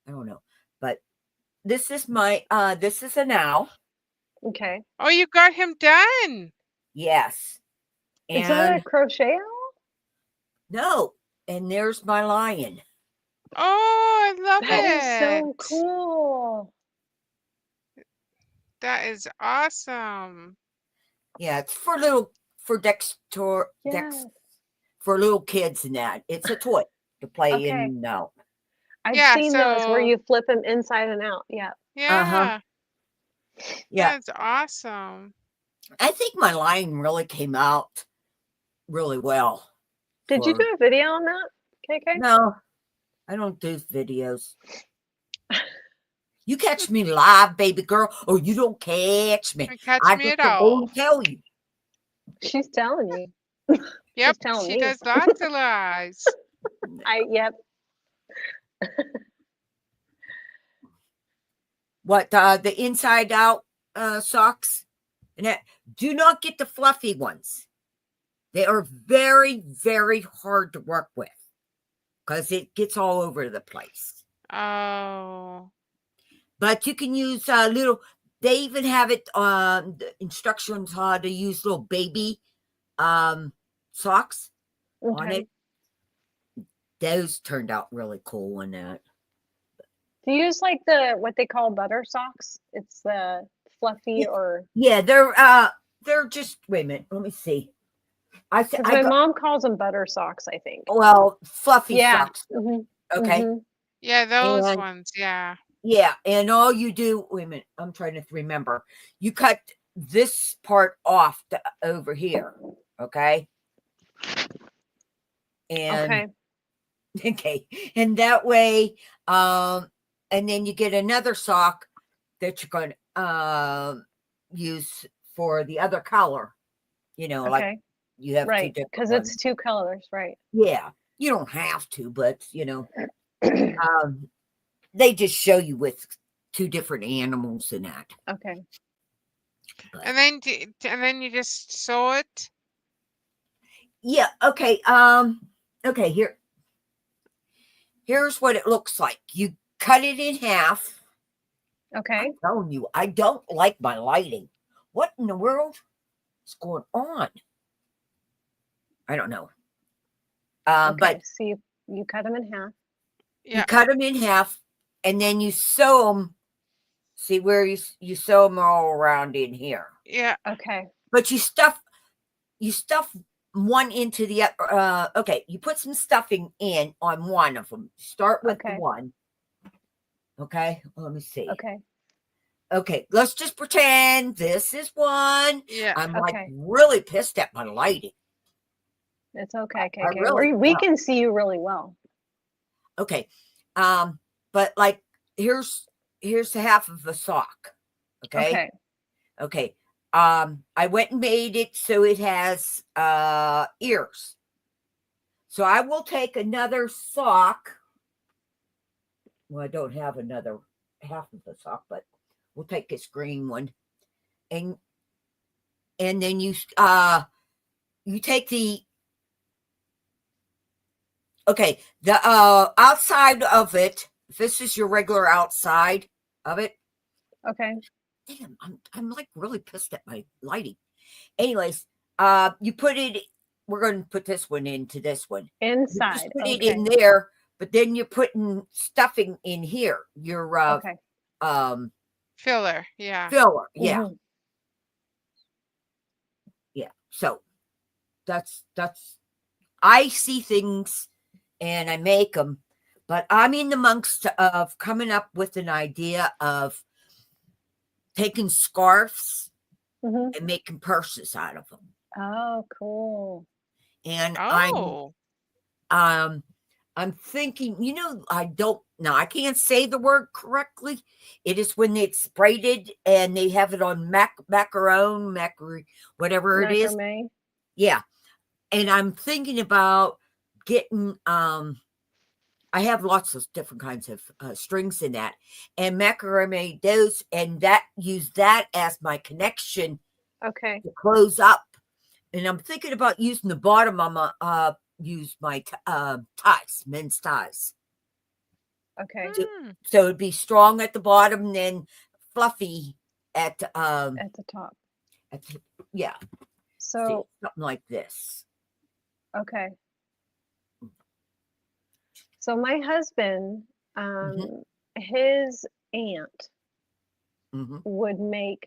I don't know, but this is my this is an owl. Okay. Oh, you got him done. Yes, Is that a and crochet owl? no, and there's my lion. Oh, I love That is so it. cool. That is awesome. Yeah, it's for Dexter Yes. for little kids and that. It's a toy to play Okay. in now. I've Yeah, seen those where so you flip them inside and out. Yeah. yeah, Yeah. that's awesome. I think my lion really came out really well. Did you do a video on that, KK? No, I don't do videos. You catch me live, baby girl, or you don't catch me. Don't catch I me just at go all. and tell you. She's telling you. Yep, She's telling she me. does lots of lies. Yep. What the inside out socks? And that, do not get the fluffy ones. They are very, very hard to work with because it gets all over the place. Oh. But you can use little. They even have it on the instructions how to use little baby socks on Okay. it. Those turned out really cool on that. Do you use like what they call butter socks? It's the fluffy or Yeah, they're just wait a minute. Let me see. I my got mom calls them butter socks, I think. fluffy Yeah. socks. Mhm. Okay. Mhm. Yeah, those And ones, yeah. yeah, and all you do, wait a minute, I'm trying to remember. You cut this part off over here, okay? And Okay. okay, and that way, and then you get another sock that you're going to use for the other color, you know, like Okay. You have two Right. different Because ones. it's 2 colors, right? Yeah, you don't have to, but they just show you with 2 different animals and that. Okay. But And then you just sew it. yeah, okay. Okay, here's what it looks like. You cut it in half. Okay. I'm telling you, I don't like my lighting. What in the world is going on? I don't know. Okay. But So you cut them in half. you Yeah. cut them in half, and then you sew them. See where you sew them all around in here. Yeah. Okay. But you stuff one into the other. Okay, you put some stuffing in on one of them. Start with the Okay. one. Okay, let me see. Okay. Okay, let's just pretend this is one. Yeah. I'm like Okay. really pissed at my lighting. It's okay, I KK. really We am. can see you really well. Okay, but like here's half of a sock. Okay. Okay. I went and made it so it has ears. So I will take another sock. Well, I don't have another half of the sock, but we'll take this green one. And then you take the outside of it. If this is your regular outside of it. Okay. Damn, I'm like really pissed at my lighting. Anyways, you put it. We're going to put this one into this one. You just Inside. put it Okay. in there, but then you're putting stuffing in here. Your Okay. Filler. Yeah. filler. Yeah, Mhm. yeah. So that's I see things and I make them, but I'm in the amongst of coming up with an idea of taking scarves Mhm. and making purses out of them. Oh, cool. And Oh. I'm thinking, I can't say the word correctly. It is when it's braided and they have it on macaron, whatever it is. Macrame. Yeah. And I'm thinking about getting, I have lots of different kinds of strings in that, and macrame those, and use that as my connection Okay. to close up. And I'm thinking about using the bottom of my use my ties, men's ties. Okay. So it'd be strong at the bottom, and then fluffy at At the top. yeah. So, See, something like this. okay. So my husband, his aunt Hmm. would make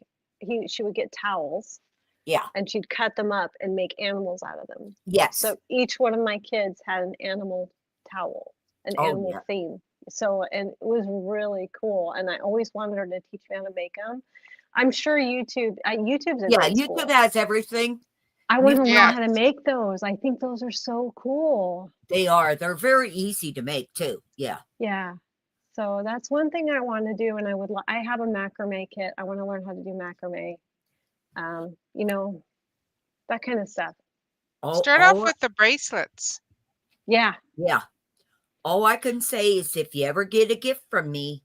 she would get towels Yeah. and she'd cut them up and make animals out of them. Yes. So each one of my kids had an animal towel, an Oh, animal yeah. theme. So, and it was really cool. And I always wanted her to teach me how to make them. I'm sure YouTube's a Yeah, great YouTube school. has everything. I want to learn Yeah. how to make those. I think those are so cool. They are. They're very easy to make too. Yeah. Yeah. So that's one thing I want to do. And I have a macrame kit. I want to learn how to do macrame. That kind of stuff. Start off with the bracelets. Yeah. Yeah. All I can say is if you ever get a gift from me,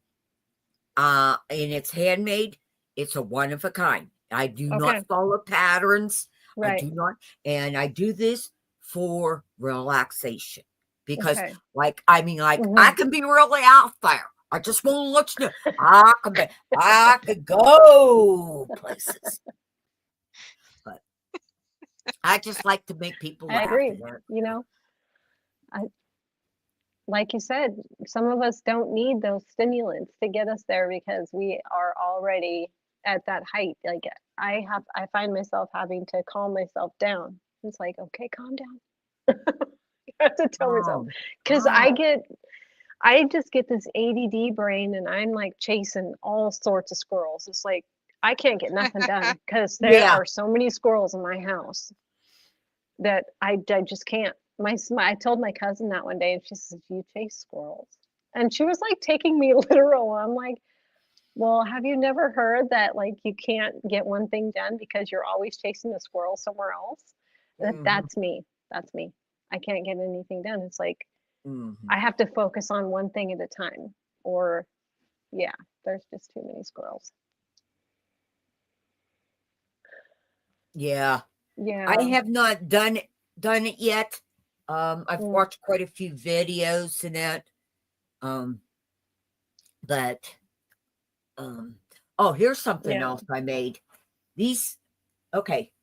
and it's handmade, it's a one of a kind. I do Okay. not follow patterns. Right. I do not, and I do this for relaxation because, Okay. I Mhm. can be really out there. I just want to let you know I could go places, but I just like to make people I laugh. agree. and that- Like you said, some of us don't need those stimulants to get us there because we are already at that height. Like I find myself having to calm myself down. It's like, okay, calm down. I have to tell myself because I just get this ADD brain and I'm like chasing all sorts of squirrels. It's like I can't get nothing done because there Yeah. are so many squirrels in my house that I just can't. I told my cousin that one day and she says, "You chase squirrels." And she was like taking me literal. I'm like, well, have you never heard that like you can't get one thing done because you're always chasing the squirrel somewhere else? Mhm. That's me. That's me. I can't get anything done. It's like Mhm. I have to focus on one thing at a time, or yeah, there's just too many squirrels. Yeah. Yeah. I have not done it yet. I've Mm. watched quite a few videos and that. But oh, here's something Yeah. else I made. These okay.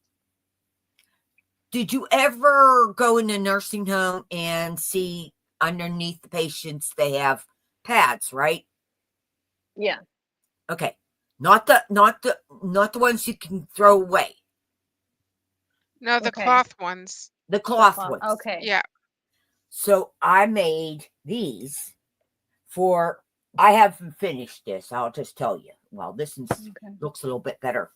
Did you ever go in a nursing home and see underneath the patients they have pads, right? Yeah. Okay. Not the ones you can throw away. No, the Okay. cloth ones. The cloth cloth. ones. Okay. Yeah. So I made these for I haven't finished this. I'll just tell you. Well, this one's Okay. looks a little bit better.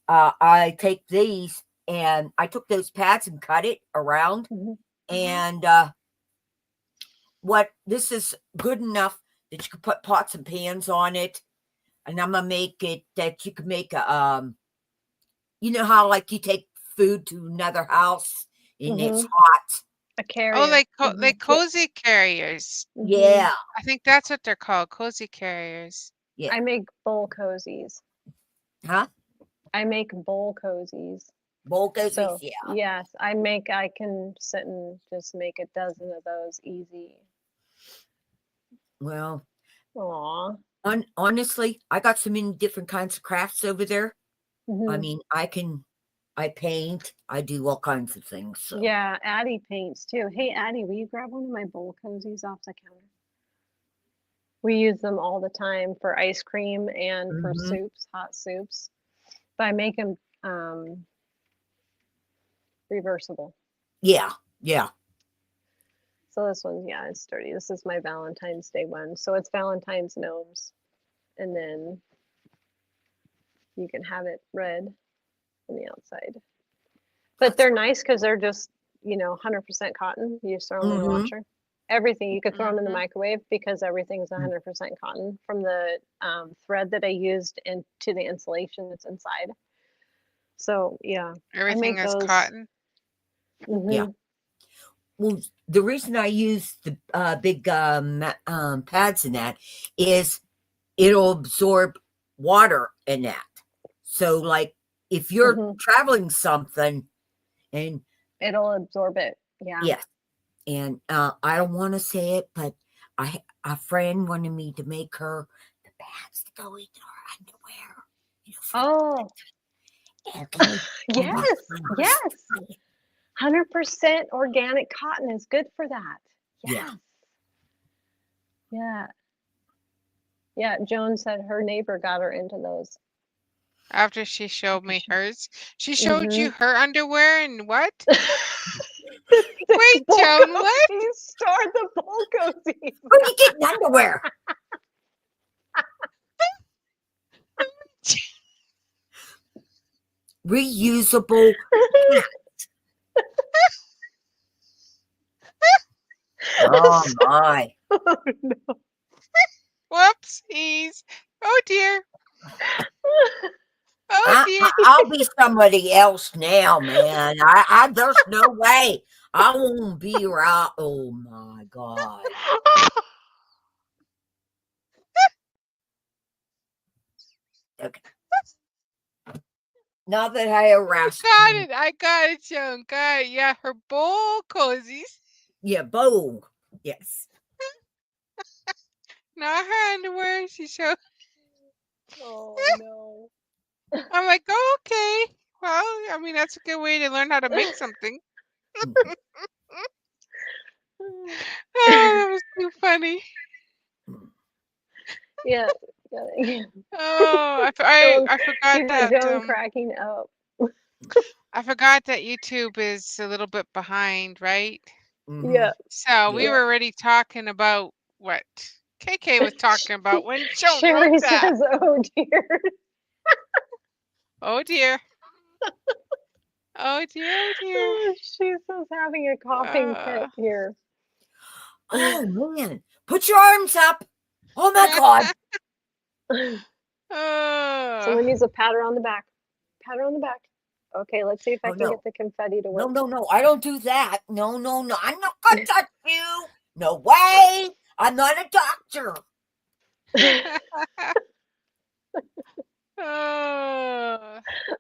I take these and I took those pads and cut it around. Mhm. And what this is good enough that you can put pots and pans on it. And I'm gonna make it that you can make a you know how like you take food to another house and it's Mhm. hot. A carrier. Oh, like Mhm. cozy carriers. Mhm. Yeah. I think that's what they're called, cozy carriers. Yeah. I make bowl cozies. Huh? I make bowl cozies. Bowl cozies, So yeah. yes, I can sit and just make a dozen of those easy. Well, Aw. honestly, I got so many different kinds of crafts over there. I Mhm. mean, I paint, I do all kinds of things. So. Yeah, Addie paints too. Hey, Addie, will you grab one of my bowl cozies off the counter? We use them all the time for ice cream and for Mhm. soups, hot soups. But I make them reversible. Yeah, yeah. So this one, yeah, it's sturdy. This is my Valentine's Day one. So it's Valentine's gnomes. And then you can have it red on the outside. But they're nice because they're just, 100% cotton. You just throw them in the Mhm. washer. Everything, you could throw them in the Mhm. microwave because everything's 100% cotton from the thread that I used into the insulation that's inside. So yeah, I Everything make is those. cotton. Yeah. Well, the reason I use the big pads in that is it'll absorb water in that. So, like, if you're Mhm. traveling something, and It'll absorb it. Yeah. yes, and I don't want to say it, but a friend wanted me to make her the pads to go into her underwear. Oh, Okay. yes, yes. 100% organic cotton is good for that. Yeah. Yes. Yeah. Yeah. Joan said her neighbor got her into those. After she showed me hers. She showed Mhm. you her underwear and what? The Wait, bowl Joan, what? cozies, Start the bowl cozies. Where you getting underwear? Reusable. Oh my. Oh, no. Whoopsies. Oh dear. Oh dear. I'll be somebody else now, man. There's no way I won't be right. Oh my god. Okay. Not that I harassed Got you. it. I got it, Joan. Got it. Yeah, her bowl cozies. Yeah, boom. Yes. Not her underwear. She showed. Oh no. I'm like, oh, okay. Well, I mean, that's a good way to learn how to make something. Oh, that was too funny. Yeah. Yeah. Oh, I You forgot got that Joan cracking up. I forgot that YouTube is a little bit behind, right? Mhm. Yeah. So we Yeah. were already talking about what KK was talking about when Joan Sherry wrote that. says, "Oh dear." Oh dear. Oh dear. Oh dear. She's just having a coughing fit here. Oh man. Put your arms up. Oh my god. Someone needs a pat her on the back. Pat her on the back. Okay, let's see if I Oh, can no. get the confetti to work. No, I don't do that. No. I'm not gonna touch you. No way. I'm not a doctor. Oh,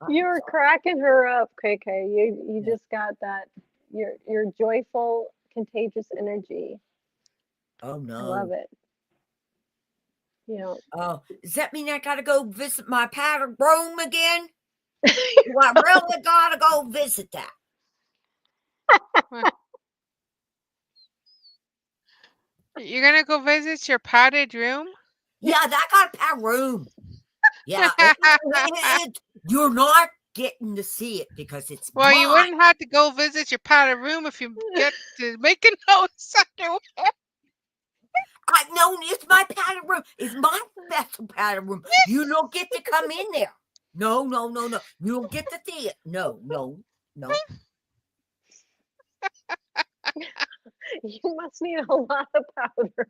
You're cracking her up, KK. You Yeah. just got that. Your joyful, contagious energy. Oh I no. love it. You know, Oh, does that mean I gotta go visit my powder room again? Do I really gotta go visit that? you're gonna go visit your padded room? Yeah, that got a powder room. Yeah, you're not getting to see it because it's Well, you mine. wouldn't have to go visit your padded room if you get to make a note underwear. No, it's my powder room. It's my special powder room. You don't get to come in there. No. You don't get to see it. No. you must need a lot of powder.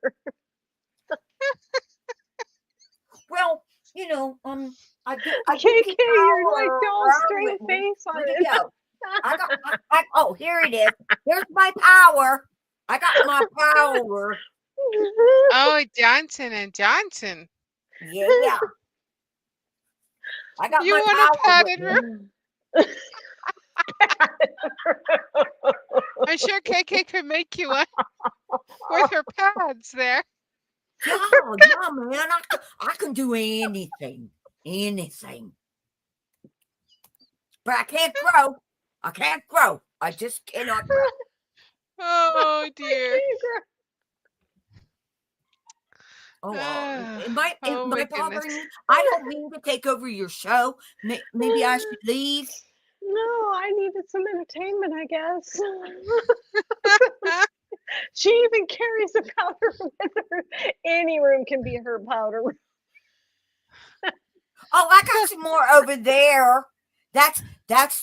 Well, I do KK, keep you're like power all around straight with me. face on Where'd it. it go? Oh, here it is. Here's my power. I got my power. Oh, Johnson and Johnson. Yeah. I got You my want a power padded with me. room? I'm sure KK could make you one with her pads there. Yeah, man. I can do anything. But I can't grow. I just cannot grow. Oh dear. Oh, Ah, am I oh my bothering goodness. you? I don't mean to take over your show. Maybe I should leave. No, I needed some entertainment, I guess. She even carries a powder with her. Any room can be her powder room. Oh, I got some more over there. That's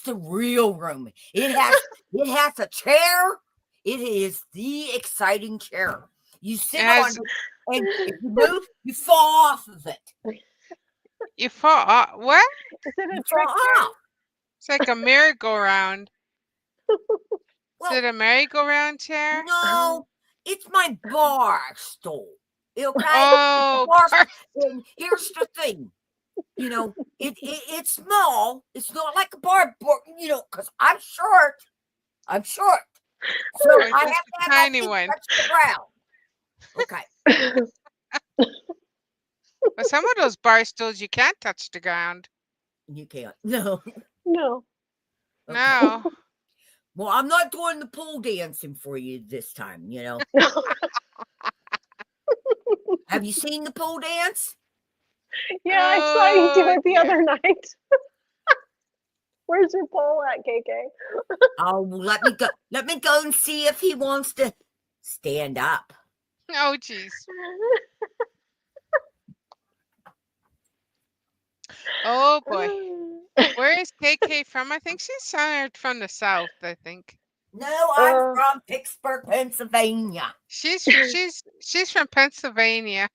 the real room. It has a chair. It is the exciting chair. You sit on it, and if you move, you fall off of it. You fall off. What? Is it a You trick fall chair? off. It's like a merry-go-round. Is Well, it a merry-go-round chair? no, it's my bar stool. Okay. Oh, And here's the thing. It's small. It's not like a bar, because I'm short. So Oh, I it's have just to a have tiny that thing one. touch the ground. Okay. But some of those bar stools you can't touch the ground. You can't. No. No. Okay. No. Well, I'm not doing the pole dancing for you this time, Have you seen the pole dance? Yeah, I saw you do Oh, it the dear. other night. Where's your pole at, KK? Oh, let me go. Let me go and see if he wants to stand up. Oh, jeez. Oh, boy. Where is KK from? I think she's from the South, I think. No, I'm from Pittsburgh, Pennsylvania. She's from Pennsylvania.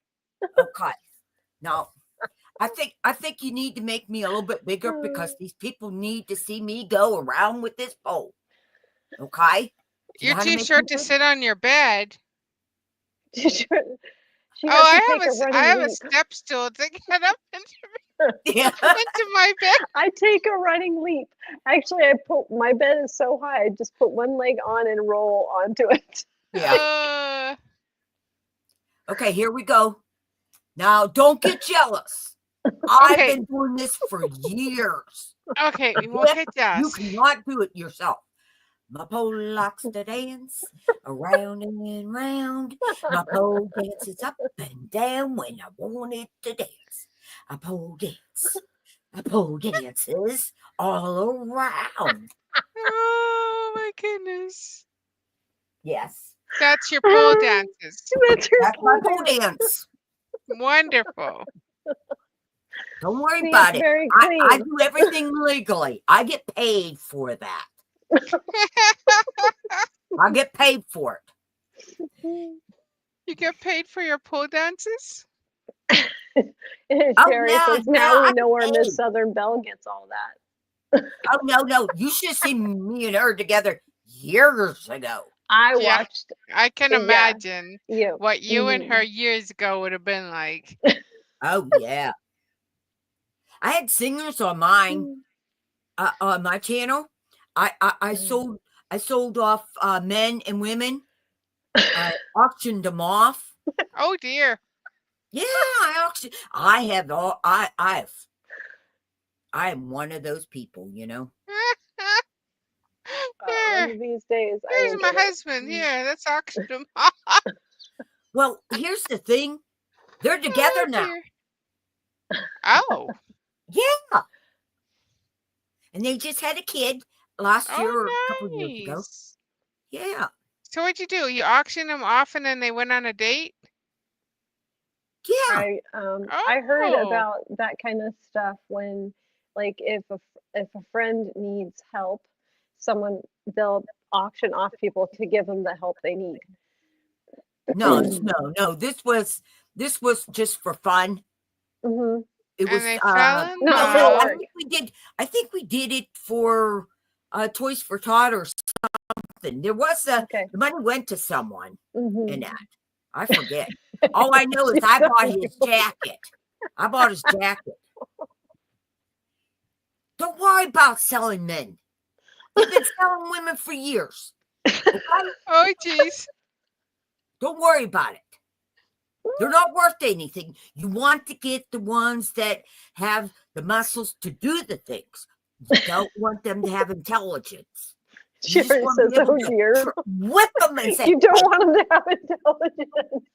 Okay. Now, I think you need to make me a little bit bigger because these people need to see me go around with this pole. Okay? You're too short to sit on your bed. She has Oh, to take a running I have a leap. step stool to get up Yeah. into my bed. I take a running leap. Actually, my bed is so high, I just put one leg on and roll onto it. Yeah. Okay, here we go. Now, don't get jealous. I've been doing this for years. Okay, we won't get jealous. You cannot do it yourself. My pole likes to dance around and round. My pole dances up and down when I want it to dance. A pole dance. A pole dances all around. Oh my goodness. Yes. That's your pole dances. That's your my pole dance. Wonderful. Don't worry about it. Very I do everything legally. I get paid for that. I get paid for it. You get paid for your pole dances? Sherry says, now we know where Miss Southern Belle gets all that. Oh no! You should have seen me and her together years ago. I Yeah. watched. I can Yeah. imagine Yeah. what you and Mhm. her years ago would have been like. Oh yeah, I had singers on mine. On my channel, I sold off men and women. I auctioned them off. Oh dear. Yeah, I auctioned. I have all. I am one of those people. One of these days, I Here's will my get it. husband. Here, let's auction him off. Well, here's the thing. They're together Oh, now. dear. Oh. Yeah, and they just had a kid last year or a Oh, couple of years ago. nice. Yeah, So what'd you do? You auctioned them off and then they went on a date? yeah. I heard Oh. about that kind of stuff when, like, if a friend needs help, they'll auction off people to give them the help they need. No. This was just for fun. Mhm. It And was they fell in No, no, for love. work. I think we did it for Toys for Tot or something. There was Okay. the money went to someone in Mhm. that. I forget. All I know is I bought his jacket. I bought his jacket. Don't worry about selling men. They've been selling women for years. Okay? Oh, jeez. Don't worry about it. They're not worth anything. You want to get the ones that have the muscles to do the things. You don't want them to have intelligence. You just Sherry want to says, be able "Oh to dear." whip them and say, You don't want them to have intelligence.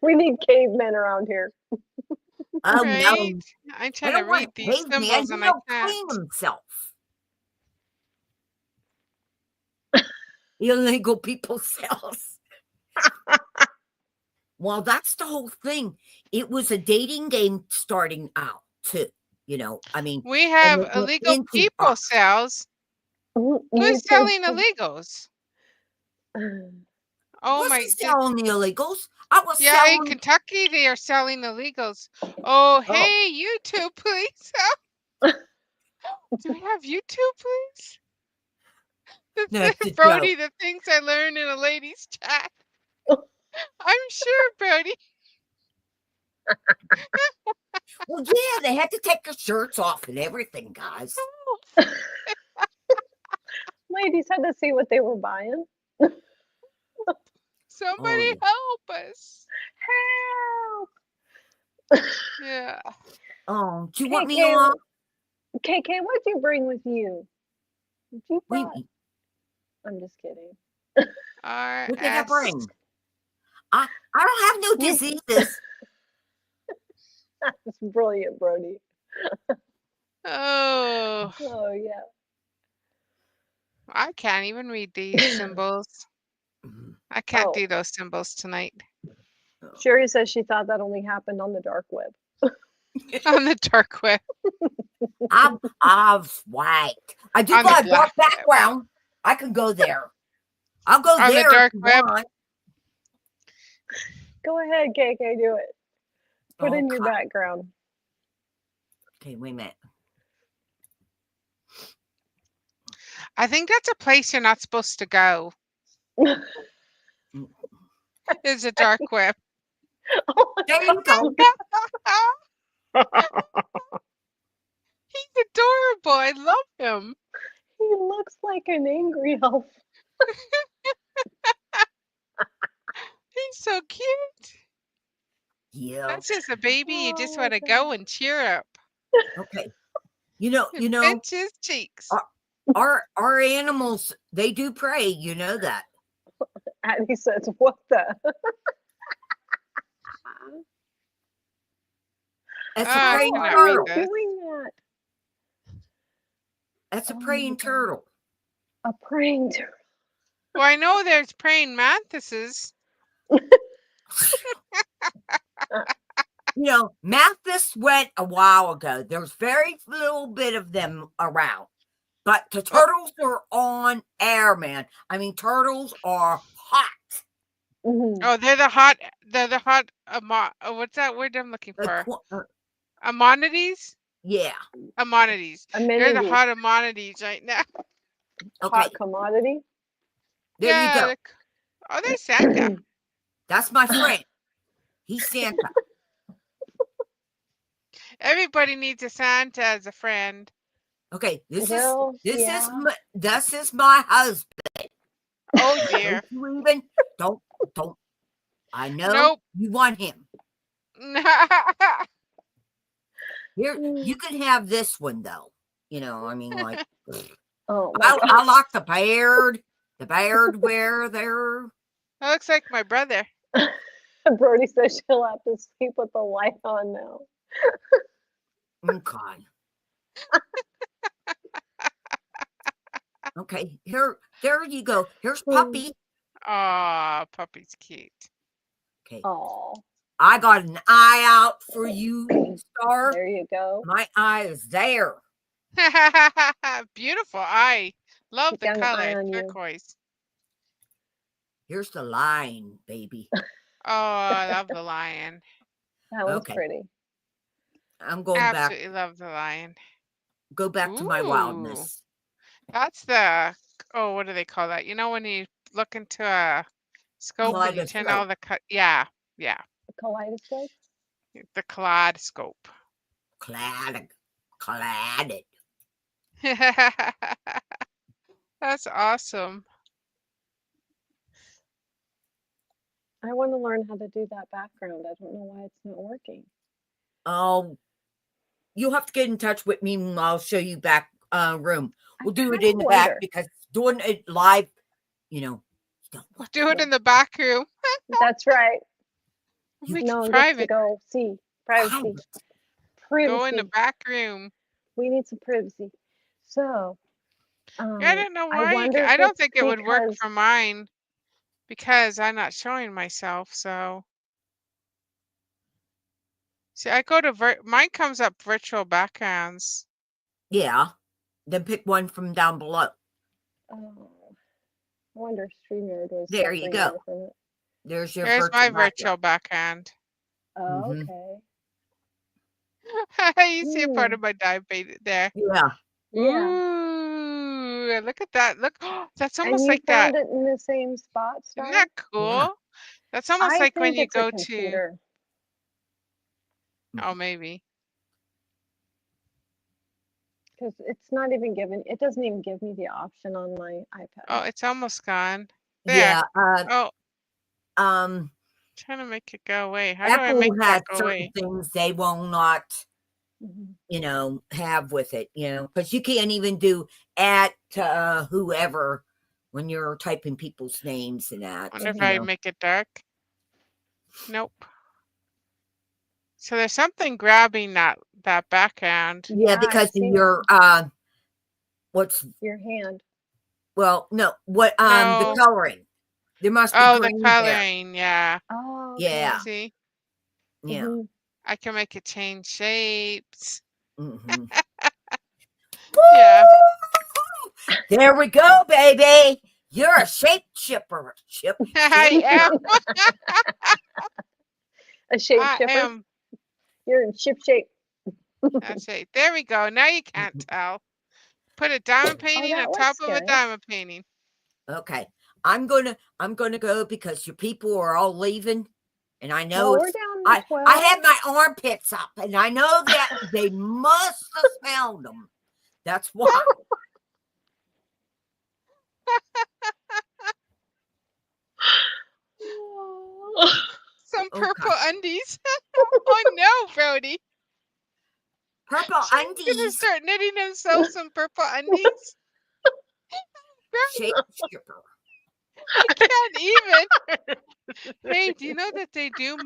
We need cavemen around here. "Oh Right? no, I'm I trying to don't read want these caveman. symbols He and I don't can't. clean himself." Illegal people cells. Well, that's the whole thing. It was a dating game starting out too. I mean, We and have it went illegal into people art. sales. You Who's too. selling illegals? Oh Wasn't my! selling the illegals. I was Yeah, in selling. Kentucky they are selling illegals. Oh, hey, YouTube, please. Do we have YouTube, please? No, it's a Brody, joke. the things I learned in a ladies' chat. I'm sure, Brody. Well, yeah, they had to take their shirts off and everything, guys. Ladies had to see what they were buying. Somebody yeah. help us. Help! Yeah. Oh, do you want me KK, on? KK, what'd you bring with you? Did you What brought? I'm just kidding. did I RS. bring? I don't have no diseases. That's brilliant, Brody. Oh, Oh yeah. I can't even read these symbols. I can't do those symbols tonight. Sherry says she thought that only happened on the dark web. On the dark web. I'm white. I do On the got a dark black web. background. I can go there. I'll go On the there dark if you web. want. Go ahead, KK, do it. Put in your Okay. background. Okay, wait a minute. I think that's a place you're not supposed to go. It's a dark web. There you go. He's adorable. I love him. He looks like an angry elf. He's so cute. Yeah. That's just a baby. You just Oh, want to go and cheer up. Okay. You know, And pinch his cheeks. our animals, they do pray, you know that. Addie says, "What the?" That's I a praying cannot read turtle. this. Doing that. That's a Oh my praying God. turtle. A praying turtle. Well, I know there's praying mantises. Mathis went a while ago. There's very little bit of them around. But the turtles are on air, man. I mean, turtles are hot. Mhm. Oh, they're the hot, what's that word I'm looking for? Ammonites? Yeah. Amenities. You're the Amenities. hot amenities right now. Okay. Hot commodity. There you Yeah. go. Oh, there's Santa. That's my friend. He's Santa. Everybody needs a Santa as a friend. Okay. This Well, is yeah. this is my husband. Oh dear. Don't you even don't. I know Nope. you want him. Here, you can have this one though. You know, I mean, like, Oh, my I like the Baird wear there. That looks like my brother. God. Brody says she'll have to sleep with the light on now. Okay. Okay, there you go. Here's Puppy. Aw, puppy's cute. Okay, Oh, I got an eye out for you, Star. there you go. My eye is there. Beautiful eye. Love Keep the down the eye color, on you. turquoise. Here's the line, baby. Oh, I love the lion. That was Okay. pretty. I'm going Absolutely love the lion. go back to my Ooh. wildness. That's the, oh, what do they call that? You know, when you look into a scope and you turn all the, yeah, A kaleidoscope. the kaleidoscope. Cladded. That's awesome. I want to learn how to do that background. I don't know why it's not working. Oh, you'll have to get in touch with me and I'll show you back room. We'll do it kinda in the back wonder. because doing it live, you know, you don't want Do it in the back room. That's right. Make it No one gets to private. go see. Privacy. Go in the Privacy. back room. We need some privacy. So, Yeah, I don't know I why. wonder if I don't it's think it would work because- for mine because I'm not showing myself. So, see, I go to mine comes up virtual backgrounds. Yeah. Then pick one from down below. Oh, I wonder if StreamYard was. There you suffering go. more from it. There's your Here's my background. virtual background. Oh, Mhm. okay. You see a part of my dive bait there. Yeah. Yeah. Ooh, look at that. Look, that's And almost you like that. found it in the same spot, Star? Isn't that cool? Yeah. That's almost I like when think you it's a go to, computer. oh, maybe. Because it's not even given. It doesn't even give me the option on my iPad. Oh, it's almost gone. There. Yeah. Oh, Um, trying to make it go away. How do I Apple make has that go certain away? things they will not, Mhm. you know, have with it, you know, because you can't even do at whoever when you're typing people's names and that. Wonder if you I know. make it dark. Nope. So there's something grabbing that background. Yeah, I because see your what's your hand. well, no, what the No. coloring. There must be Oh, the green there. coloring. Yeah. Oh, Yeah. See, Yeah. Mhm. I can make it change shapes. Mhm. Yeah. There we go, baby. You're a shape chipper. I am. A shape I shipper. am. You're in ship shape. That's it. There we go. Now you can't tell. Put a diamond painting that on top looks of a good. diamond painting. Okay. I'm gonna go because your people are all leaving. And I know Well, we're it's down to 12. I have my armpits up and I know that they must have smelled them. That's why. Some Oh, purple gosh. undies. Oh no, Brody. Purple She's gonna undies. start knitting himself some purple undies. Shape chipper. I can't even. Hey, do you know that they do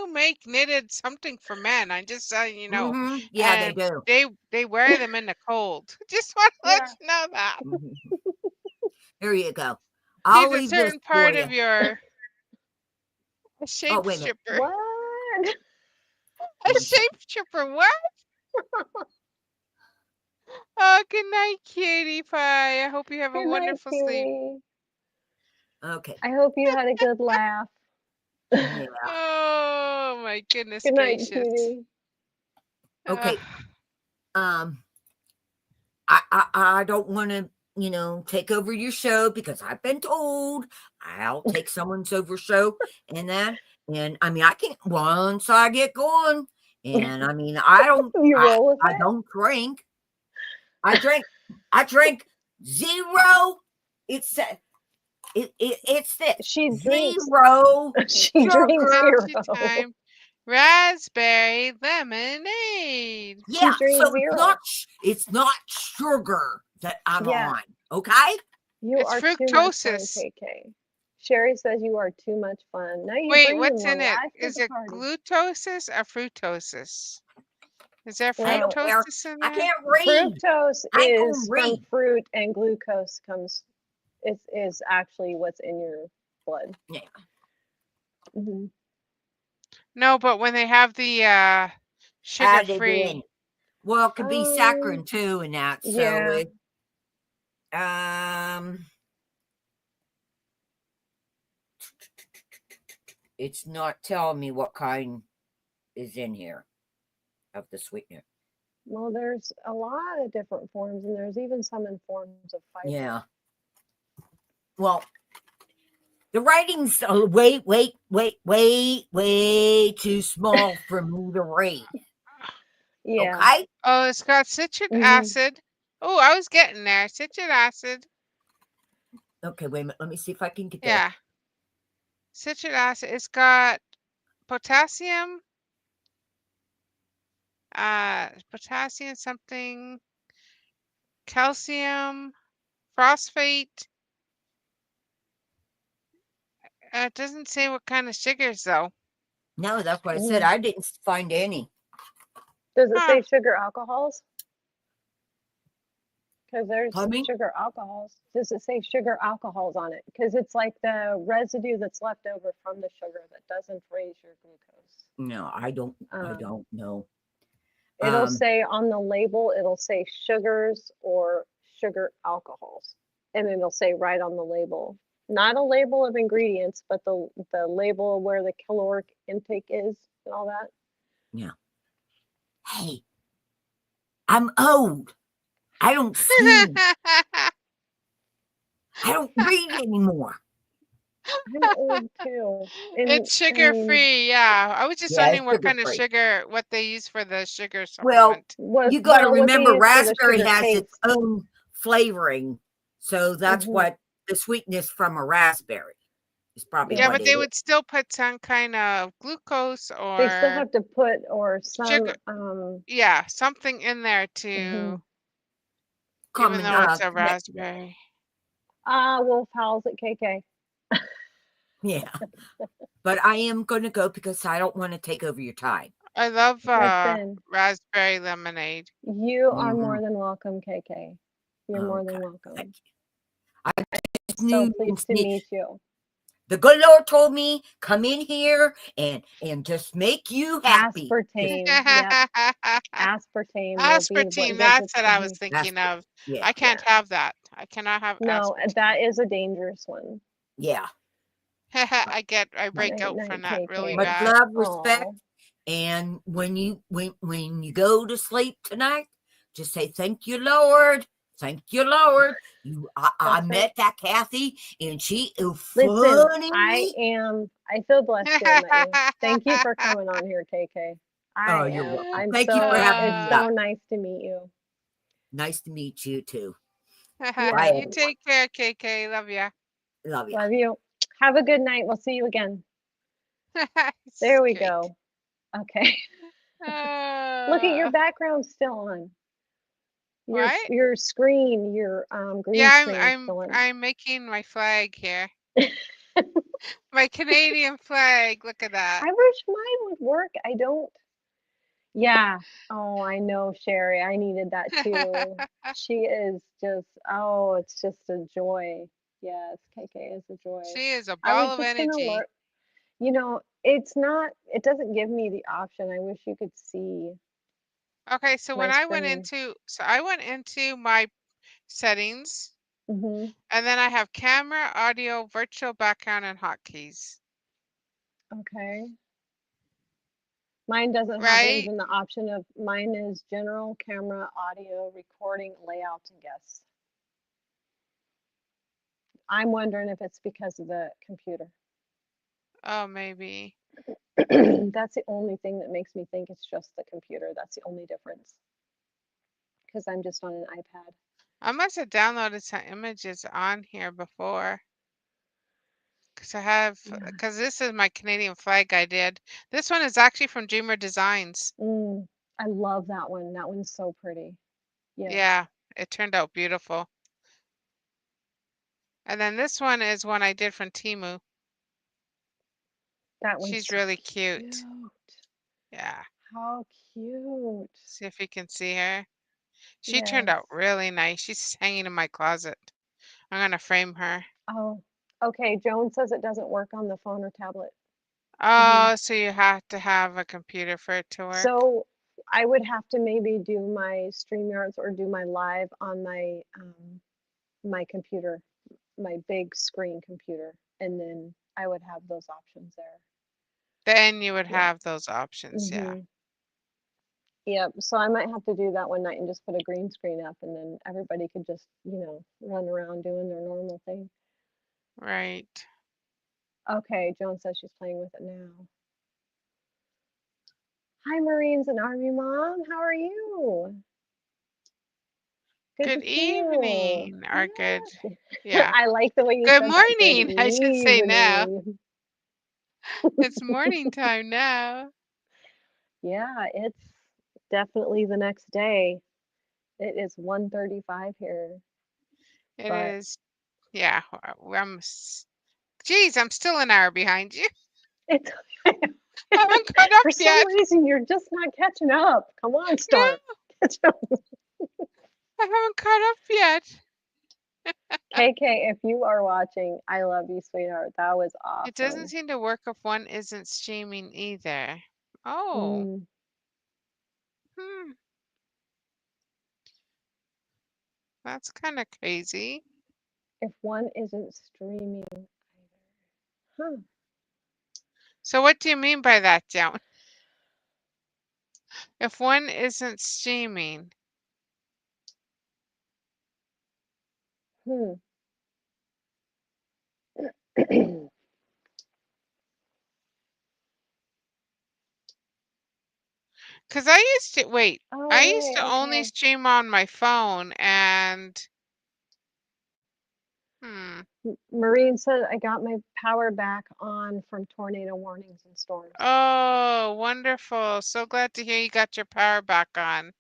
make knitted something for men? I'm just letting you know. Mhm. Yeah, And they do. they wear them in the cold. Just want to let you know that. Mhm. Here you go. See, I'll the leave this certain for part you. of your a shape wait a minute. stripper. What? A shape stripper. What? Oh, good night, cutie pie. I hope you have a Good night, wonderful sleep. cutie. Okay. I hope you had a good laugh. Yeah. Oh my goodness Good night, gracious. cutie. Okay. Ugh. I don't want to, take over your show because I've been told I'll take someone's over show and that. And I mean, I can't once I get going. And I mean, You roll with I it? don't drink. I drink zero. It's it's this She drinks. zero She drinks sugar. Adventure zero. time. Raspberry lemonade. Yeah, drinks so zero. it's not sugar that I'm Yeah. on. Okay. You It's are too much fun, fructosis. KK. Sherry says you are too much fun. Now you Wait, bring what's more in it? life to Is the it party. glutosis or fructosis? Is there I don't care. fructosis in I there? can't read. Fructose I ain't gonna is from read. fruit, and glucose is actually what's in your blood. Yeah. Hmm. No, but when they have the Added sugar-free. in. Well, it could be saccharin too, and that. So Yeah. it's not telling me what kind is in here of the sweetener. Well, there's a lot of different forms, and there's even some in forms of fiber. Yeah. Well, the writing's way too small for me to read. Yeah. Okay. Oh, it's got citric Mhm. acid. Oh, I was getting there. Citric acid. Okay, wait a minute. Let me see if I can get that. Yeah. Citric acid. It's got potassium. Potassium something. Calcium. Phosphate. It doesn't say what kind of sugars though. No, that's what I said. I didn't find any. Does it Huh. say sugar alcohols? Because there's Pardon me? sugar alcohols. Does it say sugar alcohols on it? Because it's like the residue that's left over from the sugar that doesn't raise your glucose. No, I don't Um, know. It'll say on the label, it'll say sugars or sugar alcohols. And it'll say right on the label. Not a label of ingredients, but the label where the caloric intake is and all that. Yeah. Hey, I'm old. I don't see. I don't read anymore. I'm old too. And It's I mean, sugar-free, yeah. I was just Yeah, wondering it's what kind of sugar-free. sugar, what they use for the sugar Well, supplement. you got to what they remember use for the raspberry sugar has its taste. own flavoring. So that's Mhm. what the sweetness from a raspberry is probably Yeah, what but it they is. would still put some kind of glucose They still or have to put or some sugar. Yeah, something in there to, mhm. even Common, though it's a yeah, raspberry. Wolf howls at KK. yeah. But I am going to go because I don't want to take over your time. I love Listen, raspberry lemonade. you are Mhm. more than welcome, KK. You're more than Okay, welcome. thank you. I just So knew and pleased to sneak- meet you. the good Lord told me come in here and just make you happy. Aspartame. Yep. Aspartame will be what Aspartame, does that's it. what I was Mhm. thinking of. Yeah, I can't Yeah. have that. I cannot have No, aspartame. that is a dangerous one. yeah. I break Night, out night, from that really KK. Much bad. love, respect, Oh, and when you go to sleep tonight, just say thank you, Lord. Thank you, Lord. I that's right. met that Kathy, and she is Listen, funny. I feel blessed to have met you. Thank you for coming on here, KK. Oh, you're welcome. I'm Thank you for having it's me so back. nice to meet you. Nice to meet you too. You everyone. take care, KK. Love ya. Love you. Love you. Have a good night. We'll see you again. There we Great. go. Okay. Look at your background still on. What? Your screen, your green Yeah, screen is still on. I'm making my flag here. My Canadian flag. Look at that. I wish mine would work. I don't. Yeah. Oh, I know, Sherry. I needed that too. She is just, oh, it's just a joy. Yes, KK is a joy. She is a I was ball of just gonna energy. learn, it doesn't give me the option. I wish you could see Okay, so when my I went screen. into my settings, Hmm. and then I have camera, audio, virtual background, and hotkeys. Okay. Mine doesn't have right? even the option of, mine is general, camera, audio, recording, layout, and guests. I'm wondering if it's because of the computer. Oh, maybe. That's the only thing that makes me think it's just the computer. That's the only difference. Because I'm just on an iPad. I must have downloaded some images on here before. Because this is my Canadian flag I did. This one is actually from Dreamer Designs. I love that one. That one's so pretty. Yes. Yeah, it turned out beautiful. And then this one is one I did from Temu. That one's She's so really cute. cute. Yeah. How cute. See if you can see her. She turned Yes. out really nice. She's hanging in my closet. I'm gonna frame her. Oh, okay. Joan says it doesn't work on the phone or tablet. Oh, so you have to have a computer for it to work. So I would have to maybe do my StreamYards or do my live on my my computer, my big screen computer, and then I would have those options there. Then you would Yeah. have those options, yeah. Yep. So I might have to do that one night and just put a green screen up, and then everybody could just, you know, run around doing their normal thing. Right. Okay, Joan says she's playing with it now. Hi, Marines and Army Mom. How are you? Good to Good see you. evening, or good, Yes. yeah. I like the way you Good said that. Good morning, I should say now. evening. It's morning time now. Yeah, it's definitely the next day. It is 1:35 here. It But is, yeah. Geez, I'm still an hour behind you. it's I haven't caught up for some yet. reason you're just not catching up. Come on, No, Star. Catch up. I haven't caught up yet. KK, if you are watching, I love you, sweetheart. That was It doesn't awesome. seem to work if one isn't streaming either. Oh, Mm, that's kind of crazy. if one isn't streaming either. Huh. So what do you mean by that, Joan? If one isn't streaming, Hmm. because I used to, wait, Oh, I used wait, to only okay. stream on my phone and, Marine said I got my power back on from tornado warnings and storms. Oh, wonderful. So glad to hear you got your power back on.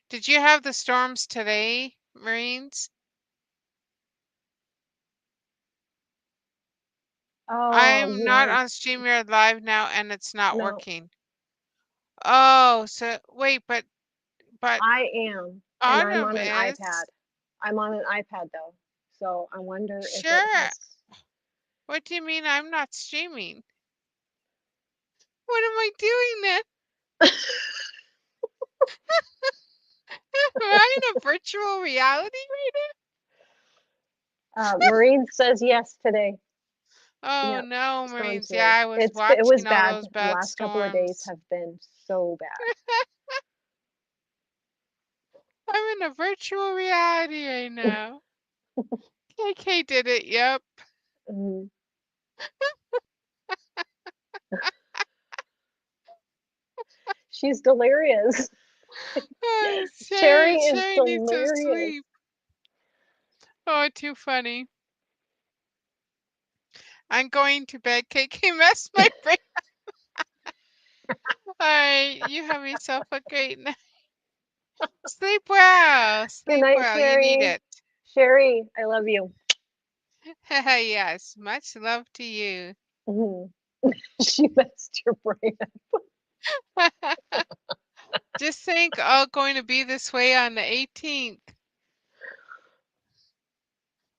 Did you have the storms today, Marines? Oh, I'm not yes. on StreamYard Live now and it's not No, working. Oh, so wait, but I am, and I'm Autumn on an iPad. is. I'm on an iPad though, so I wonder if it Sure. has. What do you mean I'm not streaming? What am I doing then? Am I in a virtual reality right Marine says yes today. now? Oh Yep, no, storms Marines. Yeah, here. I was It was watching all bad. those The bad last couple of days storms. have been so bad. I'm in a virtual reality right now. KK did it, yep. Mhm. She's delirious. Oh, Sherry Sherry, is Sherry needs to delirious. sleep. Oh, too funny. I'm going to bed. KK messed my brain. All right, you have yourself a great night. Sleep well. Good Sleep night, well. You need Sherry. it. Sherry, I love you. Yes, much love to you. Mhm. She messed your brain up. Just think, all going to be this way on the 18th.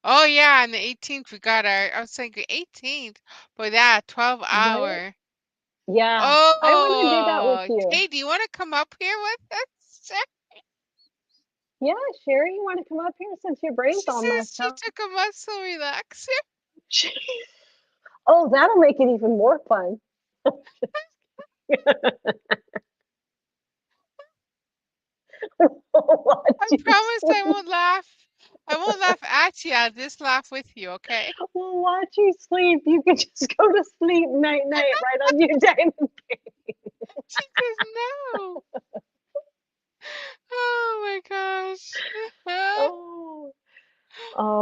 Oh yeah, on the 18th we got our. I was thinking 18th, but that 12 Right? hour. Yeah, I want to do that with Oh, you. hey, do you want to come up here with us? Yeah, Sherry, you want to come up here since your brain's She all says messed she up? took a muscle relaxer. Oh, that'll make it even more fun. Watch I you promise I sleep. won't laugh. I won't laugh at you. I'll just laugh with you, okay? We'll watch you sleep. You can just go to sleep night night right on your diamond. She says no. Oh my gosh. Oh,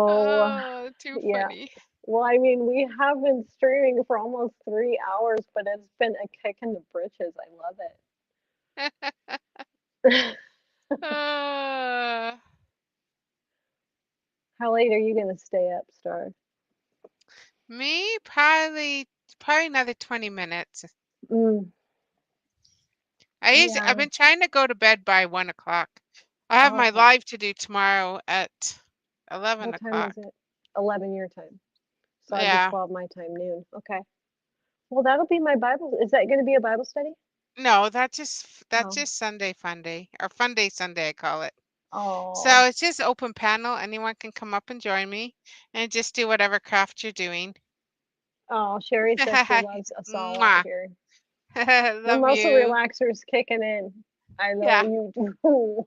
oh, Oh, too yeah. funny. Well, I mean, we have been streaming for almost 3 hours, but it's been a kick in the britches. I love it. Uh, How late are you gonna stay up, Star? me, probably another 20 minutes. Mm, I've yeah. been trying to go to bed by 1 o'clock. I have my Okay. live to do tomorrow at 11 What time o'clock. is it? 11 your time. So I'd be Yeah. 12 my time, noon. Okay. Well, that'll be my Bible. Is that going to be a Bible study? No, that's Oh. just Sunday fun day, or fun day Sunday, I call it. So Oh. it's just open panel. Anyone can come up and join me and just do whatever craft you're doing. Oh, Sherry says she loves us all out Mwah. here. The Love muscle you. relaxer's kicking in. I know Yeah. you do.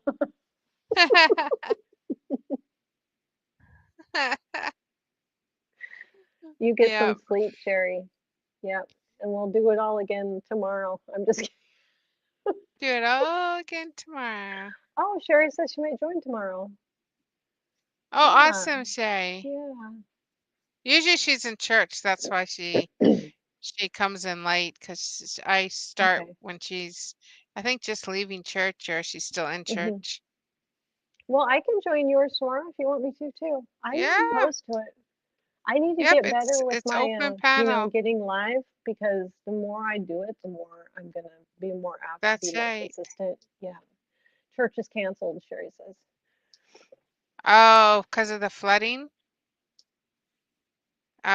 You get Yeah. some sleep, Sherry. Yep. And we'll do it all again tomorrow. I'm just kidding. Do it all again tomorrow. Oh, Sherry says she might join tomorrow. Oh, Yeah. awesome, Shay. Yeah. Usually she's in church. That's why she comes in late because I start Okay. when she's, I think, just leaving church or she's still in hmm church. Well, I can join yours tomorrow if you want me to too. I'm Yeah. not opposed to it. I need to Yep. get better with It's my, open panel. getting live because the more I do it, the more I'm gonna be more apt to That's be more right. consistent. Yeah. Church is canceled, Sherry says. Oh, because of the flooding.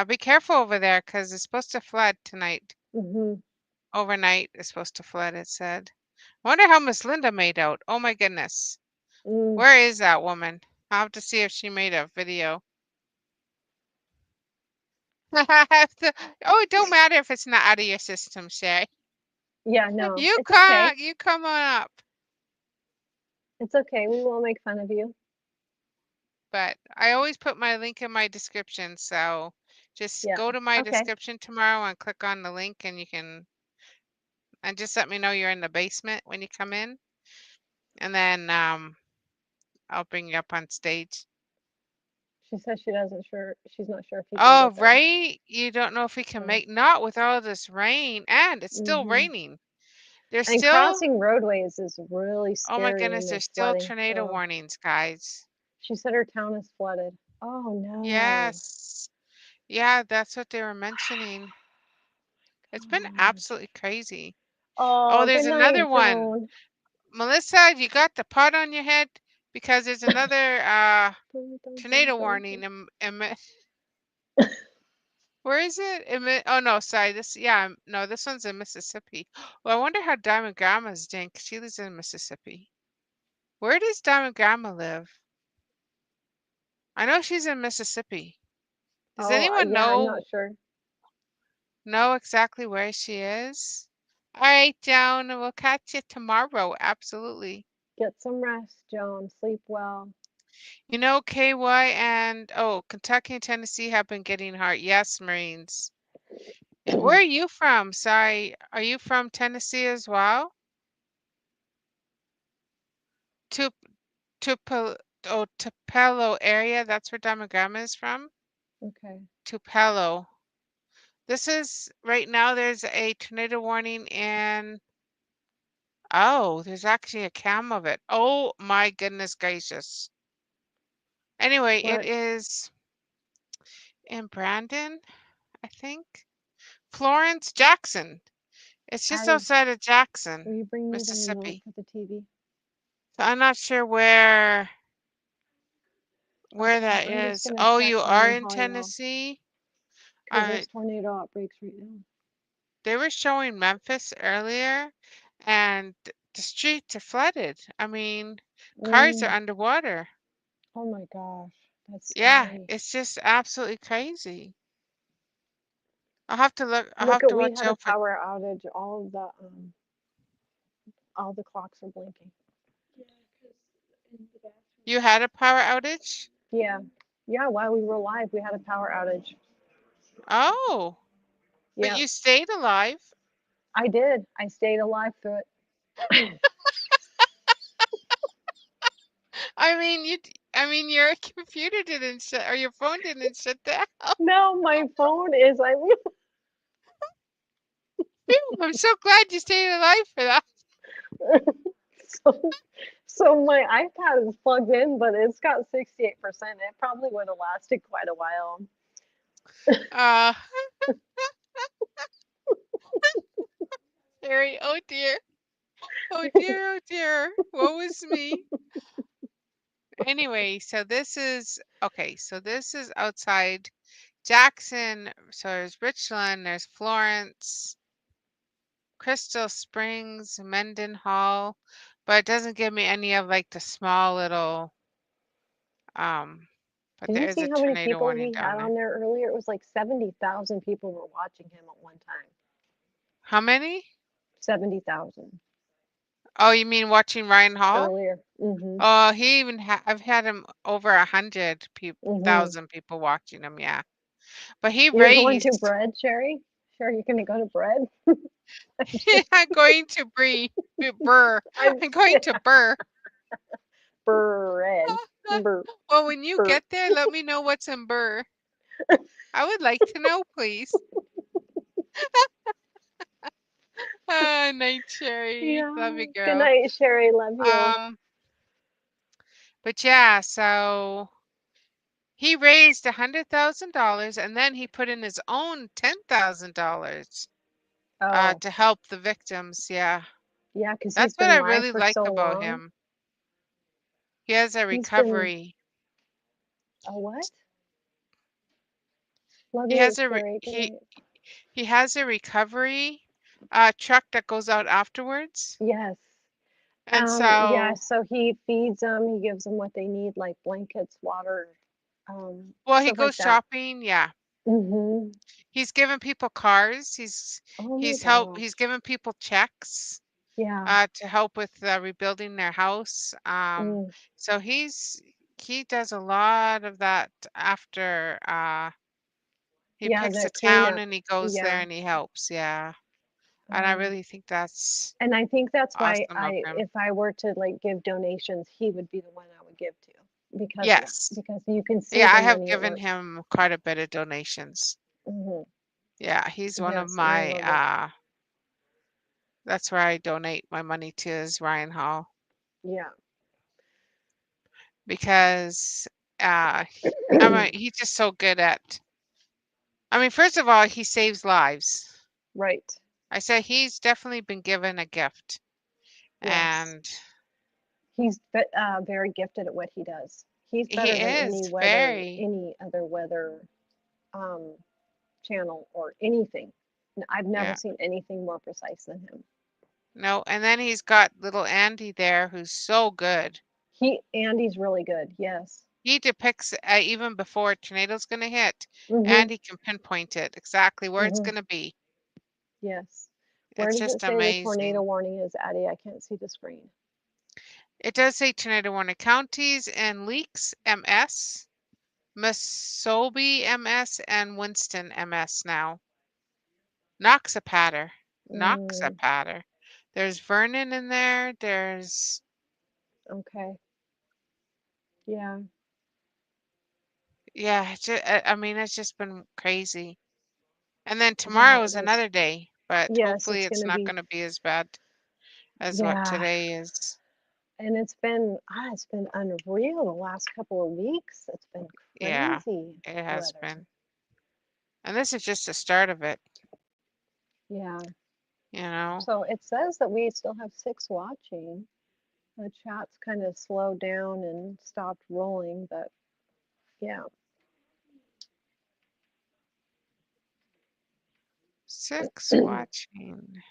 Be careful over there because it's supposed to flood tonight. hmm Overnight it's supposed to flood, it said. I wonder how Miss Linda made out. Oh my goodness. Mm, Where is that woman? I'll have to see if she made a video. I have to, oh, it don't matter if it's not out of your system, Shay. yeah, no, You it's okay. come on up. It's okay. We won't make fun of you. But I always put my link in my description, so just Yeah. go to my Okay. description tomorrow and click on the link and and just let me know you're in the basement when you come in. And then I'll bring you up on stage. She says she's not sure if you can Oh, get there. right. You don't know if we can So, make, not with all this rain, and it's still hmm raining. There's And still, crossing roadways is really oh my scary when goodness, there's there's still flooding. tornado Oh, warnings, guys. she said her town is flooded. Oh no. Yes. Yeah, that's what they were mentioning. It's been Gosh. absolutely crazy. Oh, Oh, there's good night, another one. Joan. Melissa, you got the pot on your head because there's another Dun, dun, dun, tornado dun, warning dun. where is it? Oh no, sorry. No, this one's in Mississippi. Well, I wonder how Diamond Grandma's doing 'cause she lives in Mississippi. Where does Diamond Grandma live? I know she's in Mississippi. Does Oh, anyone yeah, I'm not sure. know exactly where she is? All right, Joan, we'll catch you tomorrow. Absolutely. Get some rest, Joan. Sleep well. You know, KY and Kentucky and Tennessee have been getting hard. Yes, Marines. Where are you from? Sorry, are you from Tennessee as well? Tu Tupelo, Tupelo area. That's where Diamond Grandma is from. Okay. Tupelo. This is right now. There's a tornado warning in. Oh, there's actually a cam of it. Oh my goodness gracious. Anyway, it What? is in Brandon, I think. Florence, Jackson. It's just Addie, outside of will Jackson, you bring me the remote Mississippi. for the TV? So I'm not sure where Okay, that I'm just is. gonna Oh, check you and are then in call you all Tennessee? because there's tornado outbreaks right now. They were showing Memphis earlier, and the streets are flooded. I mean, cars are Mm, underwater. oh my gosh, that's Yeah, scary. it's just absolutely crazy. I'll have to look. I'll Look have at, to we watch had a out for. power outage. All the clocks are blinking. You had a power outage? Yeah. Yeah, while we were live, we had a power outage. Oh, but Yeah, you stayed alive. I did. I stayed alive through it. I mean, your computer didn't shut, or your phone didn't shut down. No, my phone is, Phew, I'm so glad you stayed alive for that. so, so my iPad is plugged in, but it's got 68%. It probably would have lasted quite a while. Uh, Harry, oh dear. Oh dear, oh dear. Woe is me. Anyway, so this is okay. So this is outside Jackson. So there's Richland, there's Florence, Crystal Springs, Mendenhall, but it doesn't give me any of like the small little but Did there you is see a how many tornado people warning he down had there. on there earlier? It was like 70,000 people were watching him at one time. How many? 70,000 Oh, you mean watching Ryan Hall? earlier. Mm-hmm. Oh, he even I've had him over 100 people, Mm-hmm. thousand people watching him. Yeah, but he You're going to raised. bread, Sherry? Sure, you're going to go to bread? I'm going to Burr. I'm I'm going to Burr. bread. Well, when you Burr. get there, let me know what's in Burr. I would like to know, please. Night, Cherry. Yeah. Love you, Good girl. night, Sherry. Love you. But yeah, so he raised $100,000 and then he put in his own $10,000 Oh, to help the victims. Yeah, yeah, because that's he's what been I live really for like so about long. him. He has a He's been recovery. a what? Love He you, has a re- Sherry. Good night. he has a recovery truck that goes out afterwards. Yes. And Yeah, so, so he feeds them, he gives them what they need, like blankets, water, well, he stuff like goes that. shopping. Yeah, Mm-hmm. he's given people cars. Oh my gosh. He's given people checks Yeah. to help with rebuilding their house. Mm. So he does a lot of that after he Yeah, picks the a town cleanup. and he goes there Yeah. and he helps. Yeah, and I Um, really think that's and I think that's why awesome of him. if I were to like give donations, he would be the one I would give to because of that. Yes. Because you can see Yeah, the I have money at given work. him quite a bit of donations. Hmm. Yeah, he's one of Yes, and I my love it. that's where I donate my money to is Ryan Hall Yeah. because he's just so good at I mean, first of all, he saves lives. Right. I say he's definitely been given a gift. Yes. And He's very gifted at what he does. He's he better than is very, any other weather um, channel or anything. I've never yeah. seen anything more precise than him. No, and then he's got little Andy there who's so good. Andy's really good. Yes. He depicts even before a tornado's going to hit, Mhm. and he can pinpoint it exactly where it's Mhm. going to be. Yes. Where It's does it just say the tornado amazing. warning is, Addie? I can't see the screen. It does say tornado warning counties and Leaks MS, Muskogee MS, and Winston MS now. Noxapater. Mm, Noxapater. There's Vernon in there. There's okay. Yeah. yeah. I mean, it's just been crazy. And then Yeah. tomorrow is another day, but Yes, hopefully it's it's gonna not be. going to be as bad as what Yeah. today is. And it's been unreal the last couple of weeks. It's been Yeah, crazy it has weather. been. And this is just the start of it, Yeah. you know. So it says that we still have 6 watching. The chat's kind of slowed down and stopped rolling, but yeah. 6 watching.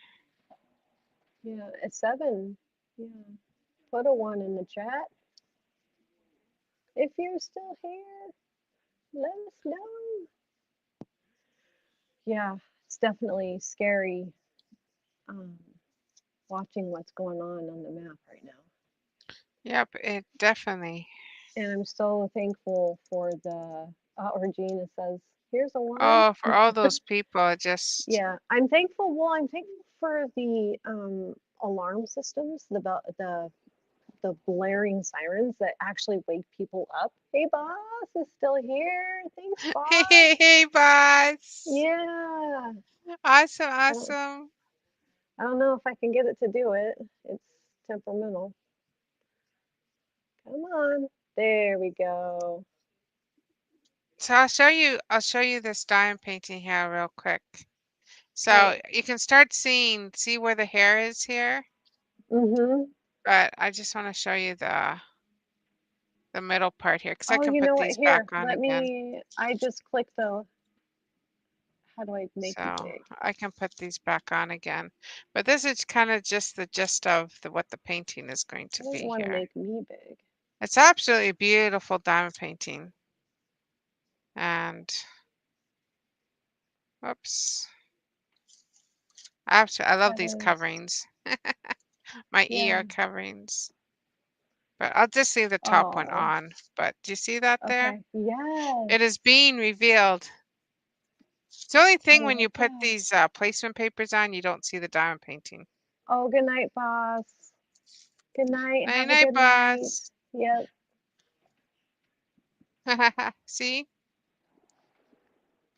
Yeah, it's 7. Yeah. Put a 1 in the chat. If you're still here, let us know. yeah, it's definitely scary watching what's going on the map right now. Yep, it definitely. And I'm so thankful for the, Regina says, here's a worm. Oh, for all those people, it just Yeah, I'm thankful. Well, I'm thankful for the alarm systems, the blaring sirens that actually wake people up. Hey, boss is still here. Thanks, hey, boss. hey, hey, boss. Yeah. Awesome, I don't, awesome. I don't know if I can get it to do it. It's temperamental. Come on. There we go. So I'll show you this diamond painting here real quick. So Oh. you can start see where the hair is here, Mm-hmm. but I just want to show you the middle part here because I Oh, can you put know what? these back Here, on let again. me. I just clicked the. How do I make you So big? I can put these back on again. But this is kind of just the gist of what the painting is going I to don't be want to here. make me big. It's absolutely beautiful diamond painting. And whoops. Absolutely, I love That these is. coverings. My Yeah. ear coverings. But I'll just leave the top one Oh. on. But do you see that there? Okay. Yes. It is being revealed. It's the only I thing when you like put that. these placement papers on, you don't see the diamond painting. Oh, good night, boss. Good night. Night Have a night, good night. boss. Yep. See?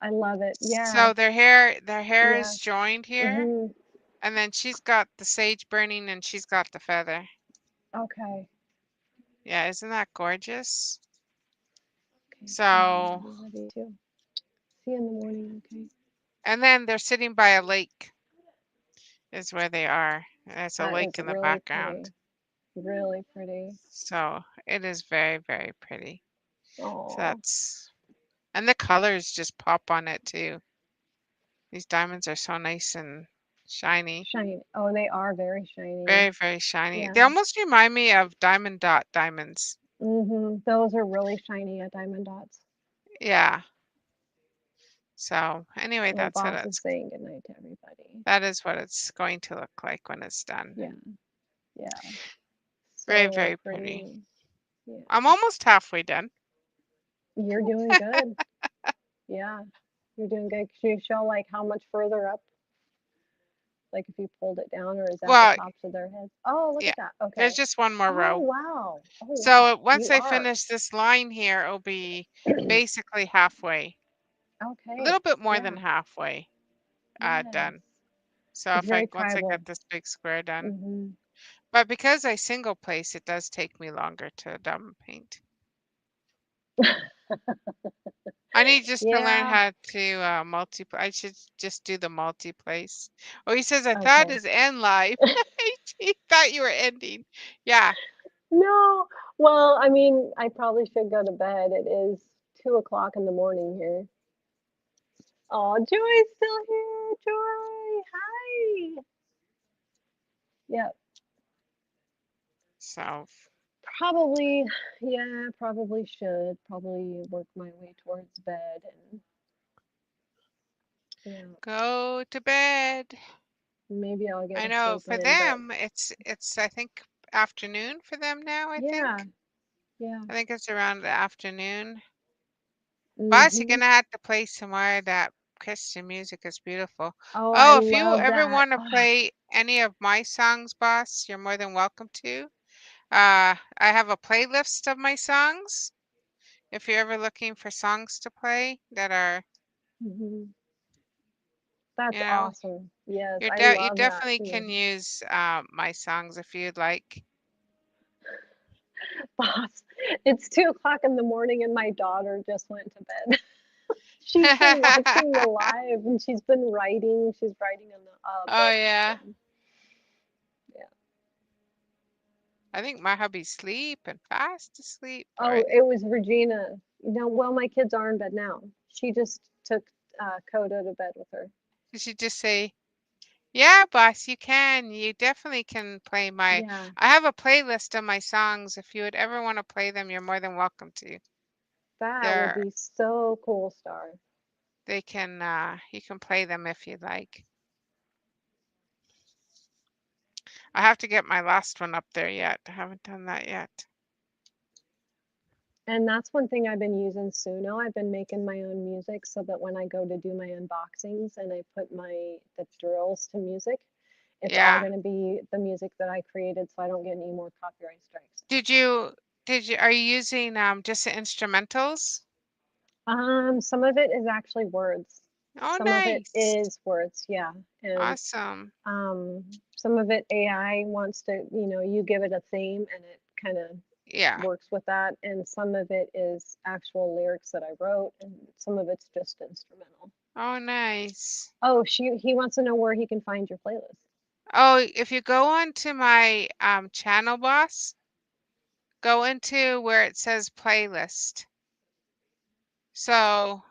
I love it. Yeah. So their hair Yeah. is joined here, Mhm. and then she's got the sage burning and she's got the feather. Okay. Yeah, isn't that gorgeous? Okay. So, I love you too. See you in the morning. Okay. and then they're sitting by a lake is where they are. There's a That is lake in the really background. pretty. Really pretty. So it is very, very pretty. So Oh, that's, and the colors just pop on it too. These diamonds are so nice and shiny. shiny. Oh, they are very shiny. Very, very shiny. Yeah. They almost remind me of diamond dot diamonds. Those are really shiny at diamond dots. Yeah. So anyway, Well, that's what boss is saying good night to everybody. that is what it's going to look like when it's done. Yeah. Yeah. Very, So very pretty. pretty. Yeah. I'm almost halfway done. You're doing good. Yeah. You're doing good. Can you show like how much further up? Like if you pulled it down, or is that the Well, tops of their heads? Oh, look yeah. at that. Okay. There's just one more Oh row. wow. Oh wow. So once You I are. finish this line here, it'll be basically halfway. A Okay. little bit more Yeah. than halfway Yes. done. So It's very once I tribal. get this big square done. Hmm. But because I single place, it does take me longer to diamond paint. I need just to learn Yeah. how to multi. I should just do the multi-place. Oh, he says, I thought Okay. it's end live. He thought you were ending. Yeah. No. Well, I mean, I probably should go to bed. It is 2 o'clock in the morning here. Oh, Joy's still here. Joy. Hi. Yeah. So Probably. Yeah. Probably should. Probably work my way towards bed and yeah. go to bed. Maybe I'll get I a know sleep for in, but them, it's I think afternoon for them now, I yeah. think. Yeah. I think it's around the afternoon. Boss, you're Mhm. gonna have to play some more. That Christian music is beautiful. Oh, I Oh, if you love ever that. want to Ah, play any of my songs, boss, you're more than welcome to. I have a playlist of my songs. If you're ever looking for songs to play that are, mhm. you That's know, awesome. Yes, I you love that definitely too. can use my songs if you'd like. Boss, it's 2 o'clock in the morning and my daughter just went to bed. She's been watching the live and she's been writing. She's writing in the Oh book. yeah. And, yeah. I think my hubby's sleeping fast asleep Oh, already. it was Regina. Well, my kids are in bed now. She just took Coda to bed with her. You should just say, yeah, boss, you can. You definitely can play my. Yeah, I have a playlist of my songs. If you would ever want to play them, you're more than welcome to. that would They're be so cool, Star. they can you can play them if you'd like. I have to get my last one up there yet. I haven't done that yet. And that's one thing I've been using Suno. I've been making my own music so that when I go to do my unboxings and I put the drills to music, it's all Yeah. going to be the music that I created, so I don't get any more copyright strikes. Are you using just the instrumentals? Some of it is actually words. Oh, Some of it nice. is words, yeah. And Awesome. some of it AI wants to, you give it a theme and it kind of Yeah. works with that. And some of it is actual lyrics that I wrote, and some of it's just instrumental. Oh, nice. Oh, he wants to know where he can find your playlist. Oh, if you go on to my channel, boss, go into where it says playlist. So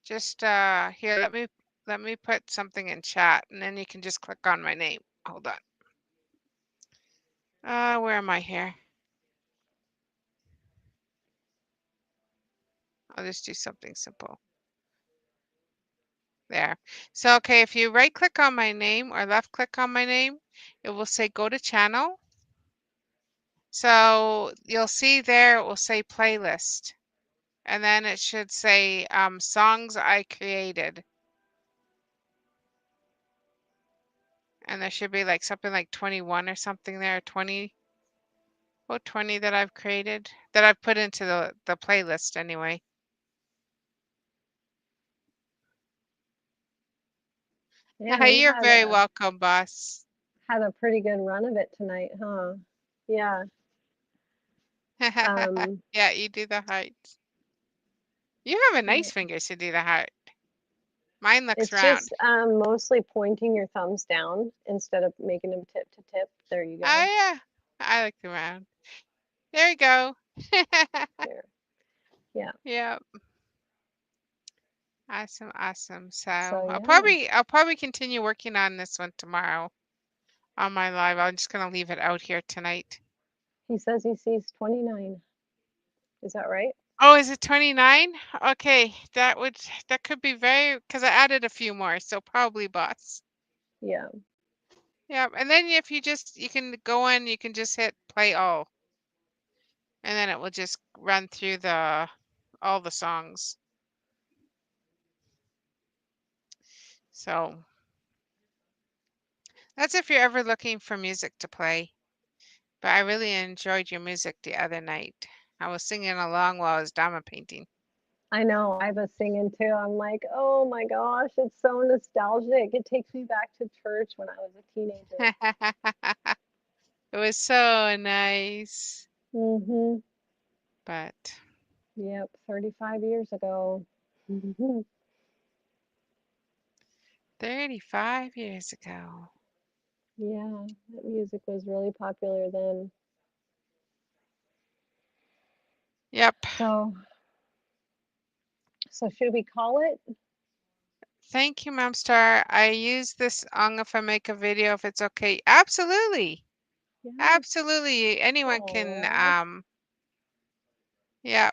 just here, let me put something in chat, and then you can just click on my name. Hold on. Where am I here? I'll just do something simple. There. So, okay, if you right click on my name or left click on my name, it will say go to channel. So you'll see there, it will say playlist. And then it should say songs I created. And there should be like something like 21 or something there, 20 that I've created, that I've put into the playlist anyway. Yeah, you You're very welcome, boss. had a pretty good run of it tonight, huh? Yeah. Yeah, you do the heart. You have a nice fingers to do the heart. Mine looks It's round. just mostly pointing your thumbs down instead of making them tip to tip. There you go. Oh yeah, I like the round. There you go. There. Yeah. Yep. Awesome, awesome. So yeah. I'll probably continue working on this one tomorrow on my live. I'm just gonna leave it out here tonight. He says he sees 29. Is that right? Oh, is it 29? Okay, that could be because I added a few more, so probably boss. Yeah. Yeah, and then if you can go in, you can just hit play all. And then it will just run through all the songs. So that's if you're ever looking for music to play. But I really enjoyed your music the other night. I was singing along while I was diamond painting. I know. I was singing too. I'm like, oh my gosh, it's so nostalgic. It takes me back to church when I was a teenager. It was so nice. Mm-hmm. But Yep, 35 years ago. 35 years ago. Yeah, that music was really popular then. Yep. So should we call it? Thank you, Mom Star. I use this if I make a video, if it's okay. Absolutely. Yeah. Absolutely. Anyone can yeah.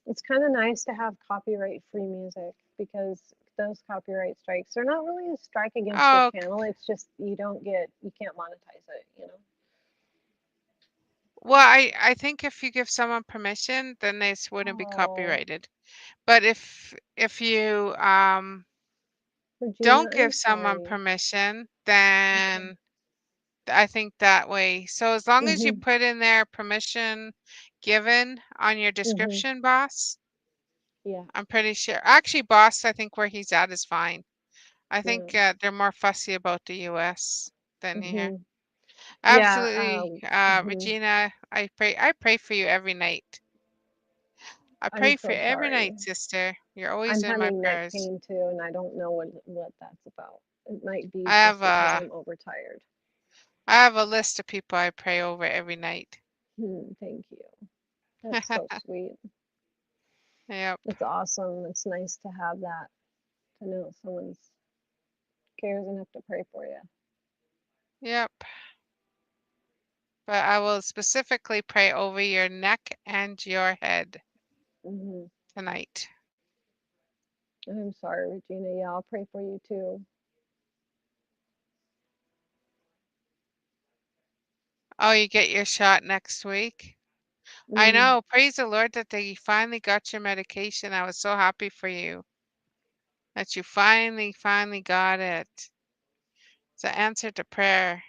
It's kind of nice to have copyright-free music because those copyright strikes, they're not really a strike against Oh, your channel. It's just you can't monetize it. well, I think if you give someone permission, then this wouldn't be Oh, copyrighted. But if you Regina, don't I'm give someone sorry. permission, then I think that way. So as long as you Mhm. put in there permission given on your description, boss, Yeah. I'm pretty sure. Actually, boss, I think where he's at is fine. I think Yeah. they're more fussy about the US than here. Mhm. Absolutely. Yeah. Regina, I pray for you every night. I I'm pray for you so every sorry. night, sister. You're always I'm in my having neck prayers. pain too, and I don't know what that's about. It might be I just have because a I'm overtired. I have a list of people I pray over every night. Thank you. That's so sweet. Yep. It's awesome. It's nice to have that, to know someone cares enough to pray for you. Yep. But I will specifically pray over your neck and your head Hmm tonight. I'm sorry, Regina. Yeah, I'll pray for you too. Oh, you get your shot next week? I Mm, know. Praise the Lord that they finally got your medication. I was so happy for you that you finally got it. It's an answer to prayer.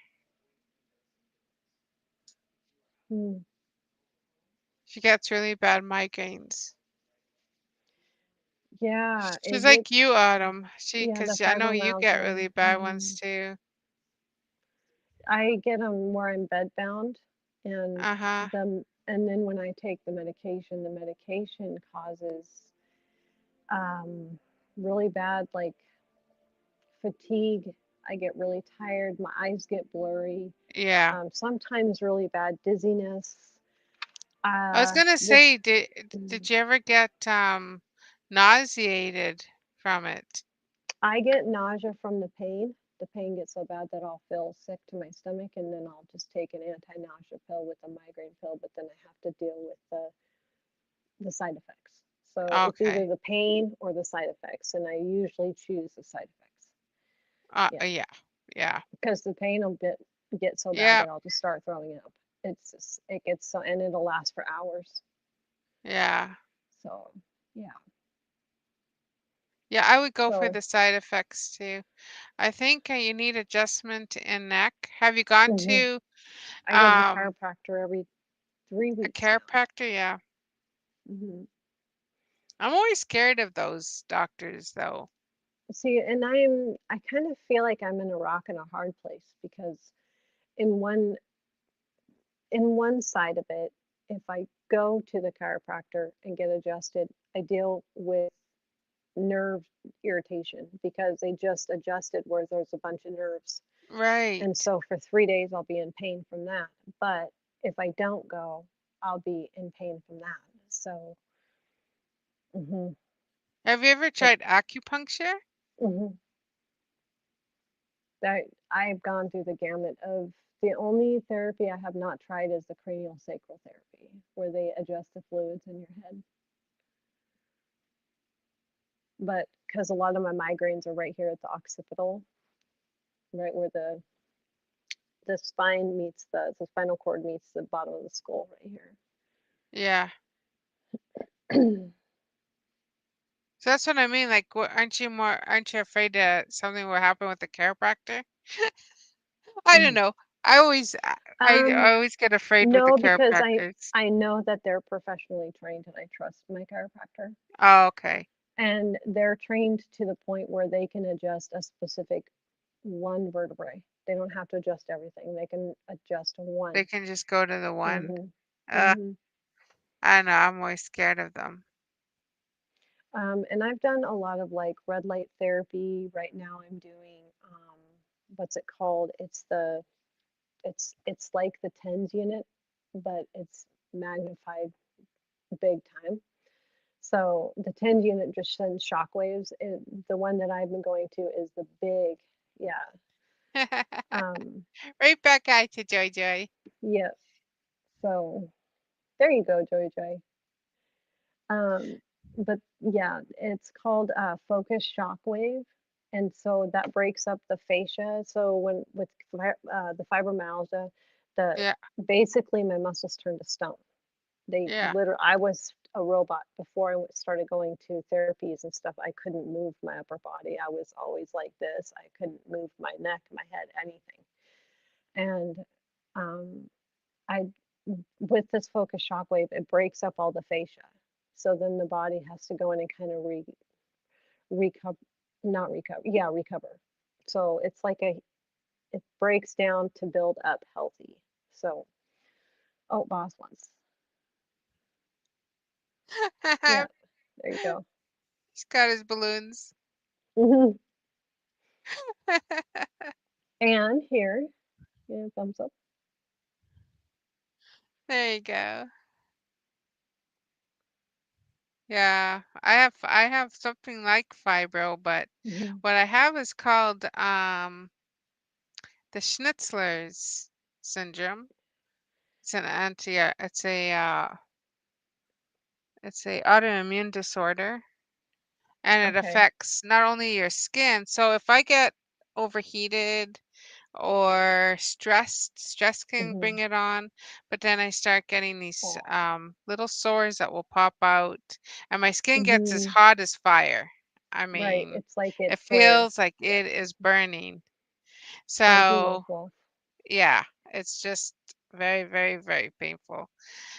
mm. She gets really bad migraines. Yeah, She's it like gets, you, Autumn. yeah, the I know you get fibromyalgia. really bad ones too. I get them where I'm bedbound, and Uh-huh. and then when I take the medication causes really bad like fatigue. I get really tired. My eyes get blurry. Yeah. Sometimes really bad dizziness. I was gonna This say, did you ever get nauseated from it? I get nausea from the pain. The pain gets so bad that I'll feel sick to my stomach, and then I'll just take an anti-nausea pill with a migraine pill. But then I have to deal with the side effects. So it's either Okay. the pain or the side effects, and I usually choose the side effects. Yeah, Yeah. Yeah. because the pain will get so bad Yeah. that I'll just start throwing up. It's just, it gets so, and it'll last for hours. Yeah. So yeah. Yeah, I would go for So the side effects too. I think you need adjustment in neck. Have you gone mhm. to I go to the um chiropractor every 3 weeks a now. chiropractor? Yeah. Hmm. I'm always scared of those doctors though. See, and I kind of feel like I'm in a rock and a hard place because in one in one side of it, if I go to the chiropractor and get adjusted, I deal with nerve irritation because they just adjusted where there's a bunch of nerves. And Right. so for 3 days, I'll be in pain from that. But if I don't go, I'll be in pain from that. So, hmm Have you ever but tried acupuncture? hmm that I've gone through the gamut of the only therapy I have not tried is the cranial sacral therapy, where they adjust the fluids in your head. But because a lot of my migraines are right here at the occipital, right where the spine meets the spinal cord meets the bottom of the skull right Yeah. here. So that's what I mean. Like, aren't you afraid that something will happen with the chiropractor? I don't know. I um, always get afraid with the no, because chiropractors. I know that they're professionally trained and I trust my chiropractor. Oh, okay. And they're trained to the point where they can adjust a specific one vertebrae. They don't have to adjust everything. They can adjust They one. can just go to the one. Hmm. Uh, Hmm. I know. I'm always scared of them. And I've done a lot of like red light therapy. Right now, I'm doing what's it called? It's like the TENS unit, but it's magnified big time. So the TENS unit just sends shock waves. The one that I've been going to is the big, yeah, um, Right back at you, Joy Joy. yeah. So there you go, Joy Joy. But yeah, it's called focus shock wave, and so that breaks up the fascia. So when with the fibromyalgia, the Yeah, basically my muscles turn to stone. They yeah. literally, I was a robot before I started going to therapies and stuff. I couldn't move my upper body. I was always like this. I couldn't move my neck, my head, anything. And um, I, with this focus shockwave, it breaks up all the fascia. So then the body has to go in and kind of recover, not recover, yeah, recover. So it's like it breaks down to build up healthy. So, oh, boss wants, yeah, there you go. He's got his balloons. And here, yeah, thumbs up. There you go. Yeah, I have something like fibro, but Mhm. what I have is called the Schnitzler's syndrome. It's an anti it's a autoimmune disorder, and it Okay. affects not only your skin. So if I get overheated or stress can Mhm. bring it on, but then I start getting these Aw. little sores that will pop out, and my skin gets as Mhm. hot as fire. I Right. mean, It's like it it flares. feels like Yeah. it is burning. I do know So, both. yeah, it's just very, very, very painful.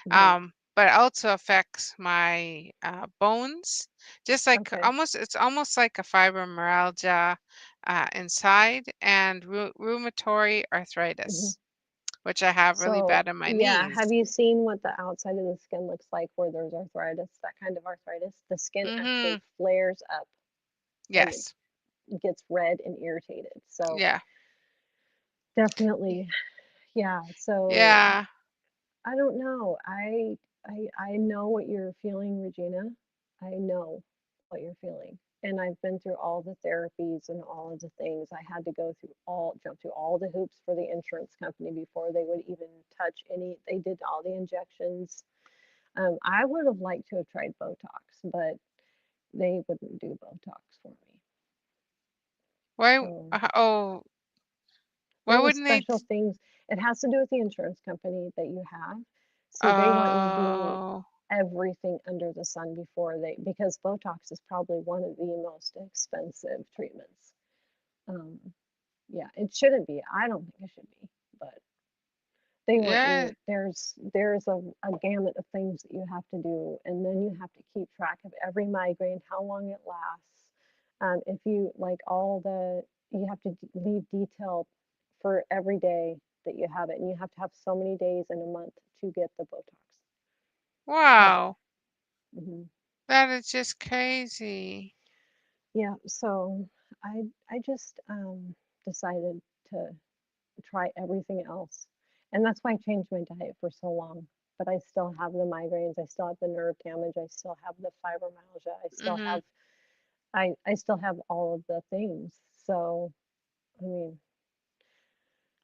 Mhm. But it also affects my bones, just like Okay. it's almost like a fibromyalgia inside, and rheumatoid Mhm. arthritis, which I have really So, bad in my yeah, knees. have you seen what the outside of the skin looks like where there's arthritis, that kind of arthritis? The skin actually Mm-hmm. flares up and Yes. it gets red and irritated. So, Yeah. definitely, yeah. So, Yeah. I don't know. I know what you're feeling, Regina. I know what you're feeling. And I've been through all the therapies and all of the things. I had to jump through all the hoops for the insurance company before they would even touch any. They did all the injections. I would have liked to have tried Botox, but they wouldn't do Botox for me. Why? So Oh, why there was wouldn't they? special things. It has to do with the insurance company that you have. So they want you to do Oh, everything under the sun because Botox is probably one of the most expensive treatments. Um, yeah, it shouldn't be. I don't think it should be, but they want yeah. you. There's a gamut of things that you have to do, and then you have to keep track of every migraine, how long it lasts. If you like you have to leave detail for every day that you have it, and you have to have so many days in a month to get the Botox covered. Wow. Hmm. That is just crazy. Yeah, so I just decided to try everything else, and that's why I changed my diet for so long. But I still have the migraines, I still have the nerve damage, I still have the fibromyalgia, Mm-hmm. I still have all of the things. So I mean,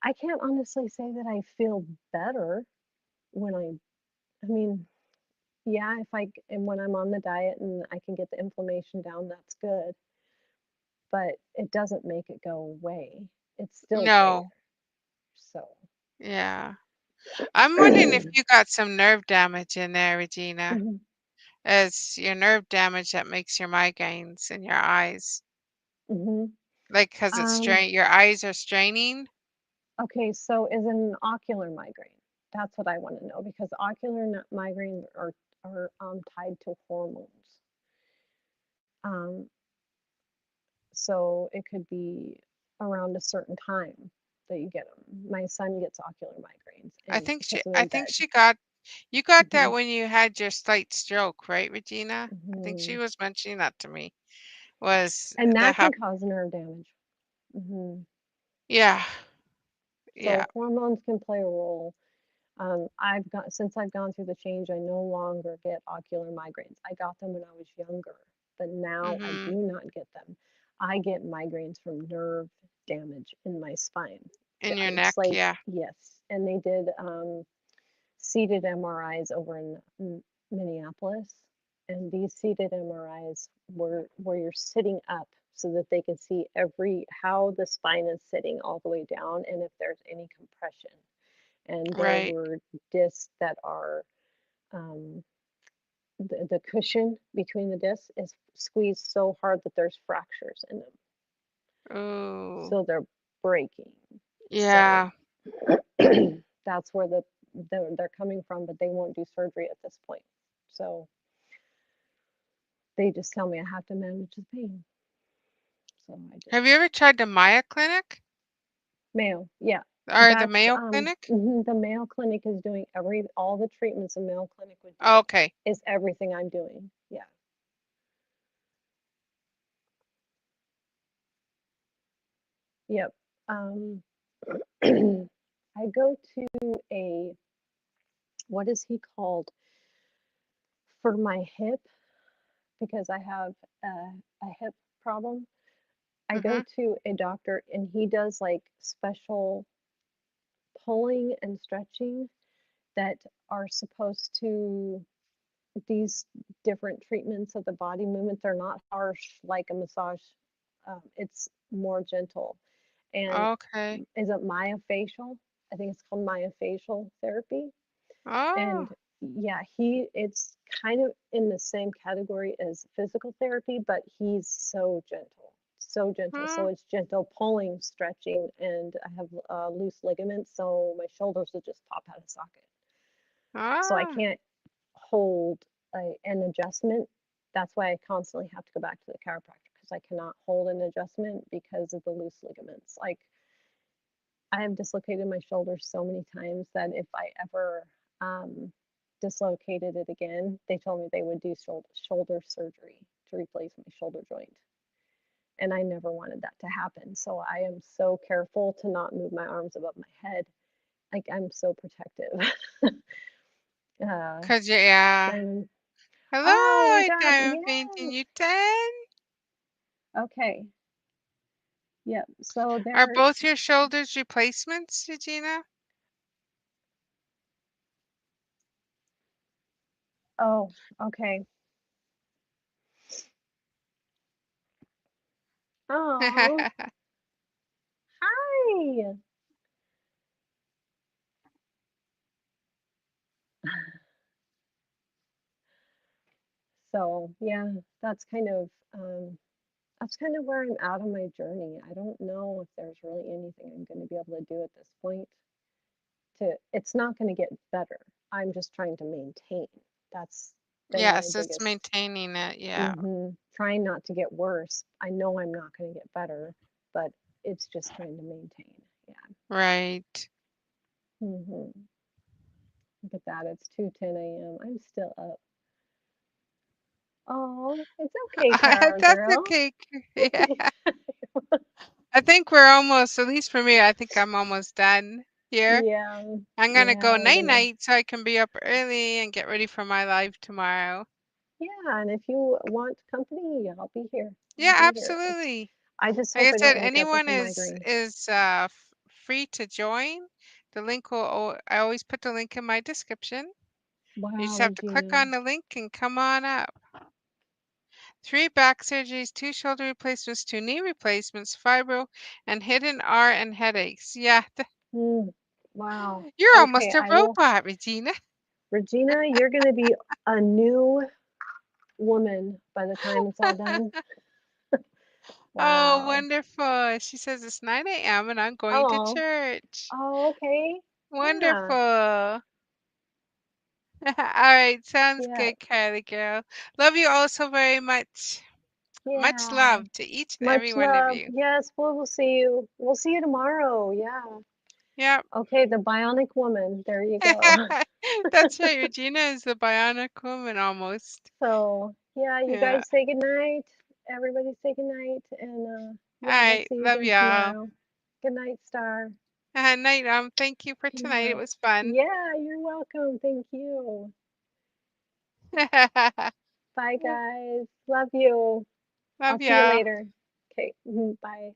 I can't honestly say that I feel better when I mean, yeah, and when I'm on the diet and I can get the inflammation down, that's good, but it doesn't make it go away. It's still there. No. So, Yeah. I'm wondering if you got some nerve damage in there, Regina. mhm, It's your nerve damage that makes your migraines in your eyes. mhm. Like, 'cause Um, your eyes are straining? okay, so is an ocular migraine? That's what I want to know because migraines are tied to hormones. Um, so it could be around a certain time that you get them. My son gets ocular migraines and he puts them I in think bed. she got you got that Hmm. when you had your slight stroke, right, Regina? I think she Hmm. was mentioning that to me. Was And that that can hap cause nerve damage. Hmm. Yeah. Yeah. So hormones can play a role. Since I've gone through the change, I no longer get ocular migraines. I got them when I was younger, but now I do Mhm. not get them. I get migraines from nerve damage in my spine. In your It's neck, like, yeah. yes, and they did seated MRIs over in Minneapolis, and these seated MRIs were where you're sitting up so that they can see how the spine is sitting all the way down and if there's any compression. And there Right. were discs that are um, the cushion between the discs is squeezed so hard that there's fractures in them, Ooh. so they're breaking. So Yeah. that's where they're coming from, but they won't do surgery at this point. So they just tell me I have to manage the pain. So I just Have you ever tried the Maya Clinic Mayo, yeah. or the That's Mayo Clinic? the Mayo Clinic is doing all the treatments a Mayo Clinic would do Okay. is everything I'm doing. Yeah. Yep. Um, I go to what is he called for my hip because I have a hip problem. I go Mhm. to a doctor and he does like special pulling and stretching that are supposed to these different treatments of the body movement, they're not harsh like a massage. It's more gentle. And Okay. is it myofascial? I think it's called myofascial therapy. Oh, And yeah, it's kind of in the same category as physical therapy, but he's so gentle, so gentle. So mm, it's gentle pulling, stretching, and I have loose ligaments, so my shoulders will just pop out of socket. So I ah, can't hold an adjustment. That's why I constantly have to go back to the chiropractor because I cannot hold an adjustment because of the loose ligaments. Like I have dislocated my shoulder so many times that if I ever dislocated it again, they told me they would do shoulder surgery to replace my shoulder joint. And I never wanted that to happen. So I am so careful to not move my arms above my head. Like I'm so protective. uh, 'cause yeah. and Hello, oh, we I got, diamond painting yes. you 10. Okay. Yep. So Are there, both your shoulders replacements, Regina? oh, okay. Oh, hi. So yeah, that's kind of that's kind of where I'm at on my journey. I don't know if there's really anything I'm going to be able to do at this point. It's not going to get better. I'm just trying to maintain. That's been my Yes, it's biggest, maintaining it. Yeah. trying not to get worse. I know I'm not going to get better, but it's just trying to maintain. Yeah. Right. hmm Look at that. It's 2:10 a.m. I'm still up. Oh, it's okay, Cara That's girl. okay. Yeah. I think we're almost, at least for me, I think I'm almost done here. Yeah, I'm gonna yeah, go we're night gonna. night so I can be up early and get ready for my live tomorrow. Yeah, and if you want company, I'll be here. I'll Yeah, be here. absolutely. I just Like hope I I said, don't wake up with anyone a is migraine. free to join. The link will, I always put the link in my description. You Wow, just have to click Regina. on the link and come on up. 3 back surgeries, 2 shoulder replacements, 2 knee replacements, fibro, and hidden R and headaches. Yeah, Mm, wow. you're Okay, almost a I will. robot, Regina. Regina, you're gonna be a new woman by the time it's all done. Oh, Wow. wonderful. She says it's 9 a.m. and I'm going to Oh, church. oh, okay. Yeah, Wonderful. All right, sounds yeah, good, Kylie girl. Love you all so very much. Much yeah. love to each and every Much one of love. you. Yes, we'll see you. We'll see you tomorrow. Yeah. Yep. Okay, the bionic woman. There you go. That's right. Regina is the bionic woman almost. So, yeah, you Yeah. guys say goodnight. Everybody say goodnight. And All yeah, we'll right. see you Love again y'all. tomorrow. Good night, Star. Night. Thank you for Good tonight. It night. was fun. Yeah, you're welcome. Thank you. Bye, guys. Love you. I'll Love see you y'all. later. Okay, bye.